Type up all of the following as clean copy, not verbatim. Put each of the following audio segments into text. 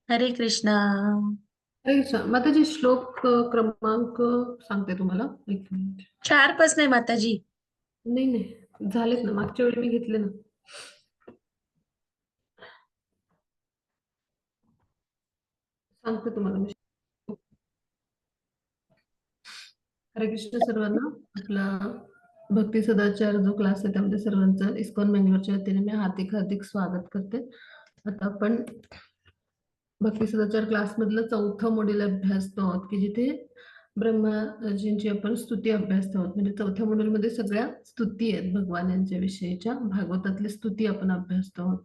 हरे कृष्णा. अच्छा, माताजी श्लोक क्रमांक सांगते तुम्हाला. एक मिनिट. 4 नाही माताजी. नाही नाही, झालेत ना, मागच्या वेळी मी घेतले ना. सांगते तुम्हाला मी. हरे कृष्ण सर्वांना. आपला भक्ती सदाचार जो क्लास आहे त्यामध्ये सर्वांचं इस्कॉन बेंगलोरच्या वतीने मी हार्दिक हार्दिक स्वागत करते. आता आपण भक्ती सदाचार क्लास मधलं चौथं मॉड्यूल अभ्यासतो आहोत, की जिथे ब्रह्माजींची आपण स्तुती अभ्यासतो आहोत. म्हणजे चौथ्या मॉड्यूल मध्ये सगळ्या स्तुती आहेत भगवान यांच्या विषयीच्या, भागवतातली स्तुती आपण अभ्यासतो आहोत.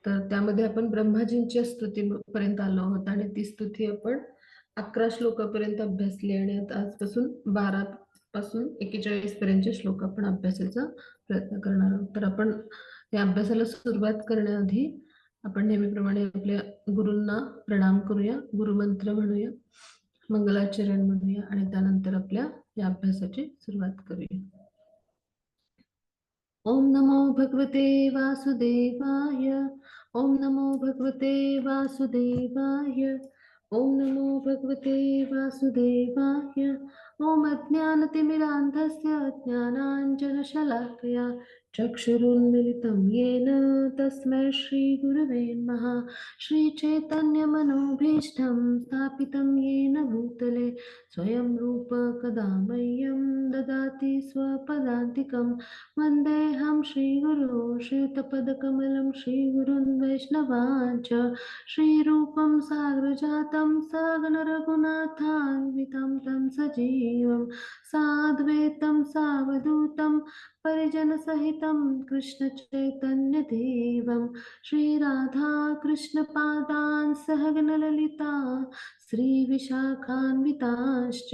तर त्यामध्ये आपण ब्रह्माजींच्या स्तुती पर्यंत आलो आहोत आणि ती स्तुती आपण 11 श्लोकापर्यंत अभ्यासली आणि आता आजपासून 12 पासून 41 पर्यंतचे श्लोक आपण अभ्यासाचा प्रयत्न करणार आहोत. तर आपण या अभ्यासाला सुरुवात करण्याआधी आपण नेहमीप्रमाणे आपल्या गुरूंना प्रणाम करूया, गुरुमंत्र म्हणूया, मंगलाचरण म्हणूया आणि त्यानंतर आपल्या या अभ्यासाची सुरुवात करूया. ओम नमो भगवते वासुदेवाय. ओम नमो भगवते वासुदेवाय. ओम नमो भगवते वासुदेवाय. ओम अज्ञानतिमिरान्धस्य ज्ञानाञ्जनशलाकया चक्षुरुन्मिलितं येन तस्मै श्रीगुरवे नमः. श्रीचैतन्यमनोभीष्टं स्थापितं येन भूतले स्वयं रूप कदा मह्यं ददाति स्वपदान्तिकम्. वन्देऽहं श्रीगुरो श्रीयुतपदकमलं श्रीगुरुन् वैष्णवान् च. श्रीरूपं साग्रजातं सगणरघुनाथान्वितं तं सजीवं साद्वैतं सावधूतं परिजनसहितं कृष्णचैतन्यदेवं श्रीराधा कृष्णपादान् सहगणललिता श्रीविशाखान्विताश्च.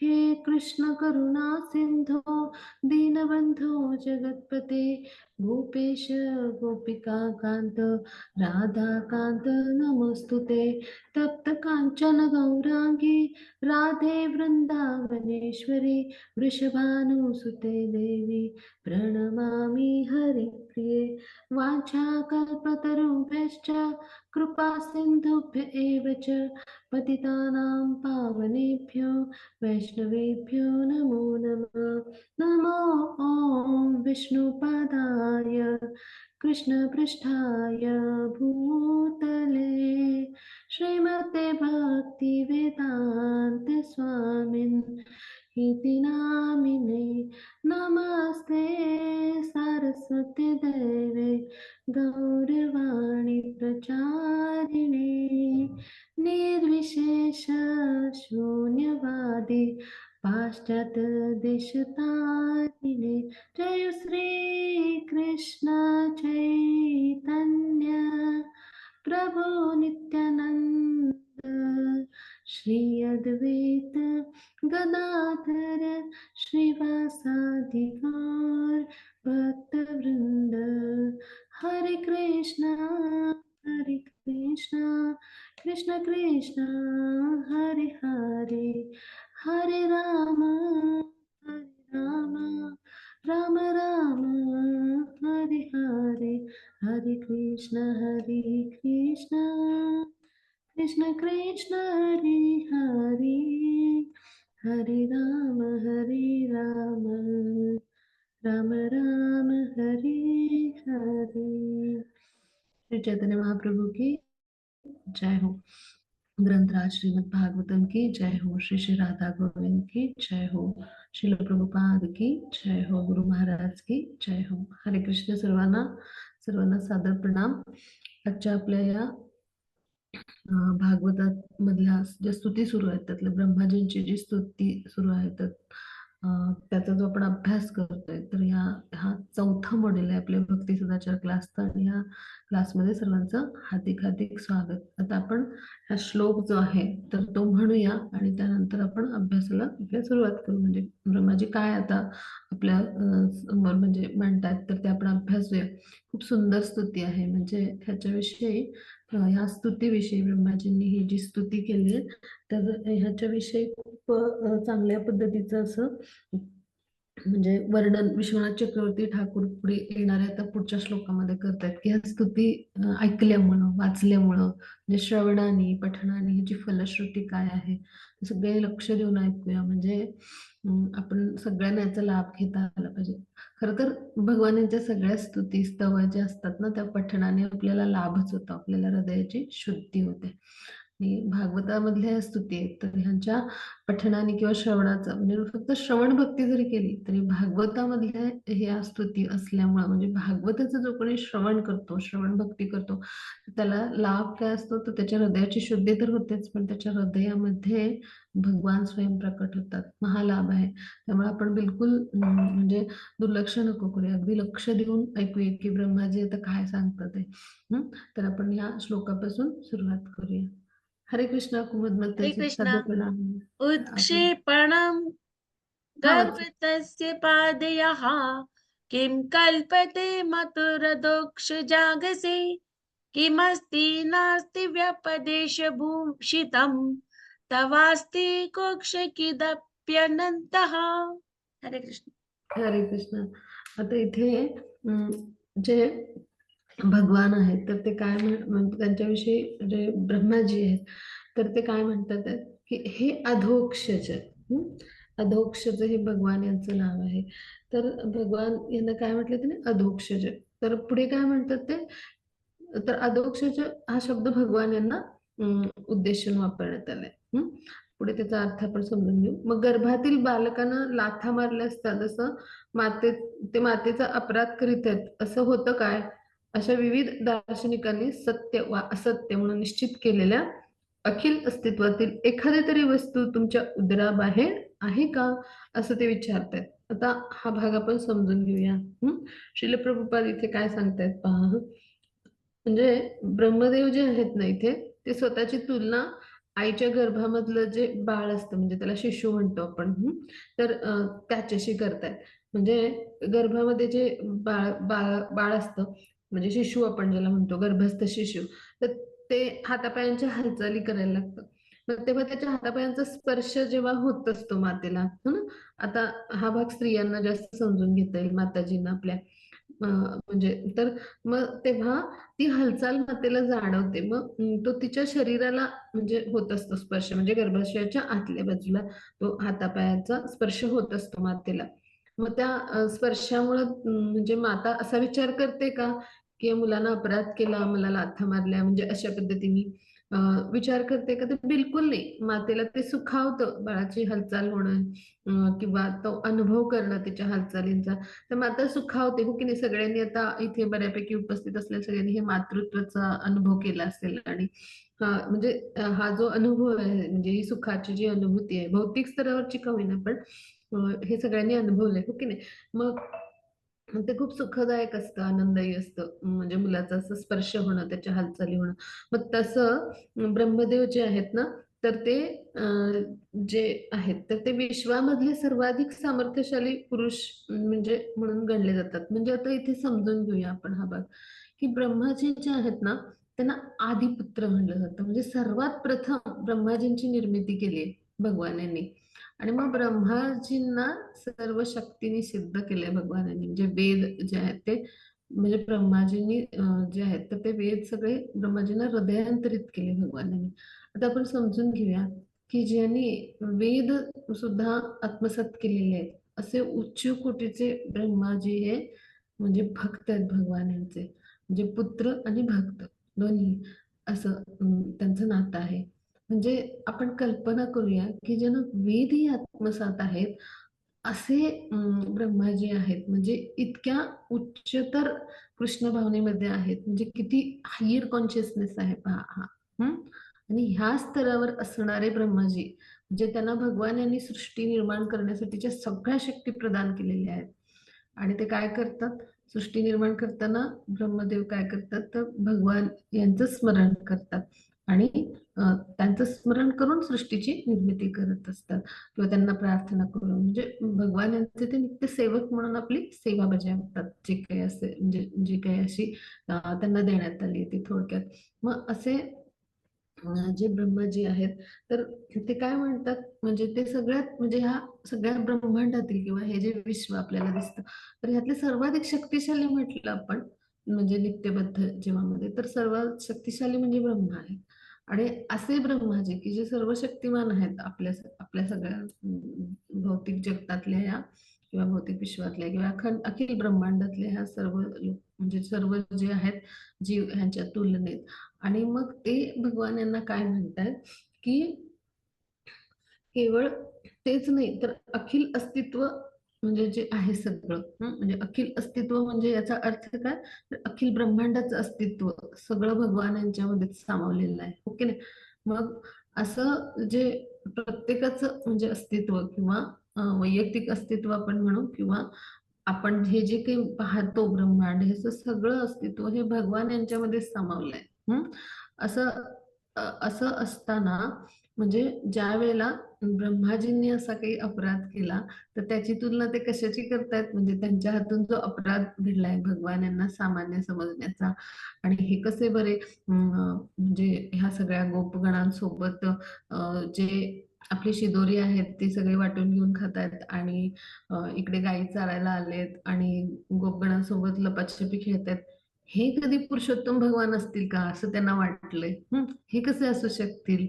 हे कृष्ण करुणा सिन्धो दीनबन्धो जगत्पते गोपेश गोपिकान्त राधाकान्त नमोऽस्तुते. तप्त काञ्चन गौराङ्गी राधे वृन्दावनेश्वरी वृषभानुसुते देवी प्रणमामि हरिप्रिये. वाञ्छाकल्पतरुभ्यश्च कृपा सिन्धुभ्य एव च पतितानां पावनेभ्यो वैष्णवेभ्यो नमो नमः. नमो ॐ विष्णुपादाय कृष्णपृष्ठाय भूतले श्रीमते भक्तिवेदान्त स्वामिन् इति नामिने. नमस्ते सरस्वती देवे गौरवाणी प्रचारिणे निर्विशेष शून्यवादी पाश्चात्य देशतारिणे. जय श्री कृष्ण चैतन्य प्रभु नित्यानंद श्री अद्वैत गदाधर श्रीवासादि गौर भक्तवृंद. हरे कृष्णा कृष्ण कृष्ण हरे हरे हरे राम राम राम हरे हरे. हरे कृष्ण कृष्ण कृष्ण हरे हरे हरे राम राम राम हरे हरे. श्री चैतन्य महाप्रभु की जय हो. ग्रंथराज श्रीमद् भागवतम की जय हो. श्री श्री राधा गोविंद की जय हो. श्रील प्रभुपाद की जय हो. गुरु महाराज की जय हो. हरे कृष्ण सर्वांना. सर्वांना सादर प्रणाम. आजच्या आपल्या या भागवतात मधल्या ज्या स्तुती सुरू आहेत त्यातल्या ब्रह्माजींची जी स्तुती सुरू आहे तर त्याचा जो आपण अभ्यास करतोय तर हा चौथा मॉड्यूल आहे आपल्या भक्ती सदाचार क्लासचा आणि या क्लासमध्ये सर्वांचं हार्दिक हार्दिक स्वागत. आता आपण हा श्लोक जो आहे तर तो म्हणूया आणि त्यानंतर आपण अभ्यासाला आपल्या सुरुवात करू. म्हणजे ब्रह्माजी काय आता आपल्या समोर म्हणजे म्हणतात तर ते आपण अभ्यासूया. खूप सुंदर स्तुती आहे. म्हणजे ह्याच्याविषयी ह्या स्तुतीविषयी ब्रह्माजींनी ही जी स्तुती केली तर ह्याच्याविषयी खूप चांगल्या पद्धतीचं असं म्हणजे वर्णन विश्वनाथ चक्रवर्ती ठाकूर पुढे येणाऱ्या आता पुढच्या श्लोकामध्ये करतायत की ह्या स्तुती ऐकल्यामुळं वाचल्यामुळं म्हणजे श्रवणाने पठणाने ह्याची फलश्रुती काय आहे ते सगळे लक्ष देऊन ऐकूया म्हणजे आपण सगळ्यांना याचा लाभ घेता आला पाहिजे. खरं तर भगवानांच्या सगळ्या स्तुती स्तवा ज्या असतात ना त्या पठणाने आपल्याला लाभच होतो, आपल्याला हृदयाची शुद्धी होते. आणि भागवतामधल्या स्तुती आहेत तर ह्यांच्या पठणाने किंवा श्रवणाचा म्हणजे फक्त श्रवण भक्ती जरी केली तरी भागवतामधल्या ह्या स्तुती असल्यामुळं म्हणजे भागवताचं जो कोणी श्रवण करतो श्रवण भक्ती करतो त्याला लाभ काय असतो तर त्याच्या हृदयाची शुद्धी तर होतेच पण त्याच्या हृदयामध्ये भगवान स्वयं प्रकट होतात, महालाभ आहे. त्यामुळे आपण बिलकुल म्हणजे दुर्लक्ष नको करूया, अगदी लक्ष देऊन ऐकूया की ब्रह्माजी आता काय सांगतात ते. तर आपण या श्लोकापासून सुरुवात करूया. हरे कृष्णा कुमुद हरे माताजी कृष्णा. साधूप्रणाम. आपण उत्क्षेपणं हा वाच गर्भतस्य पादयः किं कल्पते मथुरदोक्षजागसे किमस्ति नास्ति व्यपदेशभूषितं तवास्ति कोक्षकिदप्यनन्तः. हरे कृष्ण. हरे कृष्ण. आता इथे जे भगवान आहेत तर ते काय म्हणजे त्यांच्याविषयी जे ब्रह्माजी आहेत तर ते काय म्हणतात आहेत, की हे अधोक्षज अधोक्षज हे भगवान यांचं नाव आहे. तर भगवान यांना काय म्हटलं त्याने अधोक्षज. तर पुढे काय म्हणतात ते तर अधोक्षज हा शब्द भगवान यांना उद्देशून वापरण्यात आलाय. पुढे त्याचा अर्थ आपण समजून घेऊ. मग गर्भातील बालकांना लाथा मारल्या असतात जसं ते मातेचा अपराध करीत आहेत असं होतं काय अशा विविध दार्शनिकांनी सत्य वा असत्य म्हणून निश्चित केलेल्या अखिल अस्तित्वातील एखादी तरी वस्तू तुमच्या उदराबाहेर आहे का असं ते विचारतायत. आता हा भाग आपण समजून घेऊया. श्रील प्रभुपाद इथे काय सांगतायत पहा. म्हणजे ब्रह्मदेव जे आहेत ना इथे ते स्वतःची तुलना आईच्या गर्भामधलं जे बाळ असतं म्हणजे त्याला शिशु म्हणतो आपण तर त्याच्याशी करतायत. म्हणजे गर्भामध्ये जे बाळ बाळ बाळ असतं म्हणजे शिशु आपण ज्याला म्हणतो गर्भस्थ शिशु तर ते हातापायांच्या हालचाली करायला लागतं. मग तेव्हा त्याच्या हातापायांचा स्पर्श जेव्हा होत असतो मातेला ना आता हा भाग स्त्रियांना जास्त समजून घेता येईल माताजींना आपल्या म्हणजे तर मग तेव्हा ती हालचाल मातेला जाणवते. मग तो तिच्या शरीराला म्हणजे होत असतो स्पर्श म्हणजे गर्भाशयाच्या आतल्या बाजूला तो हातापायाचा स्पर्श होत असतो मातेला. मग त्या स्पर्शामुळं म्हणजे माता असा विचार करते का की या मुलानं अपराध केला, मला लाथा मारल्या म्हणजे अशा पद्धतीने विचार करते का? तर बिलकुल नाही. मातेला ते सुखावतं बाळाची हालचाल होणं किंवा तो अनुभव करणं त्याच्या हालचालींचा. तर माता सुखावते हो की नाही. सगळ्यांनी आता इथे बऱ्यापैकी उपस्थित असलेल्या सगळ्यांनी हे मातृत्वाचा अनुभव केला असेल आणि म्हणजे हा जो अनुभव आहे म्हणजे ही सुखाची जी अनुभूती आहे भौतिक स्तरावरची का होईना पण हे सगळ्यांनी अनुभवलंय हो की नाही. मग ते खूप सुखदायक असतं, आनंददायी असतं. म्हणजे मुलाचा असं स्पर्श होणं, त्याच्या हालचाली होणं. मग तसं ब्रह्मदेव जे आहेत ना, तर ते जे आहेत, तर ते विश्वामधले सर्वाधिक सामर्थ्यशाली पुरुष म्हणजे म्हणून गणले जातात. म्हणजे आता इथे समजून घेऊया आपण हा भाग, की ब्रह्माजी जे आहेत ना, त्यांना आदिपुत्र म्हणलं जातं. म्हणजे सर्वात प्रथम ब्रह्माजींची निर्मिती केली आहे भगवानांनी. आणि मग ब्रह्माजींना सर्व शक्तीने सिद्ध केलंय भगवानांनी म्हणजे वेद जे आहेत ते म्हणजे ब्रह्माजींनी जे आहेत तर ते वेद सगळे ब्रह्माजींना हृदयांतरित केले भगवानांनी. आता आपण समजून घेऊया की ज्यांनी वेद सुद्धा आत्मसात केलेले आहेत असे उच्च कोटीचे ब्रह्माजी हे म्हणजे भक्त आहेत भगवानांचे म्हणजे पुत्र आणि भक्त दोन्ही असं त्यांचं नातं आहे. म्हणजे आपण कल्पना करूया की ज्यांना वेदही आत्मसात आहेत असे ब्रह्माजी आहेत म्हणजे इतक्या उच्चतर कृष्ण भावनेमध्ये आहेत म्हणजे किती हायर कॉन्शियसनेस आहे पहा हा. आणि ह्या स्तरावर असणारे ब्रह्माजी म्हणजे त्यांना भगवान यांनी सृष्टी निर्माण करण्यासाठीच्या सगळ्या शक्ती प्रदान केलेल्या आहेत. आणि ते काय करतात सृष्टी निर्माण करताना ब्रह्मदेव काय करतात तर भगवान यांचं स्मरण करतात आणि त्यांचं स्मरण करून सृष्टीची निर्मिती करत असतात किंवा त्यांना प्रार्थना करून म्हणजे भगवान यांचे ते नित्य सेवक म्हणून आपली सेवा बजावतात जे काही असे म्हणजे जी काही अशी त्यांना देण्यात आली ती थोडक्यात. मग असे जे ब्रह्माजी आहेत तर ते काय म्हणतात म्हणजे ते सगळ्यात म्हणजे ह्या सगळ्या ब्रह्मांडातील किंवा हे जे विश्व आपल्याला दिसतं, तर ह्यातले सर्वाधिक शक्तिशाली म्हटलं आपण म्हणजे नित्यबद्ध जीवामध्ये, तर सर्वात शक्तिशाली म्हणजे ब्रह्मा आहे. आणि असे ब्रह्माजी की जे सर्व शक्तिमान आहेत आपल्या आपल्या सगळ्या भौतिक जगतातल्या या किंवा भौतिक विश्वातल्या किंवा अखिल ब्रह्मांडातल्या ह्या सर्व म्हणजे सर्व जे आहेत जीव ह्यांच्या तुलनेत. आणि मग ते भगवान यांना काय म्हणतात की केवळ तेच नाही तर अखिल अस्तित्व म्हणजे जे आहे सगळं म्हणजे अखिल अस्तित्व म्हणजे याचा अर्थ काय, तर अखिल ब्रह्मांडाचं अस्तित्व सगळं भगवान यांच्यामध्ये सामावलेलं आहे. ओके नाही. मग असं जे प्रत्येकाचं म्हणजे अस्तित्व किंवा वैयक्तिक अस्तित्व आपण म्हणू किंवा आपण हे जे काही पाहतो ब्रह्मांड हे सगळं अस्तित्व हे भगवान यांच्यामध्येच सामावलंय. असं असं असताना म्हणजे ज्या वेळेला ब्रह्माजींनी असा काही अपराध केला तर त्याची तुलना ते कशाची करतायत, म्हणजे त्यांच्या हातून जो अपराध घडलाय भगवान यांना सामान्य समजण्याचा. आणि हे कसे बरे म्हणजे ह्या सगळ्या गोपगणांसोबत जे आपली शिदोरी आहेत ते सगळे वाटून घेऊन खातायत आणि इकडे गायी चारायला आलेत आणि गोपगणांसोबत लपाछपी खेळतायत. हे कधी पुरुषोत्तम भगवान असतील का असं त्यांना वाटलंय. हे कसे असू शकतील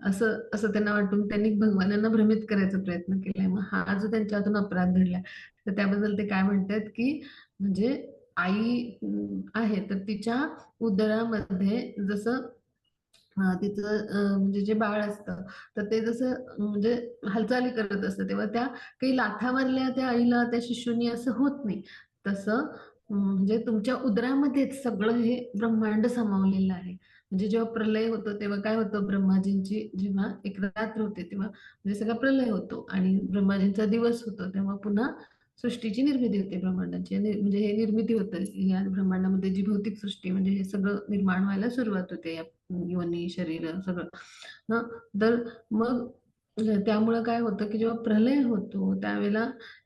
असं असं त्यांना वाटून त्यांनी भगवानांना भ्रमित करायचा प्रयत्न केलाय. मग हा जो त्यांच्या हातून अपराध घडलाय तर त्याबद्दल ते काय म्हणतात की म्हणजे आई आहे तर तिच्या उदरामध्ये जसं तिचं म्हणजे जे बाळ असतं तर ते जसं म्हणजे हालचाली करत असतं तेव्हा त्या काही लाथा मारल्या त्या आईला त्या शिशूनी असं होत नाही. तसं म्हणजे तुमच्या उदरामध्येच सगळं हे ब्रह्मांड सामावलेलं आहे. म्हणजे जेव्हा प्रलय होतो तेव्हा काय होतं, ब्रह्माजींची जेव्हा एक रात्र होते तेव्हा म्हणजे सगळा प्रलय होतो आणि ब्रह्माजींचा दिवस होतो तेव्हा पुन्हा सृष्टीची निर्मिती होते ब्रह्मांडाची. म्हणजे हे निर्मिती होतं या ब्रह्मांडामध्ये जी भौतिक सृष्टी म्हणजे हे सगळं निर्माण व्हायला सुरुवात होते या योनी शरीर सगळं. हं, तर मग त्यामुळं काय होतं की जेव्हा प्रलय होतो त्यावेळेला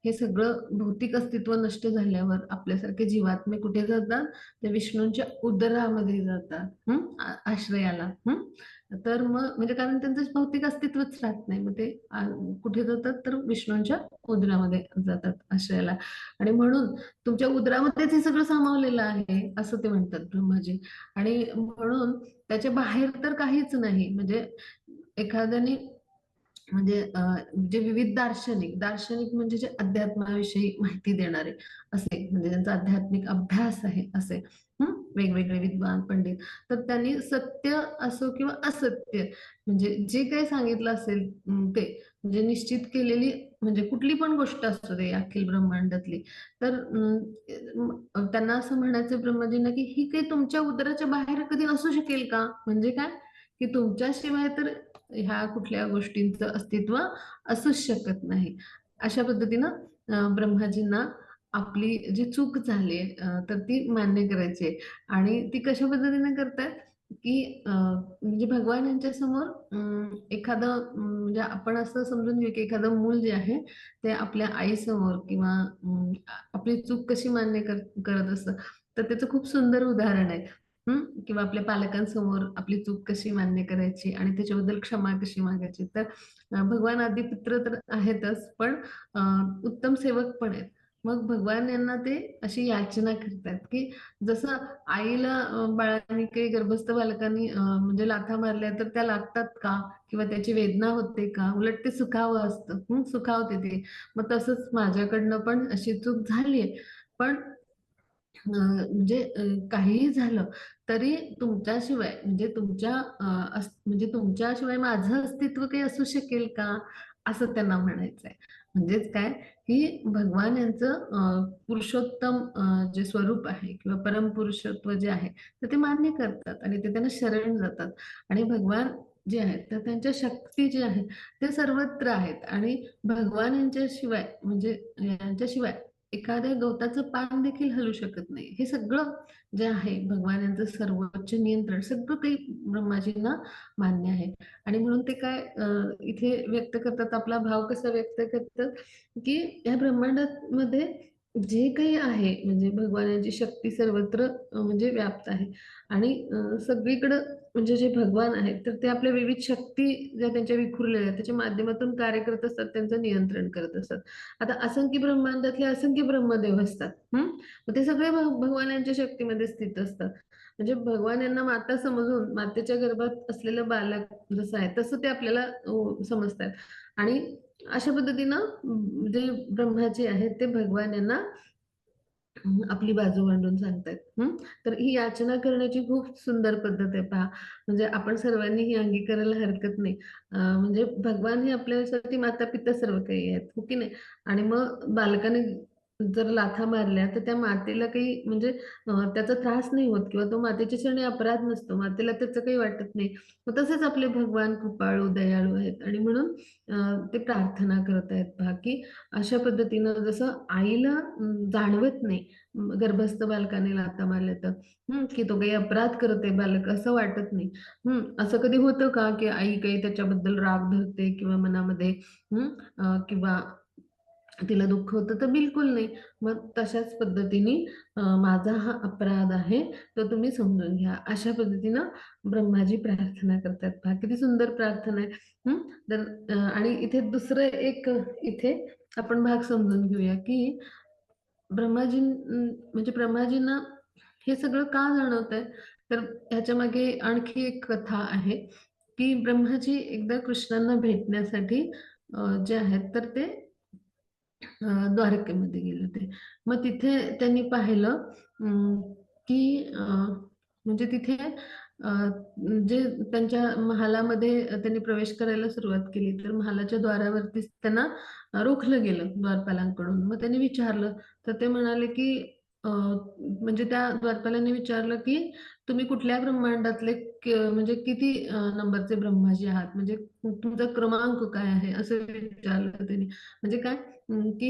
हे सगळं भौतिक अस्तित्व नष्ट झाल्यावर आपल्यासारखे जीवात्मे कुठे जातात, त्या विष्णूंच्या उदरामध्ये जातात आश्रयाला. तर मग म्हणजे कारण त्यांचं भौतिक अस्तित्वच राहत नाही. मग ते कुठे जातात तर विष्णूंच्या उदरामध्ये जातात आश्रयाला. आणि म्हणून तुमच्या उदरामध्येच हे सगळं सामावलेलं आहे असं ते म्हणतात ब्रह्माजी. आणि म्हणून त्याच्या बाहेर तर काहीच नाही. म्हणजे एखाद्याने म्हणजे जे विविध दार्शनिक दार्शनिक म्हणजे जे अध्यात्माविषयी माहिती देणारे असे म्हणजे ज्यांचा आध्यात्मिक अभ्यास आहे असे वेगवेगळे विद्वान पंडित, तर त्यांनी सत्य असो किंवा असत्य म्हणजे जे काही सांगितलं असेल ते म्हणजे निश्चित केलेली म्हणजे कुठली पण गोष्ट असू दे अखिल ब्रह्मांडातली, तर त्यांना असं म्हणायचं ब्रह्मजींना की ही काही तुमच्या उदराच्या बाहेर कधी असू शकेल का, म्हणजे काय की तुमच्याशिवाय तर ह्या कुठल्या गोष्टींचं अस्तित्व असूच शकत नाही. अशा पद्धतीनं ब्रह्माजींना आपली जी चूक झाली तर ती मान्य करायची आहे. आणि ती कशा पद्धतीने करतायत की म्हणजे भगवान यांच्या समोर एखादं म्हणजे आपण असं समजून घेऊ की एखादं मूल जे आहे ते आपल्या आईसमोर किंवा आपली चूक कशी मान्य करत असतं, तर त्याचं खूप सुंदर उदाहरण आहे. किंवा आपल्या पालकांसमोर आपली चूक कशी मान्य करायची आणि त्याच्याबद्दल क्षमा कशी मागायची. तर भगवान आदिपुत्र तर आहेतच, पण उत्तम सेवक पण आहेत. मग भगवान यांना ते अशी याचना करतात की जसं आईला बाळाने काही गर्भस्थ बालकांनी म्हणजे लाथा मारल्या तर त्या लागतात का किंवा त्याची वेदना होते का, उलट ते सुखावं असतं. सुखावते ते. मग तसंच माझ्याकडनं पण अशी चूक झालीये. पण म्हणजे काहीही झालं तरी तुमच्याशिवाय म्हणजे तुमच्या म्हणजे तुमच्याशिवाय माझं अस्तित्व काही असू शकेल का? असं त्यांना म्हणायचंय. म्हणजेच काय, की भगवान यांचं पुरुषोत्तम जे स्वरूप आहे किंवा परमपुरुषत्व जे आहे, तर ते मान्य करतात आणि ते त्यांना शरण जातात. आणि भगवान जे आहेत, तर त्यांच्या शक्ती जी आहे, ते सर्वत्र आहेत आणि भगवान यांच्याशिवाय म्हणजे यांच्याशिवाय एखाद्या गवताचं पान देखील हलू शकत नाही. हे सगळं जे आहे भगवान यांचं सर्वोच्च नियंत्रण सगळं काही ब्रह्माजींना मान्य आहे. आणि म्हणून ते काय इथे व्यक्त करतात, आपला भाव कसा व्यक्त करतात, की या ब्रह्मांडामध्ये जे काही आहे म्हणजे भगवानाची शक्ती सर्वत्र म्हणजे व्याप्त आहे आणि सगळीकडं म्हणजे जे भगवान आहेत तर ते आपल्या विविध शक्ती ज्या त्यांच्या विखुरलेल्या आहेत त्याच्या माध्यमातून कार्य करत असतात, त्यांचं नियंत्रण करत असतात. आता असंख्य ब्रह्मांडातले असंख्य ब्रह्मदेव असतात. मग ते सगळे भगवानांच्या शक्तीमध्ये स्थित असतात. म्हणजे भगवान यांना माता समजून मातेच्या गर्भात असलेलं बालक जसं आहे तसं ते आपल्याला समजतात आणि अशा पद्धतीनं जे ब्रह्माचे आहेत ते भगवान यांना आपली बाजू मांडून सांगतायत. तर ही याचना करण्याची खूप सुंदर पद्धत आहे पहा. म्हणजे आपण सर्वांनी ही अंगीकारायला हरकत नाही. म्हणजे भगवान हे आपल्यासाठी माता-पिता सर्व काही आहेत, हो की नाही? आणि मग बालकाने जर लाथा मारल्या तर त्या मातेला काही म्हणजे त्याचा त्रास नाही होत किंवा तो मातेच्या चरणी अपराध नसतो. मातेला त्याचं काही वाटत नाही. मग तसेच आपले भगवान कृपाळू, दयाळू आहेत आणि म्हणून ते प्रार्थना करत आहेत पहा, की अशा पद्धतीनं जसं आईला जाणवत नाही गर्भस्थ बालकाने लाथा मारल्या तर की तो काही अपराध करत आहे बालक असं वाटत नाही. असं कधी होतं का की आई काही त्याच्याबद्दल राग धरते किंवा मनामध्ये किंवा तिला दुःख होतं तर बिलकुल नाही. मग तशाच पद्धतीने माझा हा अपराध आहे तर तुम्ही समजून घ्या. अशा पद्धतीनं ब्रह्माजी प्रार्थना करतात पहा किती सुंदर प्रार्थना आहे. तर आणि इथे दुसरं एक इथे आपण भाग समजून घेऊया की म्हणजे ब्रह्माजींना हे सगळं का जाणवतंय? तर ह्याच्यामागे आणखी एक कथा आहे, की ब्रह्माजी एकदा कृष्णांना भेटण्यासाठी जे आहेत तर ते द्वारकेमध्ये गेले होते. मग तिथे त्यांनी पाहिलं की म्हणजे तिथे अ, जे त्यांच्या महालामध्ये त्यांनी प्रवेश करायला सुरुवात केली, तर महालाच्या द्वारावरतीच त्यांना रोखलं गेलं द्वारपालांकडून. मग त्यांनी विचारलं, तर ते म्हणाले की म्हणजे त्या द्वारपालांनी विचारलं की तुम्ही कुठल्या ब्रह्मांडातले म्हणजे किती नंबरचे ब्रह्माजी आहात? म्हणजे तुमचा क्रमांक काय आहे? असं विचारलं त्यांनी. म्हणजे काय की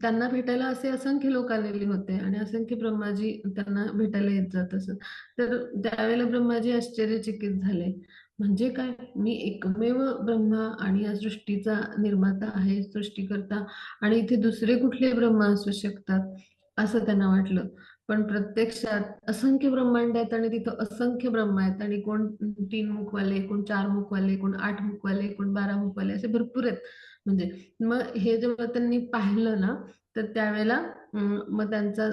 त्यांना भेटायला असे असंख्य लोक आलेले होते आणि असंख्य ब्रह्माजी त्यांना भेटायला येत जात असत. तर त्यावेळेला ब्रह्माजी आश्चर्यचकित झाले. म्हणजे काय? मी एकमेव ब्रह्मा आणि या सृष्टीचा निर्माता आहे, सृष्टीकर्ता आणि इथे दुसरे कुठले ब्रह्मा असू शकतात? असं त्यांना वाटलं. पण प्रत्यक्षात असंख्य ब्रह्मांड आहेत आणि तिथं असंख्य ब्रह्मा आहेत आणि कोण 3 मुखवाले, कोण 4 मुखवाले, कोण 8 मुखवाले, कोण 12 मुखवाले असे भरपूर आहेत. म्हणजे मग हे जेव्हा त्यांनी पाहिलं ना, तर त्यावेळेला मग त्यांचा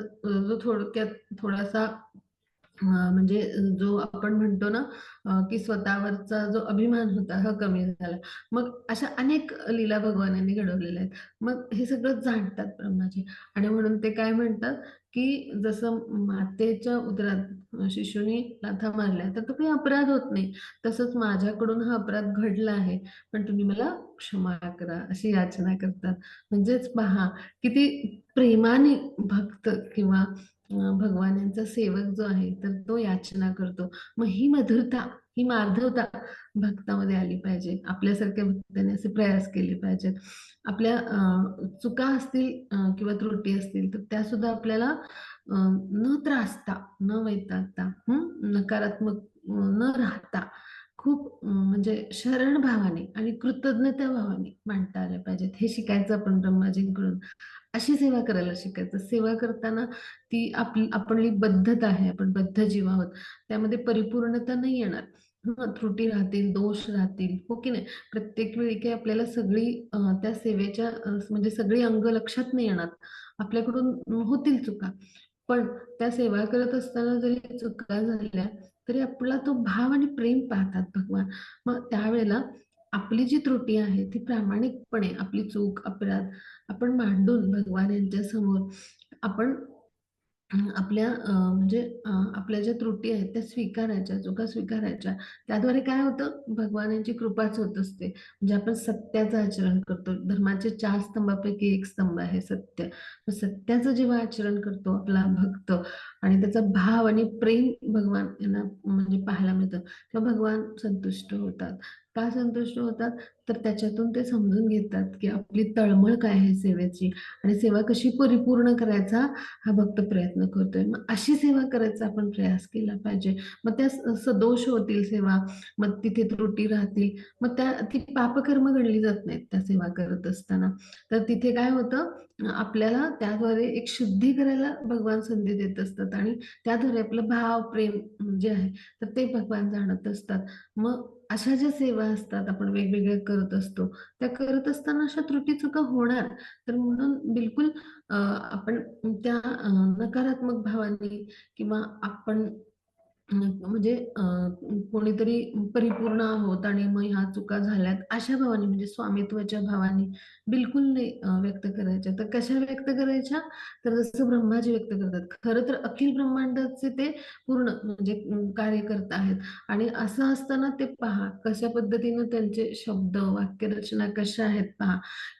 जो थोडक्यात थोडासा म्हणजे जो आपण म्हणतो ना की स्वतःवरचा जो अभिमान होता हा कमी झाला. मग अशा अनेक लीला भगवानांनी घडवलेल्या आहेत. मग हे सगळं जाणतात ब्रह्माजी आणि म्हणून ते काय म्हणतात, की जसं मातेच्या उदरात शिशुनी लाथा मारल्या, तर तो काही अपराध होत नाही. तसंच माझ्याकडून हा अपराध घडला आहे, पण तुम्ही मला क्षमा करा, अशी याचना करतात. म्हणजेच पहा, किती प्रेमाने भक्त किंवा भगवान यांचा सेवक जो आहे तर तो याचना करतो. मग ही मधुरता, ही मार्धवता भक्तामध्ये आली पाहिजे. आपल्यासारख्या भक्तांनी असे प्रयास केले पाहिजेत. आपल्या चुका असतील किंवा त्रुटी असतील तर त्यासुद्धा आपल्याला न त्रासता, न वैतागता, नकारात्मक न राहता खूप म्हणजे शरण भावाने आणि कृतज्ञता भावाने मांडता आल्या पाहिजेत. हे शिकायचं आपण ब्रह्माजींकडून. अशी सेवा करायला शिकायचं. सेवा करताना ती आपली बद्धता आहे. आपण बद्ध जीव आहोत. त्यामध्ये परिपूर्णता नाही येणार. त्रुटी राहतील, दोष राहतील, हो की नाही? प्रत्येक वेळी काही आपल्याला सगळी त्या सेवेच्या म्हणजे सगळी अंग लक्षात नाही येणार. आपल्याकडून होतील चुका. पण त्या सेवा करत असताना जरी चुका झाल्या, तरी आपला तो भाव आणि प्रेम पाहतात भगवान. मग त्यावेळेला आपली जी त्रुटी आहे, ती प्रामाणिकपणे आपली चूक, अपराध आपण मांडून भगवान यांच्यासमोर आपण आपल्या म्हणजे आपल्या ज्या त्रुटी आहेत त्या स्वीकारायच्या, चुका स्वीकारायच्या. त्याद्वारे काय होतं, भगवानांची कृपाच होत असते. म्हणजे आपण सत्याचं आचरण करतो. धर्माचे 4 स्तंभापैकी एक स्तंभ आहे सत्य. मग सत्याचं जेव्हा आचरण करतो आपला भक्त आणि त्याचा भाव आणि प्रेम भगवान यांना म्हणजे पाहायला मिळतं, तेव्हा भगवान संतुष्ट होतात. का संतुष्ट होतात? तर त्याच्यातून ते समजून घेतात, की आपली तळमळ काय आहे सेवेची आणि सेवा कशी परिपूर्ण करायचा हा भक्त प्रयत्न करतोय. मग अशी सेवा करायचा आपण प्रयास केला पाहिजे. मग त्या सदोष होतील सेवा, मग तिथे त्रुटी राहतील. मग ती पापकर्म गणली जात नाहीत त्या सेवा करत असताना. तर तिथे काय होतं, आपल्याला त्याद्वारे एक शुद्धी करायला भगवान संधी देत असतात आणि त्याद्वारे आपलं भाव प्रेम जे आहे तर ते भगवान जाणत असतात. मग अशा ज्या सेवा असतात आपण वेगवेगळ्या करत असतो, त्या करत असताना अशा त्रुटी चुका होणार. तर म्हणून बिलकुल आपण त्या नकारात्मक भावाने किंवा आपण म्हणजे कोणीतरी परिपूर्ण आहोत आणि मग ह्या चुका झाल्यात अशा भावाने म्हणजे स्वामित्वाच्या भावाने बिलकुल नाही व्यक्त करायच्या. तर कशा व्यक्त करायच्या? तर जसं ब्रह्माजी व्यक्त करतात. खरं तर अखिल ब्रह्मांडाचे ते पूर्ण म्हणजे कार्यकर्ता आहेत आणि असं असताना ते पहा कशा पद्धतीनं त्यांचे शब्द, वाक्यरचना कशा आहेत पहा.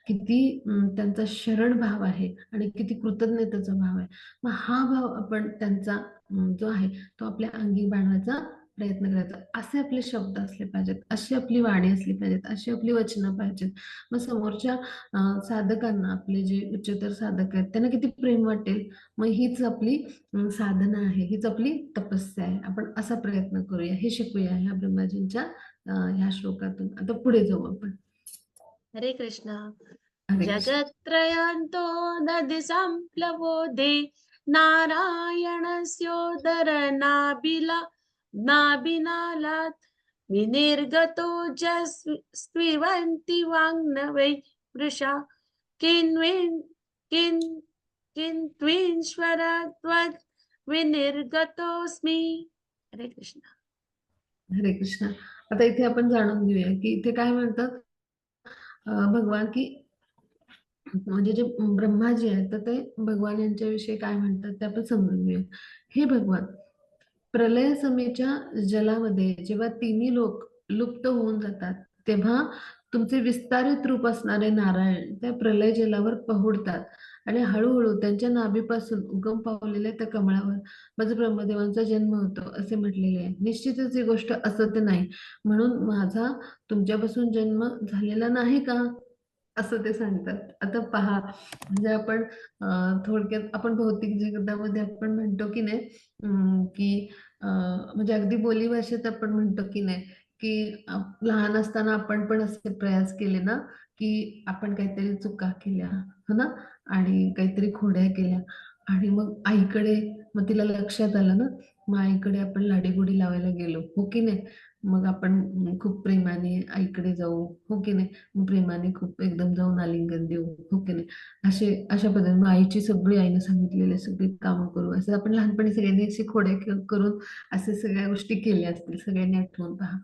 किती त्यांचा शरण भाव आहे आणि किती कृतज्ञतेचा भाव आहे. मग हा भाव आपण त्यांचा जो आहे तो आपल्या अंगी बाणवायचा प्रयत्न करायचा. असे आपले शब्द असले पाहिजेत, अशी आपली वाणी असली पाहिजेत, अशी आपली वचनं पाहिजेत. मग समोरच्या साधकांना आपले जे उच्चतर साधक आहेत त्यांना किती प्रेम वाटेल. मग हीच आपली साधना आहे, हीच आपली तपस्या आहे. आपण असा प्रयत्न करूया, हे शिकूया ह्या ब्रह्माजींच्या ह्या श्लोकातून. आता पुढे जाऊ आपण. हरे कृष्ण. हरे कृष्ण. जगत्त्रयन्तो दधि सम्प्लवोदे नारायणस्योदरनाभिनालात् विनिर्गतो जस्विवन्ति वाङ्नवै वृषा किन्विन् किन् किन्त्वीश्वरत्वद् विनिर्गतोऽस्मि. हरे कृष्ण. हरे कृष्ण. आता इथे आपण जाणून घेऊया की इथे काय म्हणतात भगवान की म्हणजे जे ब्रह्माजी आहेत तर ते भगवान यांच्याविषयी काय म्हणतात ते आपण समजून घेऊया. हे भगवान, प्रलय समेच्या जलामध्ये जेव्हा तिन्ही लोक लुप्त होऊन जातात तेव्हा तुमचे विस्तारित रूप असणारे नारायण त्या प्रलय जलावर पहुडतात आणि हळूहळू त्यांच्या नाभीपासून उगम पावलेल्या त्या कमळावर माझा ब्रह्मदेवांचा जन्म होतो असे म्हटलेले आहे. निश्चितच ही गोष्ट असत्य नाही, म्हणून माझा तुमच्यापासून जन्म झालेला नाही का असं ते सांगतात. आता पहा म्हणजे आपण थोडक्यात आपण भौतिक जगतामध्ये आपण म्हणतो की नाही की म्हणजे अगदी बोलीभाषेत आपण म्हणतो की नाही की लहान असताना आपण पण असे प्रयास केले ना की आपण काहीतरी चुका केल्या हो ना आणि काहीतरी खोड्या केल्या आणि मग आईकडे मग तिला लक्षात आलं ना मग आईकडे आपण लाडीगुडी लावायला गेलो हो की नाही. मग आपण खूप प्रेमाने आईकडे जाऊ हो की नाही. मग प्रेमाने खूप एकदम जाऊन आलिंगन देऊ हो की नाही. अशा पद्धतीने मग आईची सगळी आईने सांगितलेले सगळी कामं करू असं आपण लहानपणी सगळ्यांनी असे खोड्या करून असे सगळ्या गोष्टी केल्या असतील सगळ्यांनी आठवून पहा.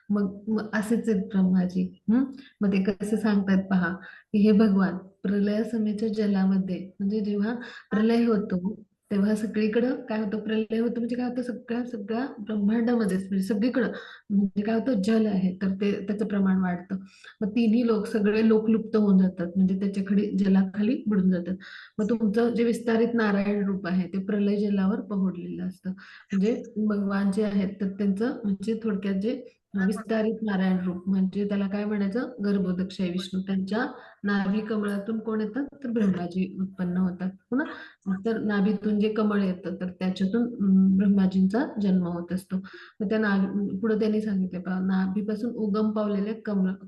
मग असेच आहेत ब्रह्माजी. मग ते कसं सांगतात पहा की हे भगवान प्रलय समेच्या जलामध्ये म्हणजे जेव्हा प्रलय होतो तेव्हा सगळीकडं काय होतं प्रलय होतं म्हणजे काय होतं सगळ्या सगळ्या ब्रह्मांडामध्येच म्हणजे सगळीकडं म्हणजे काय होतं जल आहे तर ते त्याचं प्रमाण वाढतं. मग तिन्ही लोक सगळे लोक लुप्त होऊन जातात म्हणजे त्याच्या खाली जलाखाली बुडून जातात. मग तुमचं जे विस्तारित नारायण रूप आहे ते प्रलय जलावर पहोडलेलं असतं. म्हणजे भगवान जे आहेत तर त्यांचं म्हणजे थोडक्यात जे विस्तारित नारायण रूप म्हणजे त्याला काय म्हणायचं गर्भोदक आहे विष्णू त्यांच्या नाभी कमळातून कोण येतात तर ब्रह्माजी उत्पन्न होतात हो ना. तर नाभीतून जे कमळ येतं तर त्याच्यातून ब्रह्माजींचा जन्म होत असतो. मग त्या पुढे त्यांनी सांगितले पहा नाभीपासून उगम पावलेल्या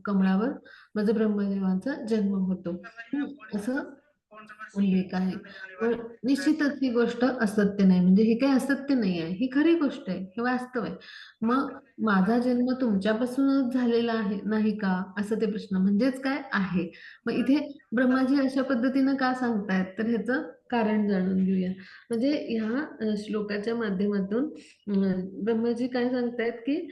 कमळावर माझा ब्रह्मदेवांचा जन्म होतो. असं उल्लेख आहे. पण निश्चितच ही गोष्ट असत्य नाही म्हणजे हे काही असत्य नाही आहे ही खरी गोष्ट आहे हे वास्तव आहे. मग माझा जन्म तुमच्यापासूनच झालेला आहे नाही का असं ते प्रश्न म्हणजेच काय आहे. मग इथे ब्रह्माजी अशा पद्धतीनं का सांगतायत तर ह्याचं कारण जाणून घेऊया. म्हणजे ह्या श्लोकाच्या माध्यमातून ब्रह्माजी काय सांगतायत की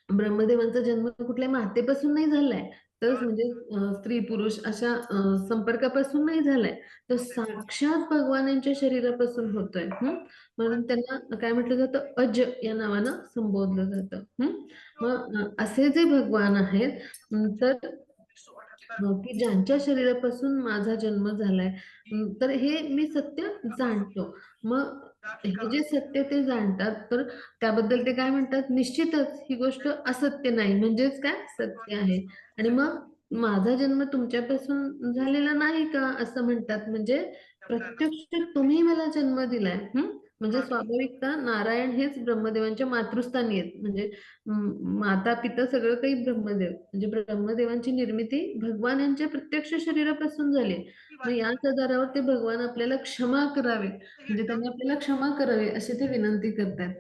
ब्रह्मदेवांचा जन्म कुठल्या मातेपासून नाही झालाय तर म्हणजे स्त्री पुरुष अशा संपर्कापासून नाही झालाय तर साक्षात भगवानांच्या शरीरापासून होतोय. म्हणून त्यांना काय म्हटलं जातं अज या नावानं संबोधलं जातं. मग असे जे भगवान आहेत तर की ज्यांच्या शरीरापासून माझा जन्म झालाय तर हे मी सत्य जाणतो. मग हे जे सत्य ते जाणतात तर त्याबद्दल ते काय म्हणतात निश्चितच ही गोष्ट असत्य नाही म्हणजेच काय सत्य आहे. आणि मग माझा जन्म तुमच्यापासून झालेला नाही का असं म्हणतात म्हणजे प्रत्यक्ष तुम्ही मला जन्म दिलाय. म्हणजे स्वाभाविकता नारायण हेच ब्रह्मदेवांच्या मातृस्थानी आहेत. म्हणजे माता पिता सगळं काही ब्रह्मदेव. म्हणजे ब्रह्मदेवांची निर्मिती भगवान यांच्या प्रत्यक्ष शरीरापासून झाली. मग याच आधारावर ते भगवान आपल्याला क्षमा करावे, म्हणजे त्यांनी आपल्याला क्षमा करावे अशी ते विनंती करतात.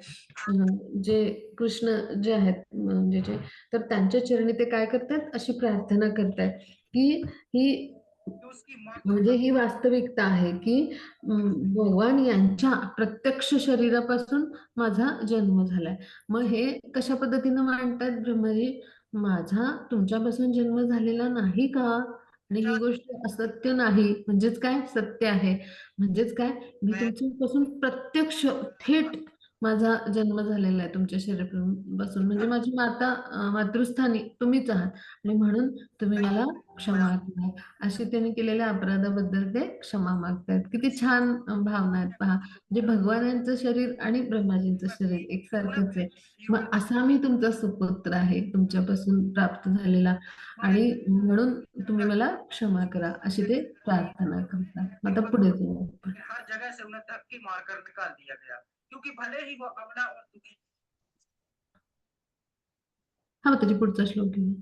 जे कृष्ण जे आहेत म्हणजे जे, तर त्यांच्या चरणी ते काय करतात, अशी प्रार्थना करतात की ही म्हणजे ही वास्तविकता आहे की भगवान यांच्या प्रत्यक्ष शरीरापासून माझा जन्म झालाय. मग हे कशा पद्धतीनं मांडतात ब्रह्माजी, माझा तुमच्यापासून जन्म झालेला नाही का, आणि ही गोष्ट असत्य नाही म्हणजेच काय, सत्य आहे. म्हणजेच काय, मी तुमच्यापासून प्रत्यक्ष थेट माझा जन्म झालेला आहे तुमच्या शरीरापासून. म्हणजे माझी माता मातृस्थानी तुम्हीच आहात, आणि म्हणून तुम्ही मला क्षमा करा. अशी त्यांनी केलेल्या अपराधाबद्दल ते क्षमा मागतात. किती छान भावना आहेत पहा. म्हणजे भगवानांचं शरीर आणि ब्रह्माजींचं शरीर एकसारखंच आहे. मग असा मी तुमचा सुपुत्र आहे, तुमच्यापासून प्राप्त झालेला, आणि म्हणून तुम्ही मला क्षमा करा, अशी ते प्रार्थना करतात. आता पुढे जाऊ आपण. हा त्याची पुढचा श्लोक घेऊ.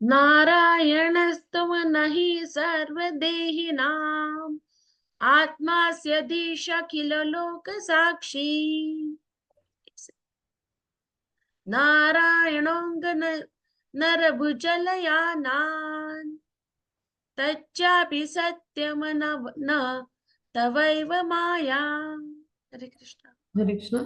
नारायणस्तव नहि सर्वदेहिनाम् आत्मास्यधीशखिल लोक साक्षी नारायणोऽङ्गन नरभुजलयानान् तच्चापि सत्यम न तवैव माया. हरे कृष्ण. हरे कृष्ण.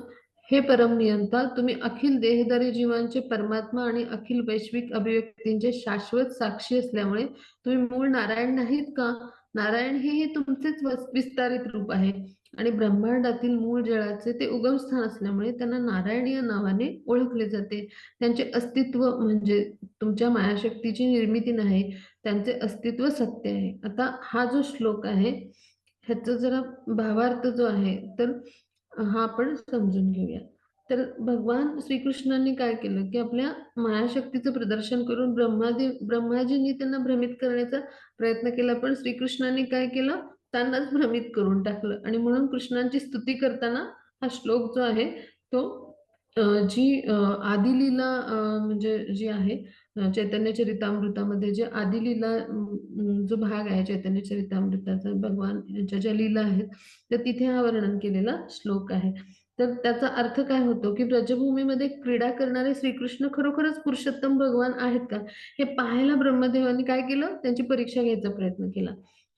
हे परमनियंता, तुम्ही अखिल देहधारी जीवांचे परमात्मा आणि अखिल वैश्विक अभिव्यक्तींचे शाश्वत साक्षी असल्यामुळे तुम्ही मूळ नारायण नाहीत का? नारायण हे तुमचेच विस्तारित रूप आहे, आणि ब्रह्मांडातील मूळ जळाचे ते उगमस्थान असल्यामुळे त्यांना नारायण या नावाने ओळखले जाते. त्यांचे अस्तित्व म्हणजे तुमच्या मायाशक्तीची निर्मिती नाही, त्यांचे अस्तित्व सत्य आहे. आता हा जो श्लोक आहे ह्याचा जरा भावार्थ जो आहे तर हा आपण समजून घेऊया. तर भगवान श्रीकृष्णांनी काय केलं की आपल्या मायाशक्तीचं प्रदर्शन करून ब्रह्माजींनी त्यांना भ्रमित करण्याचा प्रयत्न केला, पण श्रीकृष्णांनी काय केलं, त्यांनाच भ्रमित करून टाकलं. आणि म्हणून कृष्णांची स्तुती करताना हा श्लोक जो आहे तो जी आदिलीला म्हणजे जी आहे चैतन्य चरितामृतामध्ये जे आदिलीला जो भाग आहे चैतन्य चरितामृताचा, भगवान यांच्या ज्या लीला आहेत, तर तिथे हा वर्णन केलेला श्लोक आहे. तर त्याचा अर्थ काय होतो की ब्रजभूमीमध्ये क्रीडा करणारे श्रीकृष्ण खरोखरच पुरुषोत्तम भगवान आहेत का, हे पाहायला ब्रह्मदेवानी काय केलं, त्यांची परीक्षा घ्यायचा प्रयत्न केला.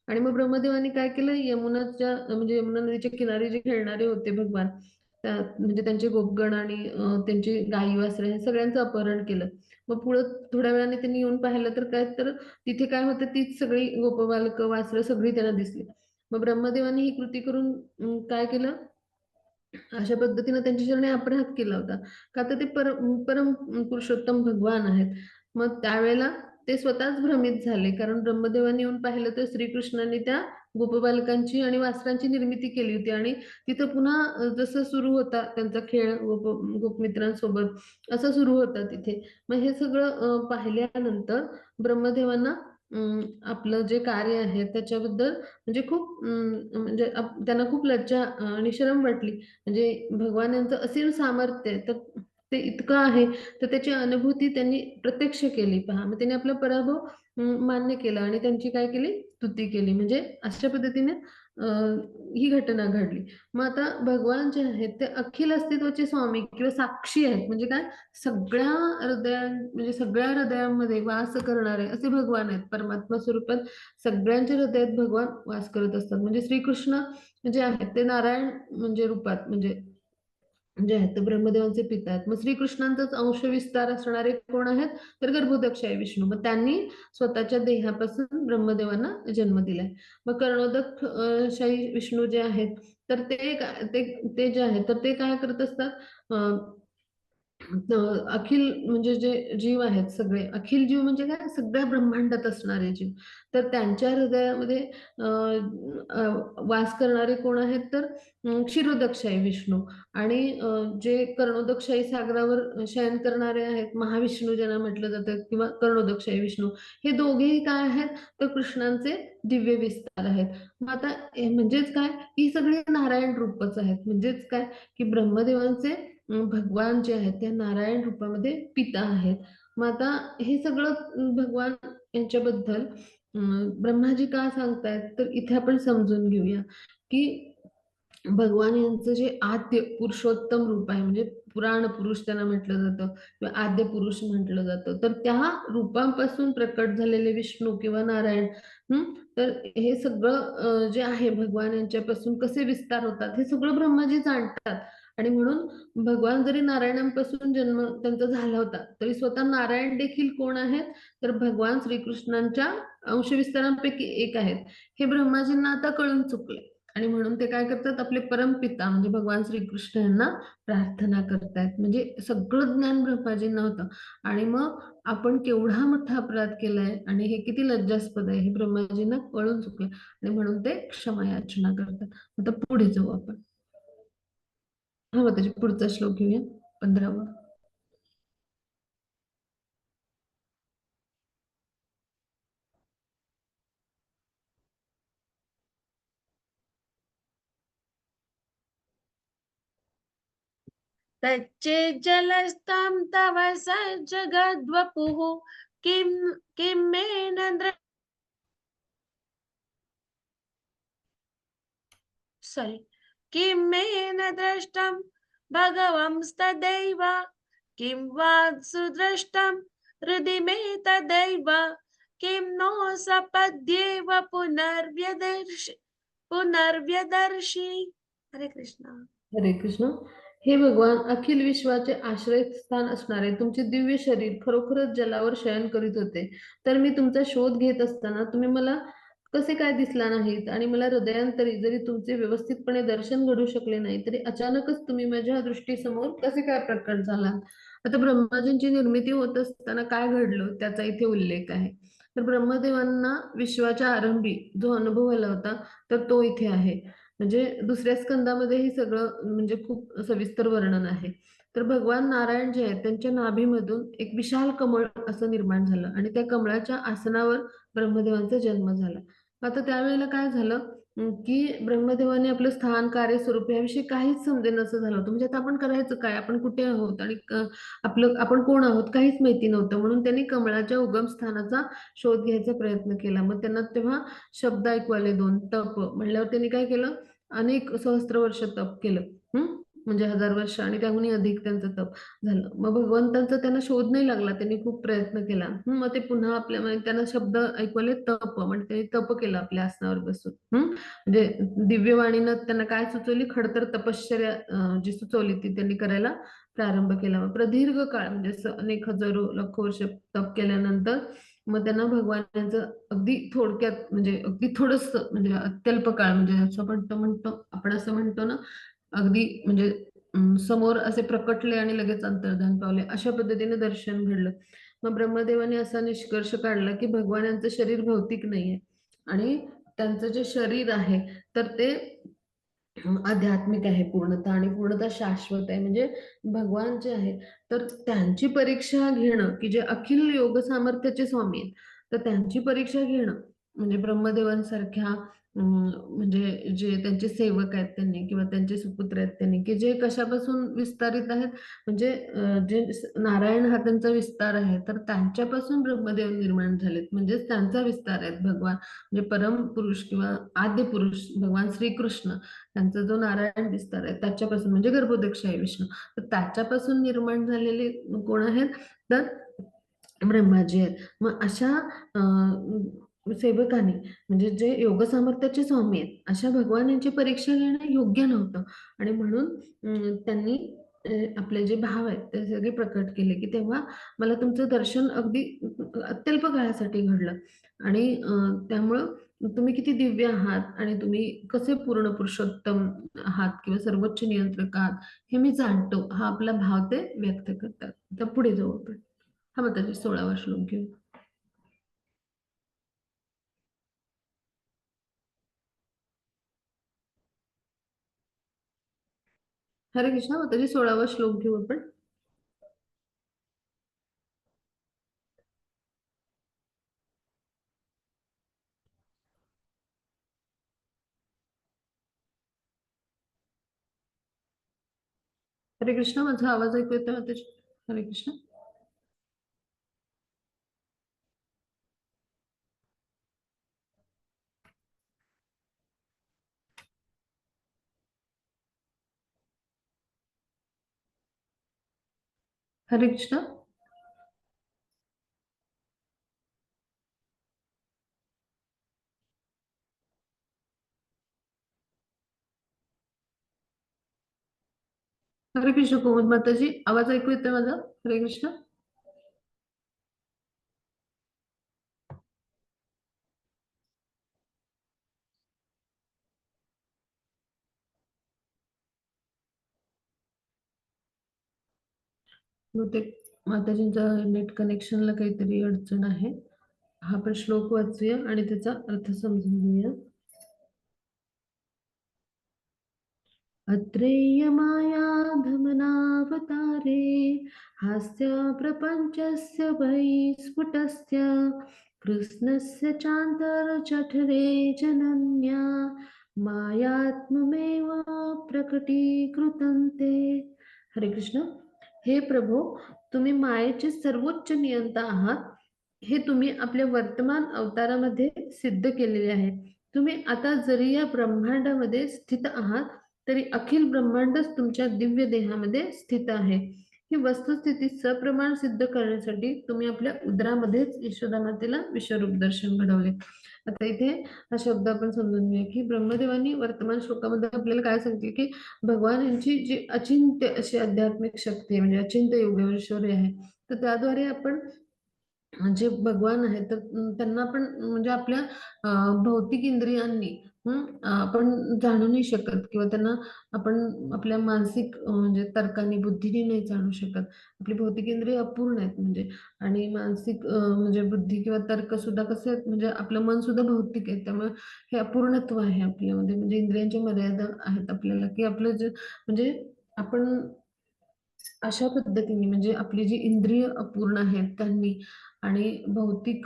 आणि मग ब्रह्मदेवानी काय केलं, यमुनाच्या म्हणजे यमुना नदीच्या किनारी जे खेळणारे होते भगवान, म्हणजे त्यांचे गोपगण आणि त्यांची गायी वासरे हे सगळ्यांचं अपहरण केलं. मग पुढं थोड्या वेळाने त्यांनी येऊन पाहिलं तर काय, तर तिथे काय होतं, तीच सगळी गोपबालक वासरं सगळी त्यांना दिसली. मग ब्रह्मदेवानी ही कृती करून काय केलं, अशा पद्धतीनं त्यांच्या चरणी अपराध केला होता. का तर ते परम पुरुषोत्तम भगवान आहेत. मग त्यावेळेला ते स्वतःच भ्रमित झाले, कारण ब्रह्मदेवानी येऊन पाहिलं तर श्रीकृष्णांनी त्या गोपबालकांची आणि वासरांची निर्मिती केली होती, आणि तिथं पुन्हा जसं सुरू होता त्यांचा खेळ गोपमित्रांसोबत असं सुरू होता तिथे. मग हे सगळं पाहिल्यानंतर ब्रह्मदेवांना आपलं जे कार्य आहे त्याच्याबद्दल म्हणजे खूप म्हणजे त्यांना खूप लज्जा आणि शरम वाटली. म्हणजे भगवान यांचं असीम सामर्थ्य आहे, तर ते इतकं आहे, तर त्याची अनुभूती त्यांनी प्रत्यक्ष केली पहा. मग त्यांनी आपला पराभव मान्य केला आणि त्यांची काय केली, स्तुती केली. म्हणजे अशा पद्धतीने ही घटना घडली. मग आता भगवान जे आहेत ते अखिल अस्तित्वाचे स्वामी किंवा साक्षी आहेत. म्हणजे काय, सगळ्या म्हणजे सगळ्या हृदयांमध्ये वास करणारे असे भगवान आहेत. परमात्मा स्वरूपात सगळ्यांच्या हृदयात भगवान वास करत असतात. म्हणजे श्रीकृष्ण जे आहेत ते नारायण म्हणजे रूपात म्हणजे जे आहेत ते ब्रह्मदेवांचे पिता आहेत. मग श्रीकृष्णांचाच अंश विस्तार असणारे कोण आहेत, तर गर्भोदक्ष आहे विष्णू. मग त्यांनी स्वतःच्या देहापासून ब्रह्मदेवांना जन्म दिलाय. मग कर्णोदक शाही विष्णू जे आहेत तर ते जे आहेत तर ते काय करत असतात, अखिल म्हणजे जे जीव आहेत सगळे, अखिल जीव म्हणजे काय? सगळ्या ब्रह्मांडात असणारे जीव. तर त्यांच्या हृदयामध्ये अ, अ, वास करणारे कोण आहेत? तर क्षीरोदकशाही विष्णू आणि जे कर्णोदकशाही सागरावर शयन करणारे आहेत, महाविष्णू ज्यांना म्हटलं जातं किंवा कर्णोदकशाही विष्णू. हे दोघेही काय आहेत? तर कृष्णांचे दिव्य विस्तार आहेत. मग आता म्हणजेच काय? ही सगळी नारायण रूपच आहेत. म्हणजेच काय? की ब्रह्मदेवांचे भगवान जे आहेत, त्या नारायण रूपामध्ये पिता आहेत. मग आता हे सगळं भगवान यांच्याबद्दल ब्रह्माजी का सांगतायत? तर इथे आपण समजून घेऊया, की भगवान यांचं जे आद्य पुरुषोत्तम रूप आहे, म्हणजे पुराण पुरुष त्यांना म्हटलं जातं किंवा आद्य पुरुष म्हटलं जातं. तर त्या रूपांपासून प्रकट झालेले विष्णू किंवा नारायण हं, तर हे सगळं जे आहे भगवान यांच्यापासून कसे विस्तार होतात, हे सगळं ब्रह्माजी जाणतात. आणि म्हणून भगवान जरी नारायणांपासून जन्म त्यांचा झाला होता, तरी स्वतः नारायण देखील कोण आहेत? तर भगवान श्रीकृष्णांच्या अंशविस्तारांपैकी एक आहेत. हे ब्रह्माजींना आता कळून चुकलंय. आणि म्हणून ते काय करतात? आपले परमपिता म्हणजे भगवान श्रीकृष्ण यांना प्रार्थना करतायत. म्हणजे सगळं ज्ञान ब्रह्माजींना होतं. आणि मग आपण केवढा मोठा अपराध केलाय आणि हे किती लज्जास्पद आहे, हे ब्रह्माजींना कळून चुकलं आणि म्हणून ते क्षमायाचना करतात. आता पुढे जाऊ आपण. हा, मग त्याच्या पुढचा श्लोक घेऊया, 15वा. तच्चेज्जलस्तं तव सज्जगद्वपुः किं किं मे न सॉरी किं मे न दृष्टं भगवंस्तदैव किं वा सुदृष्टं हृदि मे तदैव किं नो सपद्येव पुनर्व्यदर्शी. हरे कृष्णा. हरे कृष्ण. हे भगवान, अखिल विश्वाचे आश्रयस्थान असणारे तुमचे दिव्य शरीर खरोखरच जलावर शयन करीत होते. तर मी तुमचा शोध घेत असताना तुम्ही मला कसे काय दिसला नाहीत आणि मला हृदयांतरी जरी तुमचे व्यवस्थितपणे दर्शन घडू शकले नाही, तरी अचानकच तुम्ही माझ्या दृष्टीसमोर कसे काय प्रकट झालात? आता ब्रह्माजींची निर्मिती होत असताना काय घडलं त्याचा इथे उल्लेख आहे. तर ब्रह्मदेवांना विश्वाच्या आरंभी जो अनुभव आला होता, तर तो इथे आहे. म्हणजे दुसऱ्या स्कंदामध्ये हे सगळं म्हणजे खूप सविस्तर वर्णन आहे. तर भगवान नारायण जे आहेत त्यांच्या नाभीमधून एक विशाल कमळ असं निर्माण झालं आणि त्या कमळाच्या आसनावर ब्रह्मदेवांचा जन्म झाला. आता त्यावेळेला काय झालं की ब्रह्मदेवाने आपलं स्थान, कार्य, स्वरूप याविषयी काहीच समजेनासं झालं होतं. म्हणजे आता आपण करायचं काय? आपण कुठे आहोत? आणि आपलं आपण कोण आहोत? काहीच माहिती नव्हतं. म्हणून त्यांनी कमळाच्या उगमस्थानाचा शोध घ्यायचा प्रयत्न केला. मग त्यांना तेव्हा शब्द ऐकू आले 2 तप. म्हणल्यावर त्यांनी काय केलं? अनेक सहस्त्र वर्ष तप केलं. हं. म्हणजे 1000 वर्ष आणि त्याहूनही अधिक त्यांचं तप झालं. मग भगवंतांचा त्यांना शोध नाही लागला. त्यांनी खूप प्रयत्न केला. मग ते पुन्हा आपल्या म्हणजे त्यांना शब्द ऐकू आले तप. म्हणजे त्यांनी तप केलं आपल्या आसनावर बसून. म्हणजे दिव्यवाणीनं त्यांना काय सुचवली? खडतर तपश्चर्या जी सुचवली ती त्यांनी करायला प्रारंभ केला. मग प्रदीर्घ काळ म्हणजे असं अनेक हजारो लाखो वर्ष तप केल्यानंतर मग त्यांना भगवान यांचं अगदी थोडक्यात म्हणजे अगदी थोडंसं म्हणजे अत्यल्प काळ म्हणजे असं म्हणतो आपण असं म्हणतो ना, अगदी म्हणजे समोर असे प्रकटले आणि लगेच अंतर्धान पावले, अशा पद्धतीने दर्शन घडलं. मग ब्रह्मदेवाने असा निष्कर्ष काढला, की भगवान यांचं शरीर भौतिक नाहीये आणि त्यांचं जे शरीर आहे, तर ते आध्यात्मिक आहे पूर्णतः आणि पूर्णतः शाश्वत आहे. म्हणजे भगवान जे आहेत, तर त्यांची परीक्षा घेणं, की जे अखिल योग सामर्थ्याचे स्वामी आहेत, तर त्यांची परीक्षा घेणं म्हणजे ब्रह्मदेवांसारख्या म्हणजे जे त्यांचे सेवक आहेत त्यांनी किंवा त्यांचे सुपुत्र आहेत त्यांनी, की जे कशापासून विस्तारित आहेत, म्हणजे जे नारायण हा त्यांचा विस्तार आहे, तर त्यांच्यापासून ब्रह्मदेव निर्माण झालेत. म्हणजेच त्यांचा विस्तार आहेत भगवान. म्हणजे परमपुरुष किंवा आद्य पुरुष भगवान श्रीकृष्ण त्यांचा जो नारायण विस्तार आहे त्याच्यापासून म्हणजे गर्भोदकशाही विष्णू. तर त्याच्यापासून निर्माण झालेले कोण आहेत? तर ब्रह्माजी आहेत. मग अशा सेवकांनी म्हणजे जे योग सामर्थ्याचे स्वामी आहेत, अशा भगवान यांची परीक्षा घेणं योग्य नव्हतं आणि म्हणून त्यांनी आपले जे भाव आहेत ते सगळे प्रकट केले, की तेव्हा मला तुमचं दर्शन अगदी अत्यल्प काळासाठी घडलं आणि त्यामुळं तुम्ही किती दिव्य आहात आणि तुम्ही कसे पूर्ण पुरुषोत्तम आहात किंवा सर्वोच्च नियंत्रक आहात हे मी जाणतो, हा आपला भाव ते व्यक्त करतात. आता पुढे जाऊ आपण. हा माताजी 16वा श्लोक घेऊ. हरे कृष्ण. माताजी 16वा श्लोक घेऊ आपण. हरे कृष्ण. माझा आवाज ऐकू येतोय माताजी? हरे कृष्ण. हरे कृष्ण. हरे कृष्ण कोमल माताजी, आवाज ऐकू येतोय माझा? हरे कृष्ण. बहुतेक माताजींचा नेट कनेक्शनला काहीतरी अडचण आहे. हा आपण श्लोक वाचूया आणि त्याचा अर्थ समजून घेऊया. अत्रेय मायाधमनावतारे हास्य प्रपञ्चस्य बहिस्फुटस्य कृष्णस्य चान्तरजठरे जनन्या मायात्ममेव प्रकटीकृतं ते. हरे कृष्ण. हे प्रभो, तुम्ही मायेचे सर्वोच्च नियंता आहात हे तुम्ही आपल्या वर्तमान अवतारामध्ये सिद्ध केलेले आहे. तुम्ही आता जरी या ब्रह्मांडामध्ये स्थित आहात तरी अखिल ब्रह्मांडच तुमच्या दिव्य देहामध्ये स्थित आहे. ही वस्तुस्थिती सप्रमाण सिद्ध करण्यासाठी तुम्ही आपल्या उदरामध्येच यशोदा मातेला विश्वरूप दर्शन घडवले. आता इथे हा शब्द आपण समजून घेऊया की ब्रह्मदेवांनी वर्तमान श्लोकामध्ये आपल्याला काय सांगितले की भगवान यांची जी अचिंत्य अशी आध्यात्मिक शक्ती आहे, म्हणजे अचिंत्य योगेश्वरी आहे, तर त्याद्वारे आपण जे भगवान आहेत तर त्यांना आपण म्हणजे आपल्या भौतिक इंद्रियांनी आपण जाणू नाही शकत किंवा त्यांना आपण आपल्या मानसिक म्हणजे तर्काने बुद्धीने नाही जाणू शकत. आपली भौतिक इंद्रिय अपूर्ण आहेत म्हणजे आणि मानसिक म्हणजे बुद्धी किंवा तर्क सुद्धा कसे आहेत म्हणजे आपलं मन सुद्धा भौतिक आहे, त्यामुळे हे अपूर्णत्व आहे आपल्यामध्ये म्हणजे इंद्रियांच्या मर्यादा आहेत आपल्याला की आपलं जे म्हणजे आपण अशा पद्धतीने म्हणजे आपली जी इंद्रिय अपूर्ण आहेत त्यांनी आणि भौतिक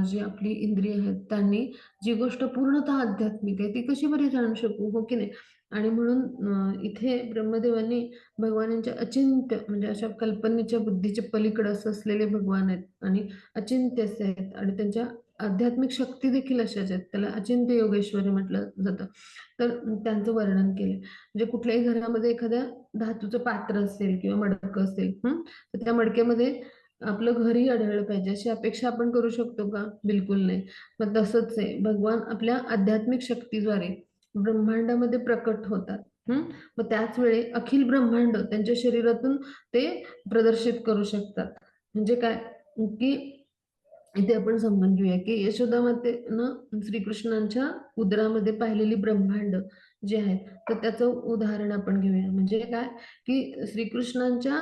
जी आपली इंद्रिय आहेत त्यांनी जी गोष्ट पूर्णतः आध्यात्मिक आहे ती कशी बरी जाणू शकू, हो की नाही? आणि म्हणून इथे ब्रह्मदेवांनी भगवानांच्या अचिंत्य म्हणजे अशा कल्पनेच्या बुद्धीच्या पलीकडे असं असलेले भगवान आहेत आणि अचिंत्य असे आहेत आणि त्यांच्या आध्यात्मिक शक्ती देखील अशाच आहेत. त्याला अचिंत्य योगेश्वरी म्हटलं जातं. तर त्यांचं वर्णन केलं. म्हणजे कुठल्याही घरामध्ये एखाद्या धातूचं पात्र असेल किंवा मडकं असेल तर त्या मडक्यामध्ये आपलं घरही आढळलं पाहिजे अशी अपेक्षा आपण करू शकतो का? बिलकुल नाही. मग तसंच आहे भगवान आपल्या आध्यात्मिक शक्तीद्वारे ब्रह्मांडामध्ये प्रकट होतात. मग त्याच वेळी अखिल ब्रह्मांड त्यांच्या शरीरातून ते प्रदर्शित करू शकतात. म्हणजे काय की इथे आपण समजून घेऊया की यशोदा मातेनं श्रीकृष्णांच्या उदरामध्ये पाहिलेली ब्रह्मांड जे आहेत तर त्याचं उदाहरण आपण घेऊया. म्हणजे काय की श्रीकृष्णांच्या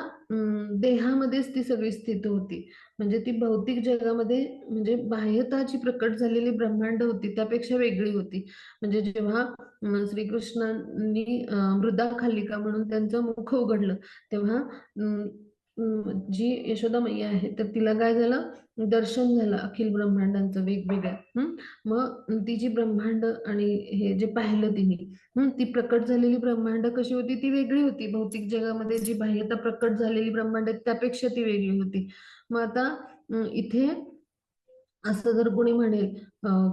देहामध्येच ती सगळी स्थिती होती. म्हणजे ती भौतिक जगामध्ये म्हणजे बाह्यतः जी प्रकट झालेली ब्रह्मांड होती त्यापेक्षा वेगळी होती. म्हणजे जेव्हा श्रीकृष्णांनी मृदा खालिका म्हणून त्यांचं मुख उघडलं तेव्हा जी यशोदा मैया आहे तर तिला काय झालं दर्शन झालं अखिल ब्रह्मांडांचं वेगवेगळ्या. मग ती जी ब्रह्मांड आणि हे जे पाहिलं तिने ती प्रकट झालेली ब्रह्मांड कशी होती ती वेगळी होती. भौतिक जगामध्ये जी बाह्यता प्रकट झालेली ब्रह्मांड आहेत, त्यापेक्षा ती वेगळी होती. मग आता इथे असं जर कोणी म्हणेल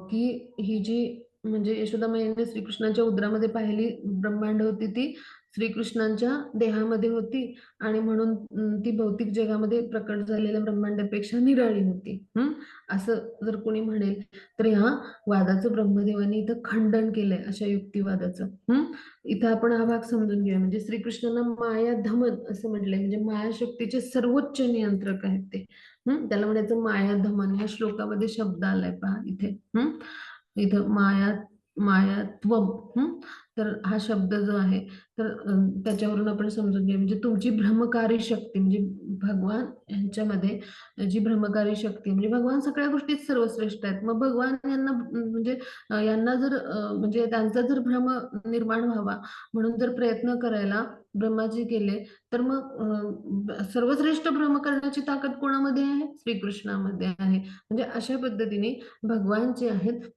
की ही जी म्हणजे यशोदा मैयाने श्रीकृष्णांच्या उदरामध्ये पाहिली ब्रह्मांड होती ती श्रीकृष्णांच्या देहामध्ये होती आणि म्हणून ती भौतिक जगामध्ये प्रकट झालेल्या ब्रह्मांडापेक्षा निराळी होती. असं जर कोणी म्हणेल तर ह्या वादाचं ब्रह्मदेवानी इथं खंडन केलंय अशा युक्तिवादाचं. इथं आपण हा भाग समजून घेऊया. म्हणजे श्रीकृष्णांना माया धमन असं म्हटलंय म्हणजे मायाशक्तीचे सर्वोच्च नियंत्रक आहेत ते. त्याला म्हणायचं माया धमन या श्लोकामध्ये शब्द आलाय पहा इथे. इथं मायात्वम. तर हा शब्द जो आहे, तर त्याच्यावरून आपण समजून घ्या, म्हणजे तुमची भ्रमकारी शक्ती, म्हणजे भगवान यांच्यामध्ये जी भ्रमकारी शक्ती, म्हणजे भगवान सगळ्या गोष्टीत सर्वश्रेष्ठ आहेत. मग भगवान यांना म्हणजे यांना जर म्हणजे त्यांचा जर भ्रम निर्माण व्हावा म्हणून जर प्रयत्न करायला ब्रह्माजी केले, तर मग सर्वश्रेष्ठ भ्रम करण्याची ताकद कोणामध्ये आहे? श्रीकृष्णामध्ये आहे. म्हणजे अशा पद्धतीने भगवान जे आहेत,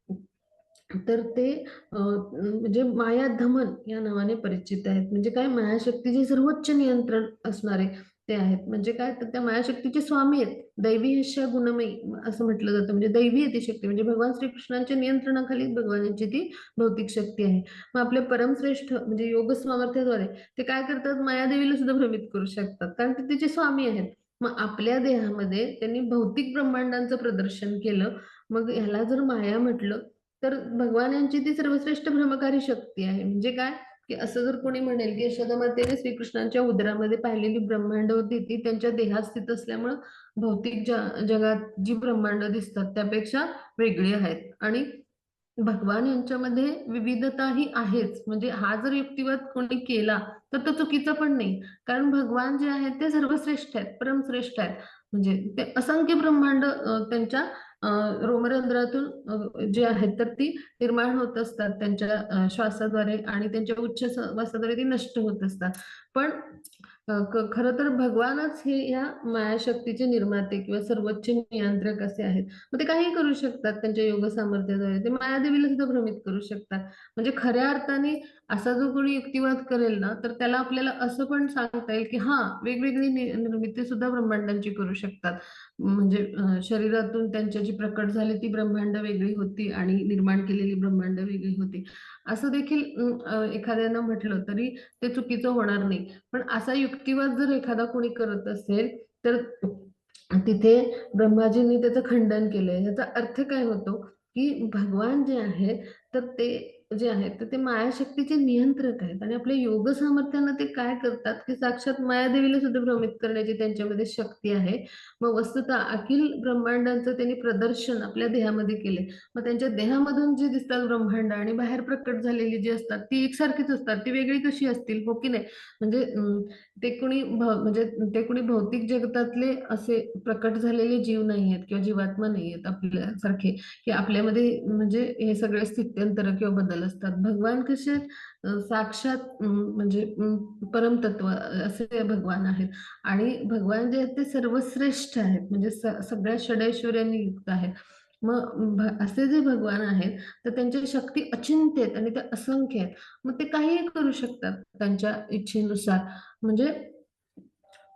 तर ते म्हणजे मायाधमन या नावाने परिचित आहेत. म्हणजे काय, मायाशक्तीचे सर्वोच्च नियंत्रण असणारे ते आहेत. म्हणजे काय, तर त्या मायाशक्तीचे स्वामी आहेत. दैवी यशा गुणमयी असं म्हटलं जातं. म्हणजे दैवी आहे ती शक्ती, म्हणजे भगवान श्रीकृष्णांच्या नियंत्रणाखाली भगवानांची ती भौतिक शक्ती आहे. मग आपले परमश्रेष्ठ म्हणजे योग सामर्थ्याद्वारे ते काय करतात, मायादेवीला सुद्धा भ्रमित करू शकतात, कारण ते तिचे स्वामी आहेत. मग आपल्या देहामध्ये त्यांनी भौतिक ब्रह्मांडांचं प्रदर्शन केलं. मग ह्याला जर माया म्हटलं, तर भगवान यांची ती सर्वश्रेष्ठ भ्रमकारी शक्ती आहे. म्हणजे काय, की असं जर कोणी म्हणेल की यशोदा मातेने श्रीकृष्णांच्या उदरामध्ये पाहिलेली ब्रह्मांड होती ती त्यांच्या देहात स्थित असल्यामुळं भौतिक जगात जी ब्रह्मांड दिसतात त्यापेक्षा वेगळी आहेत, आणि भगवान यांच्यामध्ये विविधता ही आहेच. म्हणजे हा जर युक्तिवाद कोणी केला तर तो चुकीचा पण नाही, कारण भगवान जे आहेत ते सर्वश्रेष्ठ आहेत, परमश्रेष्ठ आहेत. म्हणजे ते असंख्य ब्रह्मांड त्यांच्या रोमरंध्रातून जे आहेत तर ती निर्माण होत असतात त्यांच्या श्वासाद्वारे, आणि त्यांच्या उच्छ्वासाद्वारे ती नष्ट होत असतात. पण खरं तर भगवानच हे या मायाशक्तीचे निर्माते किंवा सर्वोच्च नियंत्रक असे आहेत. मग ते काहीही करू शकतात त्यांच्या योग सामर्थ्याद्वारे. ते मायादेवीला सुद्धा भ्रमित करू शकतात. म्हणजे खऱ्या अर्थाने असा जो कोणी युक्तिवाद करेल ना, तर त्याला आपल्याला असं पण सांगता येईल की हा, वेगवेगळी निर्मिती सुद्धा ब्रह्मांडांची करू शकतात. म्हणजे शरीरातून त्यांच्या जी प्रकट झाली ती ब्रह्मांड वेगळी होती आणि निर्माण केलेली ब्रह्मांड वेगळी होती. असं देखील एखाद्यानं म्हटलं तरी ते चुकीचं होणार नाही. पण असा युक्तिवाद जर एखादा कोणी करत असेल, तर तिथे ब्रह्माजींनी त्याचं खंडन केलंय. ह्याचा अर्थ काय होतो, की भगवान जे आहेत, तर ते जे आहेत, तर ते मायाशक्तीचे नियंत्रक आहेत, आणि आपल्या योग सामर्थ्यानं ते काय करतात, की साक्षात मायादेवीला सुद्धा भ्रमित करण्याची त्यांच्यामध्ये शक्ती आहे. मग वस्तुतः अखिल ब्रह्मांडांचं त्यांनी प्रदर्शन आपल्या देहामध्ये केले. मग त्यांच्या देहामधून जी दिसतात ब्रह्मांड आणि बाहेर प्रकट झालेली जी असतात ती एकसारखीच असतात. ती वेगळी कशी असतील, हो की नाही? म्हणजे म्हणजे ते कोणी भौतिक जगतातले असे प्रकट झालेले जीव नाही आहेत किंवा जीवात्मा नाही आहेत आपल्यासारखे, की आपल्यामध्ये म्हणजे हे सगळे स्थित्यंतर किंवा बदल असतात. भगवान कसे आहेत? साक्षात म्हणजे परमतत्व असे भगवान आहेत. आणि भगवान जे आहेत ते सर्वश्रेष्ठ आहेत, म्हणजे सगळ्या षडैश्वर्यांनी युक्त आहेत. मग असे जे भगवान आहेत, तर त्यांची शक्ती अचिंत्य आहेत आणि त्या असंख्य आहेत. मग ते काहीही करू शकतात त्यांच्या इच्छेनुसार. म्हणजे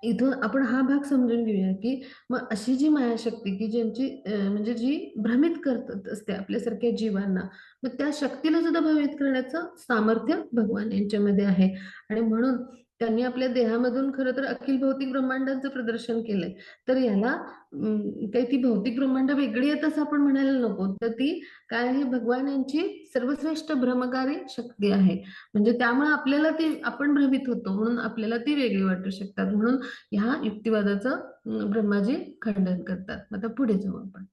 इथून आपण हा भाग समजून घेऊया, की मग अशी जी मायाशक्ती, की ज्यांची म्हणजे जी भ्रमित करत असते आपल्यासारख्या जीवांना, मग त्या शक्तीला सुद्धा भ्रमित करण्याचं सामर्थ्य भगवान यांच्यामध्ये आहे. आणि म्हणून त्यांनी आपल्या देहामधून खरं तर अखिल भौतिक ब्रह्मांडाचं प्रदर्शन केलंय. तर याला काही ती भौतिक ब्रह्मांड वेगळी आहेत असं आपण म्हणायला नको. तर ती काय आहे, भगवान यांची सर्वश्रेष्ठ भ्रमकारी शक्ती आहे. म्हणजे त्यामुळे आपल्याला ती, आपण भ्रमित होतो म्हणून आपल्याला ती वेगळी वाटू शकतात. म्हणून ह्या युक्तिवादाचं ब्रह्माजी खंडन करतात. आता पुढे जाऊ आपण.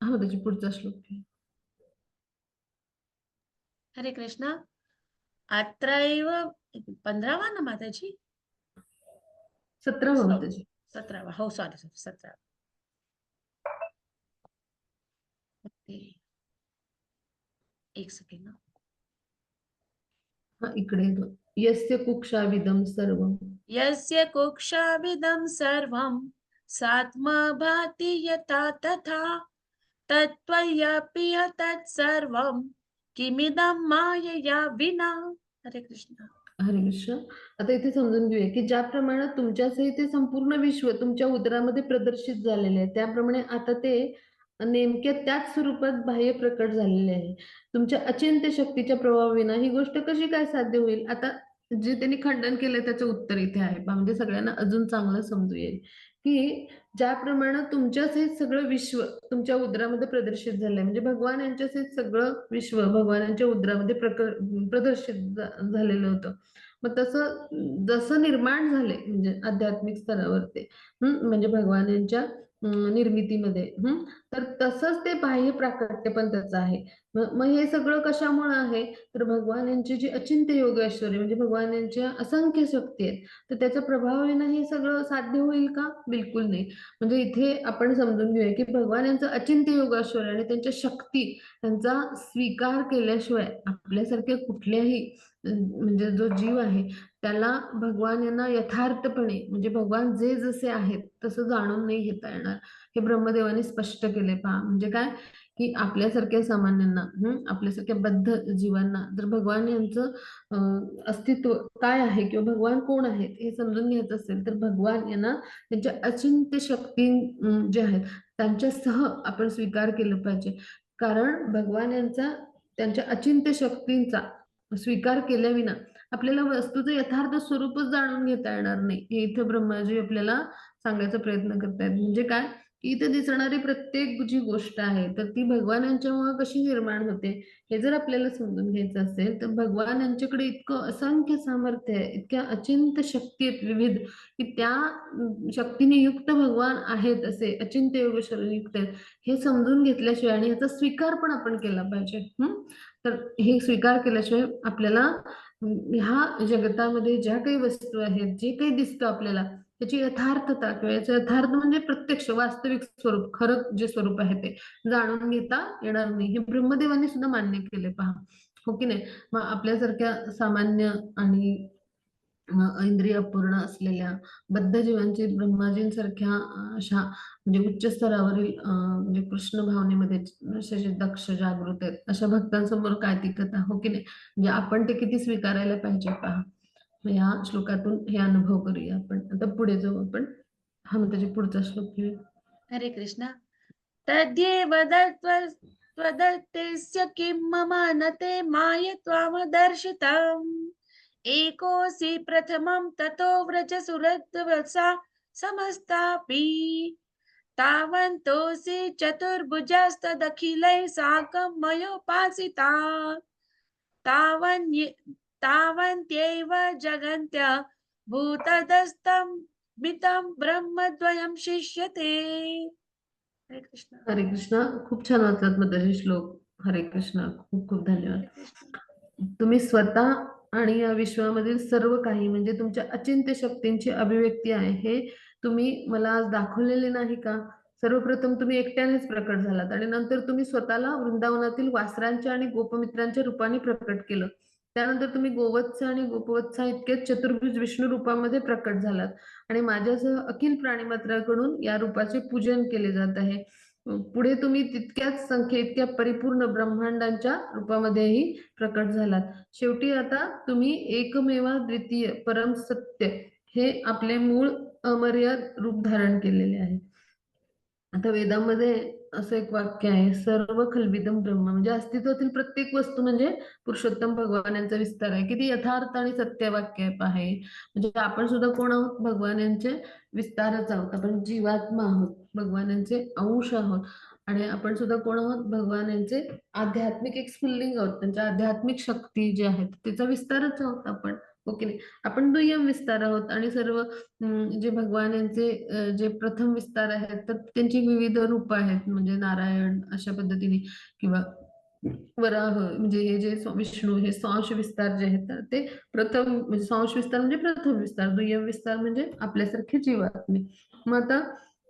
हो, त्याची पुढचा श्लोक आहे. हरे कृष्णा. अत्रैव 15वा ना माताजी? 17 त्याची. 17वा. हो, सॉरी सॉरी, 17वा. एक सेकंड ना. हा, इकडे येतो. यस्य कुक्षाविदं सर्वं. यस्य कुक्षाभिदं सर्वं सात्मा भाति यथा तथा तत्त्वय्यपि तत्सर्वं किमिदं मायया विना. हरे कृष्ण. हरे कृष्ण. आता इथे समजून घेऊया, की ज्याप्रमाणे तुमच्या सहित हे संपूर्ण विश्व तुमच्या उदरामध्ये प्रदर्शित झालेले आहे, त्याप्रमाणे आता ते नेमक्या त्याच स्वरूपात बाह्य प्रकट झालेले आहे. तुमच्या अचिंत्य शक्तीच्या प्रभावाविना ही गोष्ट कशी काय साध्य होईल? आता जे त्यांनी खंडन केलंय त्याचं उत्तर इथे आहे पहा, म्हणजे सगळ्यांना अजून चांगलं समजू येईल, की ज्याप्रमाणे तुमच्या सहित सगळं विश्व तुमच्या उदरामध्ये प्रदर्शित झालंय, म्हणजे भगवान यांच्या सहित सगळं विश्व भगवानांच्या उदरामध्ये प्रदर्शित झालेलं होतं. मग तसं जसं निर्माण झाले म्हणजे आध्यात्मिक स्तरावर ते म्हणजे भगवान यांच्या निर्मितीमध्ये. तर तसंच ते बाह्य प्राकट्य पण त्याचं आहे. मग हे सगळं कशामुळे आहे, तर भगवान यांची जी अचिंत्य योग ऐश्वर्य म्हणजे भगवान यांच्या असंख्य शक्ती आहेत, तर त्याच्या प्रभावाने हे सगळं साध्य होईल का? बिलकुल नाही. म्हणजे इथे आपण समजून घेऊया की भगवान यांचं अचिंत्य योग ऐश्वर्य आणि त्यांच्या शक्ती त्यांचा स्वीकार केल्याशिवाय आपल्यासारख्या कुठल्याही म्हणजे जो जीव आहे त्याला भगवान यांना यथार्थपणे म्हणजे भगवान जे जसे आहेत तसं जाणून नाही घेता येणार. हे ब्रह्मदेवाने स्पष्ट केले पहा. म्हणजे काय की आपल्यासारख्या सामान्यांना आपल्यासारख्या बद्ध जीवांना जर भगवान यांचं अस्तित्व काय आहे किंवा भगवान कोण आहेत हे समजून घ्यायचं असेल तर भगवान यांना त्यांच्या अचिंत्य शक्ती जे आहेत त्यांच्यासह आपण स्वीकार केलं पाहिजे. कारण भगवान यांचा त्यांच्या अचिंत्य शक्तींचा स्वीकार केल्याविना आपल्याला वस्तूचं यथार्थ स्वरूपच जाणून घेता येणार नाही. हे इथं ब्रह्माजी आपल्याला सांगायचा प्रयत्न करतायत. म्हणजे काय की इथे दिसणारी प्रत्येक जी गोष्ट आहे तर ती भगवान यांच्यामुळे कशी निर्माण होते हे जर आपल्याला समजून घ्यायचं असेल तर भगवान यांच्याकडे इतकं असंख्य सामर्थ्य आहे, इतक्या अचिंत्य शक्ती आहेत विविध की त्या शक्तीने युक्त भगवान आहेत असे अचिंत्य योगेश्वराने युक्त आहेत हे समजून घेतल्याशिवाय आणि याचा स्वीकार पण आपण केला पाहिजे. तर हे स्वीकार केल्याशिवाय आपल्याला ह्या जगतामध्ये ज्या काही वस्तू आहेत जे काही दिसतं आपल्याला त्याची यथार्थता किंवा याचं यथार्थ म्हणजे प्रत्यक्ष वास्तविक स्वरूप खरं जे स्वरूप आहे ते जाणून घेता येणार नाही. हे ब्रह्मदेवाने सुद्धा मान्य केले पहा. हो की नाही. मग आपल्यासारख्या सामान्य आणि इंद्रिय अपूर्ण असलेल्या बद्ध जीवांची ब्रह्माजींसारख्या अशा म्हणजे उच्च स्तरावरील म्हणजे कृष्ण भावनेमध्ये असे जे दक्ष जागृत आहेत अशा भक्तांसमोर काय ती कथा. हो की नाही. म्हणजे आपण ते किती स्वीकारायला पाहिजे पहा. या श्लोकातून हे अनुभव करूया आपण. आता पुढे जाऊ आपण. हा मग त्याची पुढचा श्लोक घेऊया. हरे कृष्ण. तद्येव त्वदत्तेस्य किं ममानते माय त्वामदर्शितम् एकोऽसि प्रथमं ततो व्रजसुरद्वसा समस्तापि तावन्तोऽसि चतुर्भुजास्तदखिलैः साकं मयोपासिता तावन्त्येव जगन्त्य भूतदस्तं मितं ब्रह्मद्वयं शिष्यते. हरे कृष्ण. हरे कृष्ण. खूप छान वाचलात मग श्लोक. हरे कृष्ण. खूप खूप धन्यवाद. हरे कृष्ण. तुम्ही स्वतः आणि या विश्वामधील सर्व काही म्हणजे तुमच्या अचिंत्य शक्तींची अभिव्यक्ती आहे हे तुम्ही मला आज दाखवलेले नाही का? सर्वप्रथम तुम्ही एकट्यानेच प्रकट झालात आणि नंतर तुम्ही स्वतःला वृंदावनातील वासरांच्या आणि गोपमित्रांच्या रूपाने प्रकट केलं. त्यानंतर तुम्ही गोवत्स आणि गोपवत्सा इतकेच चतुर्भुज विष्णू रूपामध्ये प्रकट झालात आणि माझ्यासह अखिल प्राणिमात्राकडून या रूपाचे पूजन केले जात आहे. पुढे तुम्ही तितक्याच संख्ये इतक्या परिपूर्ण ब्रह्मांडांच्या रूपामध्येही प्रकट झालात. शेवटी आता तुम्ही एकमेवा द्वितीय परम सत्य हे आपले मूळ अमर्याद रूप धारण केलेले आहे. आता वेदामध्ये असं एक वाक्य आहे, सर्व खल्विदम ब्रह्म म्हणजे अस्तित्वातील प्रत्येक वस्तू म्हणजे पुरुषोत्तम भगवान यांचा विस्तार आहे. किती यथार्थ आणि सत्य वाक्य आहे. म्हणजे आपण सुद्धा कोण आहोत? भगवान यांचे विस्तारच आहोत. आपण जीवात्मा आहोत, भगवान यांचे अंश आहोत आणि आपण सुद्धा कोण आहोत? भगवान यांचे आध्यात्मिक एक स्फुल्लिंग आहोत. त्यांच्या आध्यात्मिक शक्ती जे आहेत त्याचा विस्तारच आहोत आपण. हो की नाही. आपण दुय्यम विस्तार आहोत आणि सर्व जे भगवान यांचे जे प्रथम विस्तार आहेत तर त्यांची विविध रूप आहेत म्हणजे नारायण अशा पद्धतीने किंवा वराह म्हणजे हे जे विष्णू हे सांश विस्तार जे आहेत तर ते प्रथम म्हणजे सांश विस्तार म्हणजे प्रथम विस्तार, दुय्यम विस्तार म्हणजे आपल्यासारखे जीवात्मे. मग आता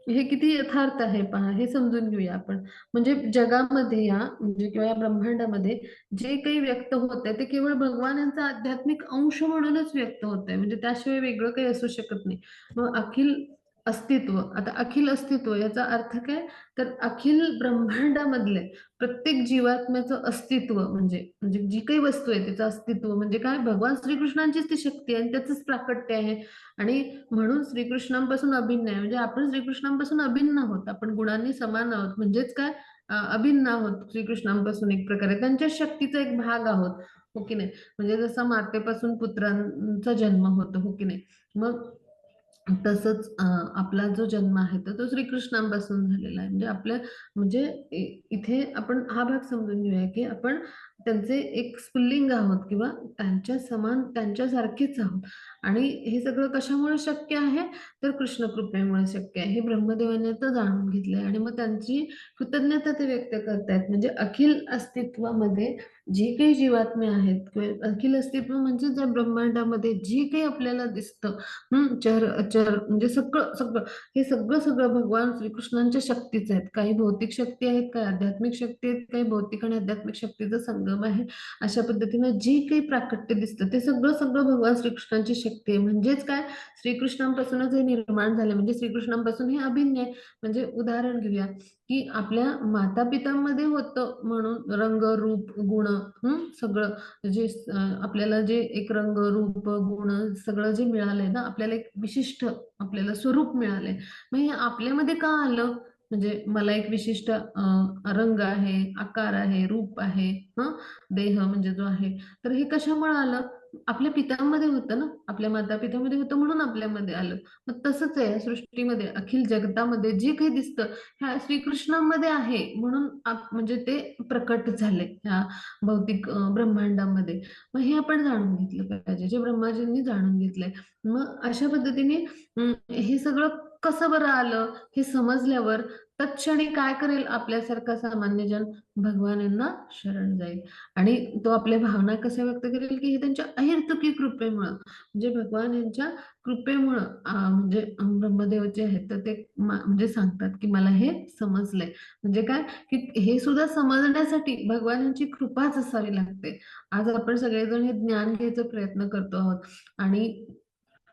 हे किती यथार्थ आहे पहा हे समजून घेऊया आपण. म्हणजे जगामध्ये या म्हणजे किंवा या ब्रह्मांडामध्ये जे काही व्यक्त होत आहे ते केवळ भगवान यांचा आध्यात्मिक अंश म्हणूनच व्यक्त होत आहे म्हणजे त्याशिवाय वेगळं काही असू शकत नाही. मग अखिल अस्तित्व आता अखिल अस्तित्व याचा अर्थ काय तर अखिल ब्रह्मांडामधले प्रत्येक जीवात्म्याचं अस्तित्व म्हणजे म्हणजे जी काही वस्तू आहे तिचं अस्तित्व म्हणजे काय भगवान श्रीकृष्णांचीच ती शक्ती आहे आणि त्याचंच प्राकट्य आहे आणि म्हणून श्रीकृष्णांपासून अभिन्न आहे म्हणजे आपण श्रीकृष्णांपासून अभिन्न आहोत आपण गुणांनी समान आहोत म्हणजेच काय अभिन्न आहोत श्रीकृष्णांपासून एक प्रकारे त्यांच्या शक्तीचा एक भाग आहोत. हो की नाही. म्हणजे जसा मातेपासून पुत्रांचा जन्म होतो. हो की नाही. मग तसंच आपला जो जन्म आहे तर तो श्रीकृष्णांपासून झालेला आहे म्हणजे आपल्या म्हणजे इथे आपण हा भाग समजून घेऊया की आपण त्यांचे एक स्फुल्लिंग आहोत किंवा त्यांच्या समान त्यांच्यासारखेच आहोत. आणि हे सगळं कशामुळे शक्य आहे? तर कृष्ण कृपेमुळे शक्य आहे. हे ब्रह्मदेवाने तर जाणून घेतलंय आणि मग त्यांची कृतज्ञता ते व्यक्त करतायत. म्हणजे अखिल अस्तित्वामध्ये जी काही जीवात्मे आहेत किंवा अखिल अस्तित्व म्हणजे ज्या ब्रह्मांडामध्ये जे काही आपल्याला दिसतं, चर अचर म्हणजे सगळं हे सगळं भगवान श्रीकृष्णांच्या शक्तीच आहेत. काही भौतिक शक्ती आहेत, काही आध्यात्मिक शक्ती आहेत, काही भौतिक आणि आध्यात्मिक शक्तीचा संगम आहे. अशा पद्धतीनं जे काही प्राकट्य दिसतं ते सगळं भगवान श्रीकृष्णांची शक्ती आहे. म्हणजेच काय, श्रीकृष्णांपासूनच हे निर्माण झाले. म्हणजे श्रीकृष्णांपासून हे अभिन्न आहे. म्हणजे उदाहरण घेऊया की आपल्या माता-पितांमध्ये होतं म्हणून रंग, रूप, गुण सगळं जे आपल्याला जे एक रंग, रूप, गुण सगळं जे मिळालंय ना, आपल्याला एक विशिष्ट आपल्याला स्वरूप मिळालंय. मग हे आपल्यामध्ये का आलं? म्हणजे मला एक विशिष्ट रंग आहे, आकार आहे, रूप आहे, देह म्हणजे जो आहे. तर हे कशामुळे आलं? आपल्या पितांमध्ये होतं ना, आपल्या माता-पितामध्ये होतं म्हणून आपल्यामध्ये आलं. मग तसंच आहे या सृष्टीमध्ये, अखिल जगतामध्ये जे काही दिसतं, ह्या श्रीकृष्णामध्ये आहे म्हणून म्हणजे ते प्रकट झाले ह्या भौतिक ब्रह्मांडामध्ये. मग हे आपण जाणून घेतलं पाहिजे, जे ब्रह्माजींनी जाणून घेतलंय. मग अशा पद्धतीने हे सगळं कसं बरं आलं हे समजल्यावर तत्क्षणी काय करेल आपल्यासारखा सामान्य जन? भगवान यांना शरण जाईल आणि तो आपल्या भावना कशा व्यक्त करेल की हे त्यांच्या अहेतुकी कृपेमुळं, म्हणजे भगवान यांच्या कृपेमुळं म्हणजे ब्रह्मदेव जे आहेत तर ते म्हणजे सांगतात की मला हे समजलंय. म्हणजे काय की हे सुद्धा समजण्यासाठी भगवानांची कृपाच असावी लागते. आज आपण सगळेजण हे ज्ञान घ्यायचा प्रयत्न करतो आहोत आणि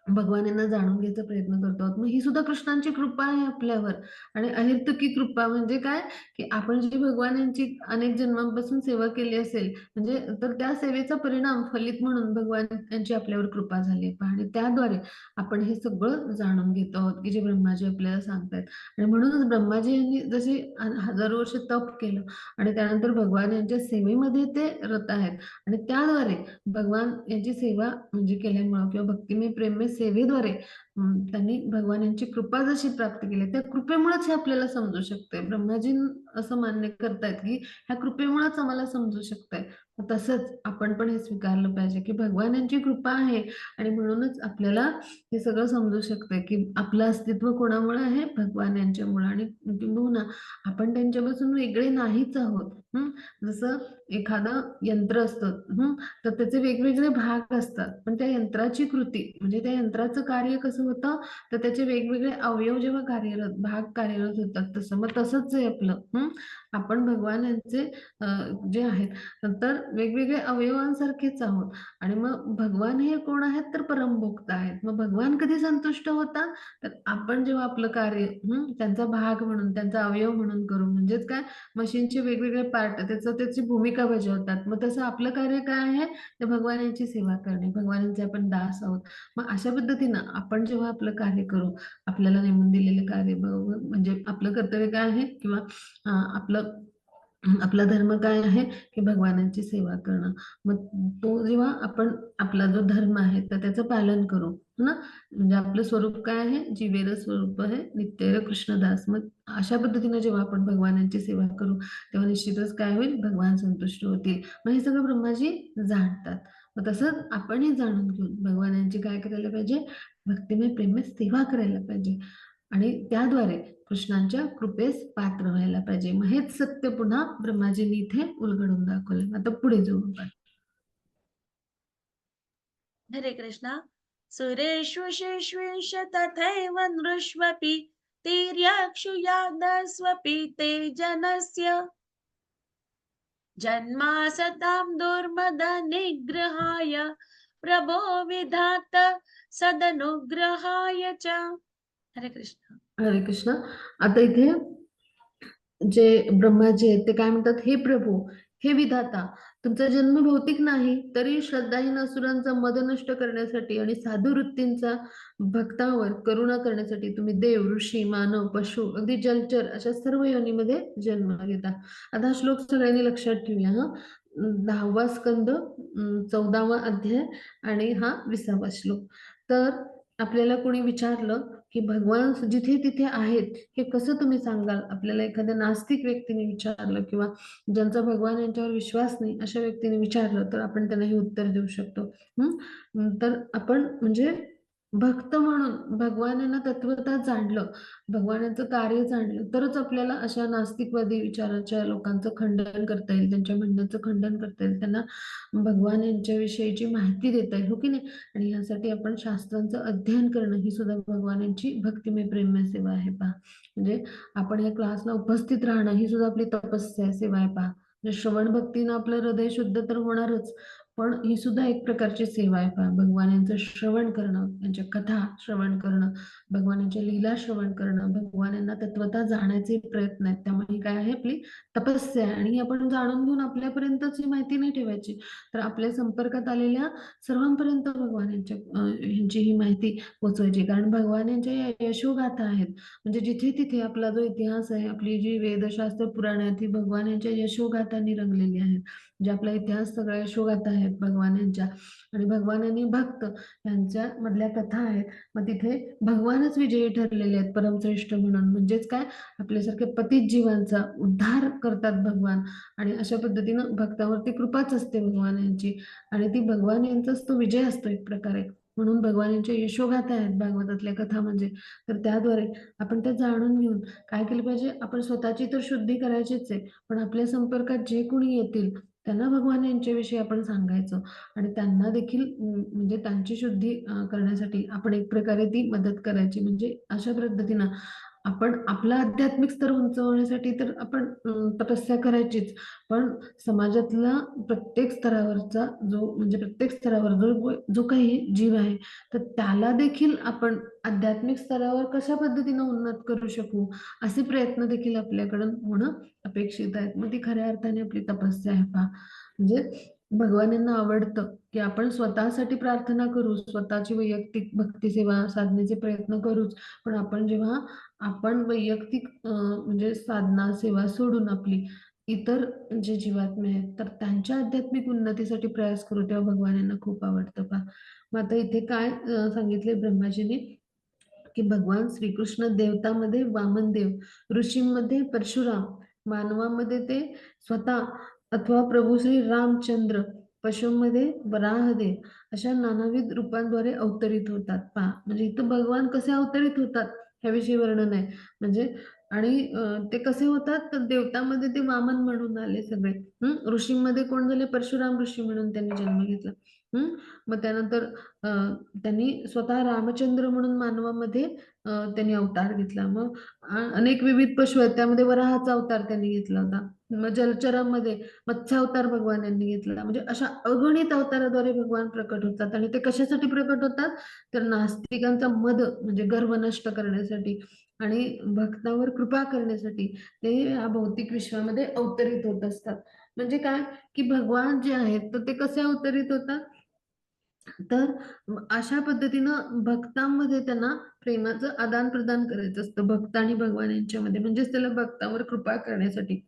भगवान यांना जाणून घ्यायचा प्रयत्न करतो आहोत. मग ही सुद्धा कृष्णांची कृपा आहे आपल्यावर. आणि अहेतुकी कृपा म्हणजे काय, की आपण जी भगवान यांची अनेक जन्मांपासून सेवा केली असेल, म्हणजे तर त्या सेवेचा परिणाम फलित म्हणून भगवान यांची आपल्यावर कृपा झाली आहे. आणि त्याद्वारे आपण हे सगळं जाणून घेतो आहोत, की जे ब्रह्माजी आपल्याला सांगतायत. आणि म्हणूनच ब्रह्माजी यांनी जसे हजारो वर्ष तप केलं आणि त्यानंतर भगवान यांच्या सेवेमध्ये ते रत आहेत आणि त्याद्वारे भगवान यांची सेवा म्हणजे केल्यामुळं किंवा भक्तिमय प्रेममय सेवेद्वारे त्यांनी भगवान यांची कृपा जशी प्राप्त केली, त्या कृपेमुळेच हे आपल्याला समजू शकतंय. ब्रह्माजी असं मान्य करतायत की ह्या कृपेमुळेच आम्हाला समजू शकतंय. तसंच आपण पण हे स्वीकारलं पाहिजे की भगवान यांची कृपा आहे आणि म्हणूनच आपल्याला हे सगळं समजू शकतंय की आपलं अस्तित्व कोणामुळे आहे? भगवान यांच्यामुळे. आणि किंबहुना आपण त्यांच्यापासून वेगळे नाहीच आहोत. जसं एखादं यंत्र असतं, तर त्याचे वेगवेगळे भाग असतात. पण त्या यंत्राची कृती म्हणजे त्या यंत्राचं कार्य कसं होतं, तर त्याचे वेगवेगळे अवयव जेव्हा भाग कार्यरत होतात तसं. मग तसंच आहे आपलं. आपण भगवान यांचे जे आहेत तर वेगवेगळे अवयवांसारखेच आहोत. आणि मग भगवान हे कोण आहेत? तर परमभोक्ता आहेत. मग भगवान कधी संतुष्ट होतात? तर आपण जेव्हा आपलं कार्य त्यांचा भाग म्हणून, त्यांचा अवयव म्हणून करू. म्हणजेच काय, मशीनचे वेगवेगळे पार्ट त्याची भूमिका बजावतात. मग तसं आपलं कार्य काय आहे? तर भगवान यांची सेवा करणे. भगवान यांचे आपण दास आहोत. मग अशा पद्धतीनं आपण जेव्हा आपलं कार्य करू, आपल्याला नेमून दिलेले कार्य म्हणजे आपलं कर्तव्य काय आहे किंवा आपला धर्म काय आहे की भगवानांची सेवा करणं. मग तो जेव्हा आपण आपला जो धर्म आहे तर त्याचं पालन करू ना, म्हणजे आपलं स्वरूप काय आहे? जीवेर स्वरूप आहे नित्येर कृष्णदास. मग अशा पद्धतीने जेव्हा आपण भगवानांची सेवा करू तेव्हा निश्चितच काय होईल? भगवान संतुष्ट होतील. मग हे सगळं ब्रह्माजी जाणतात. मग तसंच आपण हे जाणून घेऊन भगवानांची काय करायला पाहिजे? भक्तिमय प्रेममय सेवा करायला पाहिजे आणि त्याद्वारे कृष्णांच्या कृपेस पात्र व्हायला पाहिजे. मग हेच सत्य पुन्हा ब्रह्माजींनी इथे उलगडून दाखवलं. आता पुढे जाऊ आपण. हरे कृष्णा. सुरेषु शिश्वेश तथैव नृष्वपि तिर्यक्षु यादस्वपि ते जनस्य जन्मा सतां दुर्मद निग्रहाय प्रभो विधात सदनुग्रहाय च. हरे कृष्ण. हरे कृष्ण. आता इथे जे ब्रह्माजी आहेत ते काय म्हणतात? हे प्रभू, हे विधाता, तुमचा जन्म भौतिक नाही तरी श्रद्धाहीन असुरांचा मद नष्ट करण्यासाठी आणि साधू वृत्तींचा भक्तांवर करुणा करण्यासाठी तुम्ही देव, ऋषी, मानव, पशु, अगदी जलचर अशा सर्व योनीमध्ये जन्म घेता. आता हा श्लोक सगळ्यांनी लक्षात ठेवूया. 10वा स्कंद 14वा अध्याय आणि हा 20वा श्लोक. तर आपल्याला कोणी विचारलं की भगवान जिथे तिथे आहेत हे कसं तुम्ही सांगाल? आपल्याला एखाद्या नास्तिक व्यक्तीने विचारलं किंवा ज्यांचा भगवान यांच्यावर विश्वास नाही अशा व्यक्तीने विचारलं तर आपण त्यांना हे उत्तर देऊ शकतो. तर आपण म्हणजे भक्त म्हणून भगवानांना तत्वतः जाणलं, भगवानाचं कार्य जाणलं तरच आपल्याला अशा नास्तिकवादी विचाराच्या लोकांचं खंडन करता येईल, त्यांच्या म्हणण्याचं खंडन करता येईल, त्यांना भगवान यांच्याविषयीची माहिती देता येईल, हो की नाही? आणि यासाठी आपण शास्त्रांचं अध्ययन करणं ही सुद्धा भगवान यांची भक्तिमय प्रेममय सेवा आहे पहा. म्हणजे आपण या क्लासला उपस्थित राहणं ही सुद्धा आपली तपस्या आहे, सेवा आहे पहा. म्हणजे श्रवण भक्तीनं आपलं हृदय शुद्ध तर होणारच, पण ही सुद्धा एक प्रकारची सेवा आहे पहा. भगवान यांचं श्रवण करणं, त्यांच्या कथा श्रवण करणं, भगवानांच्या लीला श्रवण करणं, भगवान यांना तत्वतः जाण्याचे प्रयत्न आहेत. त्यामुळे ही काय आहे आपली तपस्या आहे आणि ही आपण जाणून घेऊन आपल्यापर्यंतच ही माहिती नाही ठेवायची, तर आपल्या संपर्कात आलेल्या सर्वांपर्यंत भगवान यांची ही माहिती पोहोचवायची. कारण भगवान यांच्या या यशोगाथा आहेत. म्हणजे जिथे तिथे आपला जो इतिहास आहे, आपली जी वेदशास्त्र पुराण आहेत, ती भगवान यांच्या यशोगाथांनी रंगलेली आहेत. म्हणजे आपला इतिहास सगळ्या यशोगाथा आहेत भगवान यांच्या आणि भगवान आणि भक्त यांच्या मधल्या कथा आहेत. मग तिथे भगवानच विजयी ठरलेले आहेत परमश्रेष्ठ म्हणून. म्हणजेच काय, आपल्यासारख्या पतित जीवांचा उद्धार करतात भगवान आणि अशा पद्धतीनं भक्तावरती कृपाच असते भगवान यांची आणि ती भगवान यांचाच तो विजय असतो एक प्रकारे. म्हणून भगवान यांच्या यशोगाथा आहेत भागवतातल्या कथा म्हणजे. तर त्याद्वारे आपण त्या जाणून घेऊन काय केलं पाहिजे, आपण स्वतःची तर शुद्धी करायचीच आहे, पण आपल्या संपर्कात जे कोणी येतील त्यांना भगवान यांच्याविषयी आपण सांगायचं आणि त्यांना देखील म्हणजे त्यांची शुद्धी करण्यासाठी आपण एक प्रकारे ती मदत करायची. म्हणजे अशा पद्धतीनं आपण आपला आध्यात्मिक स्तर उंचावण्यासाठी तर आपण तपस्या करायचीच, पण समाजातला प्रत्येक स्तरावरचा जो म्हणजे प्रत्येक स्तरावर जो काही जीव आहे, तर त्याला देखील आपण आध्यात्मिक स्तरावर कशा पद्धतीनं उन्नत करू शकू, असे प्रयत्न देखील आपल्याकडून होणं अपेक्षित आहेत. मग ती खऱ्या अर्थाने आपली तपस्या आहे पहा. म्हणजे भगवानांना आवडतं, की आपण स्वतःसाठी प्रार्थना करू, स्वतःची वैयक्तिक भक्तिसेवा साधण्याचे प्रयत्न करूच. पण आपण वैयक्तिक म्हणजे साधना, सेवा सोडून आपली इतर जे जीवात्मे आहेत, तर त्यांच्या आध्यात्मिक उन्नतीसाठी प्रयास करू, तेव्हा भगवानांना खूप आवडतं पहा. मग आता इथे काय सांगितले ब्रह्माजींनी, की भगवान श्रीकृष्ण देवतामध्ये वामनदेव, ऋषींमध्ये परशुराम, मानवामध्ये ते स्वतः अथवा प्रभू श्री रामचंद्र, पशूंमध्ये वराहदेव अशा नानाविध रूपांद्वारे अवतरित होतात पहा. म्हणजे इथं भगवान कसे अवतरित होतात ह्याविषयी वर्णन आहे. म्हणजे आणि ते कसे होतात तर देवतामध्ये ते वामन म्हणून आले सगळे. ऋषींमध्ये कोण झाले, परशुराम ऋषी म्हणून त्यांनी जन्म घेतला. मग त्यानंतर त्यांनी स्वतः रामचंद्र म्हणून मानवामध्ये त्यांनी अवतार घेतला. मग अनेक विविध पशु आहेत त्यामध्ये वराहाचा अवतार त्यांनी घेतला होता. मग जलचरांमध्ये मत्स्यावतार भगवान यांनी घेतला. म्हणजे अशा अगणित अवताराद्वारे भगवान प्रकट होतात आणि ते कशासाठी प्रकट होतात, तर नास्तिकांचा मद म्हणजे गर्व नष्ट करण्यासाठी आणि भक्तावर कृपा करण्यासाठी ते या भौतिक विश्वामध्ये अवतरित होत असतात. म्हणजे काय, की भगवान जे आहेत तर ते कसे अवतरित होतात, तर अशा पद्धतीनं भक्तांमध्ये त्यांना प्रेमाचं आदान-प्रदान करायचं असतं. भक्त आणि भगवान यांच्यामध्ये. म्हणजेच त्याला भक्तांवर कृपा करण्यासाठी.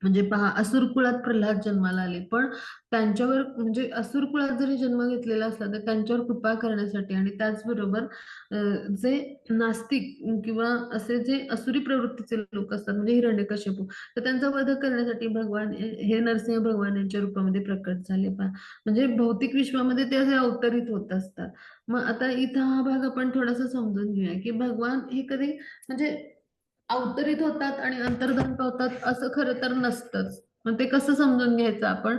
म्हणजे पहा, असुर कुळात प्रल्हाद जन्माला आले, पण त्यांच्यावर म्हणजे असुर कुळात जरी जन्म घेतलेला असला तर त्यांच्यावर कृपा करण्यासाठी आणि त्याचबरोबर जे नास्तिक किंवा असे जे असुरी प्रवृत्तीचे लोक असतात म्हणजे हिरण्यकश्यपू, तर त्यांचा वध करण्यासाठी भगवान हे नरसिंह भगवान यांच्या रूपामध्ये प्रकट झाले पहा. म्हणजे भौतिक विश्वामध्ये ते असे अवतरित होत असतात. मग आता इथं हा भाग आपण थोडासा समजून घेऊया, की भगवान हे कधी म्हणजे अवतरित होतात आणि अंतर्धान पावतात असं खरं तर नसतंच. मग ते कसं समजून घ्यायचं आपण?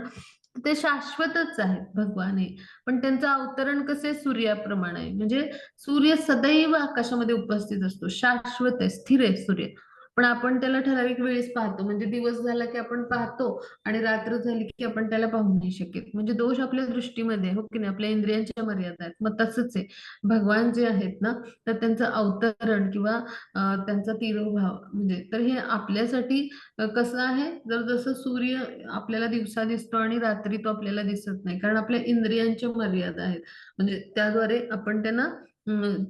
ते शाश्वतच आहेत भगवान हे. पण त्यांचं अवतरण कसे सूर्याप्रमाणे आहे. म्हणजे सूर्य सदैव आकाशामध्ये उपस्थित असतो. शाश्वत आहे, स्थिर आहे सूर्य. पण आपण त्याला ठराविक वेळेस पाहतो. म्हणजे दिवस झाला की आपण पाहतो आणि रात्र झाली की आपण त्याला पाहू नाही शकत. म्हणजे दोष आपल्या दृष्टीमध्ये आहे, हो की नाही? आपल्या इंद्रियांच्या मर्यादा आहेत. मग तसंच आहे. भगवान जे आहेत ना, तर त्यांचं अवतरण किंवा त्यांचा तिरोभाव म्हणजे तर हे आपल्यासाठी कसं आहे, जर जसं सूर्य आपल्याला दिवसा दिसतो आणि रात्री तो आपल्याला दिसत नाही. कारण आपल्या इंद्रियांच्या मर्यादा आहेत. म्हणजे त्याद्वारे आपण त्यांना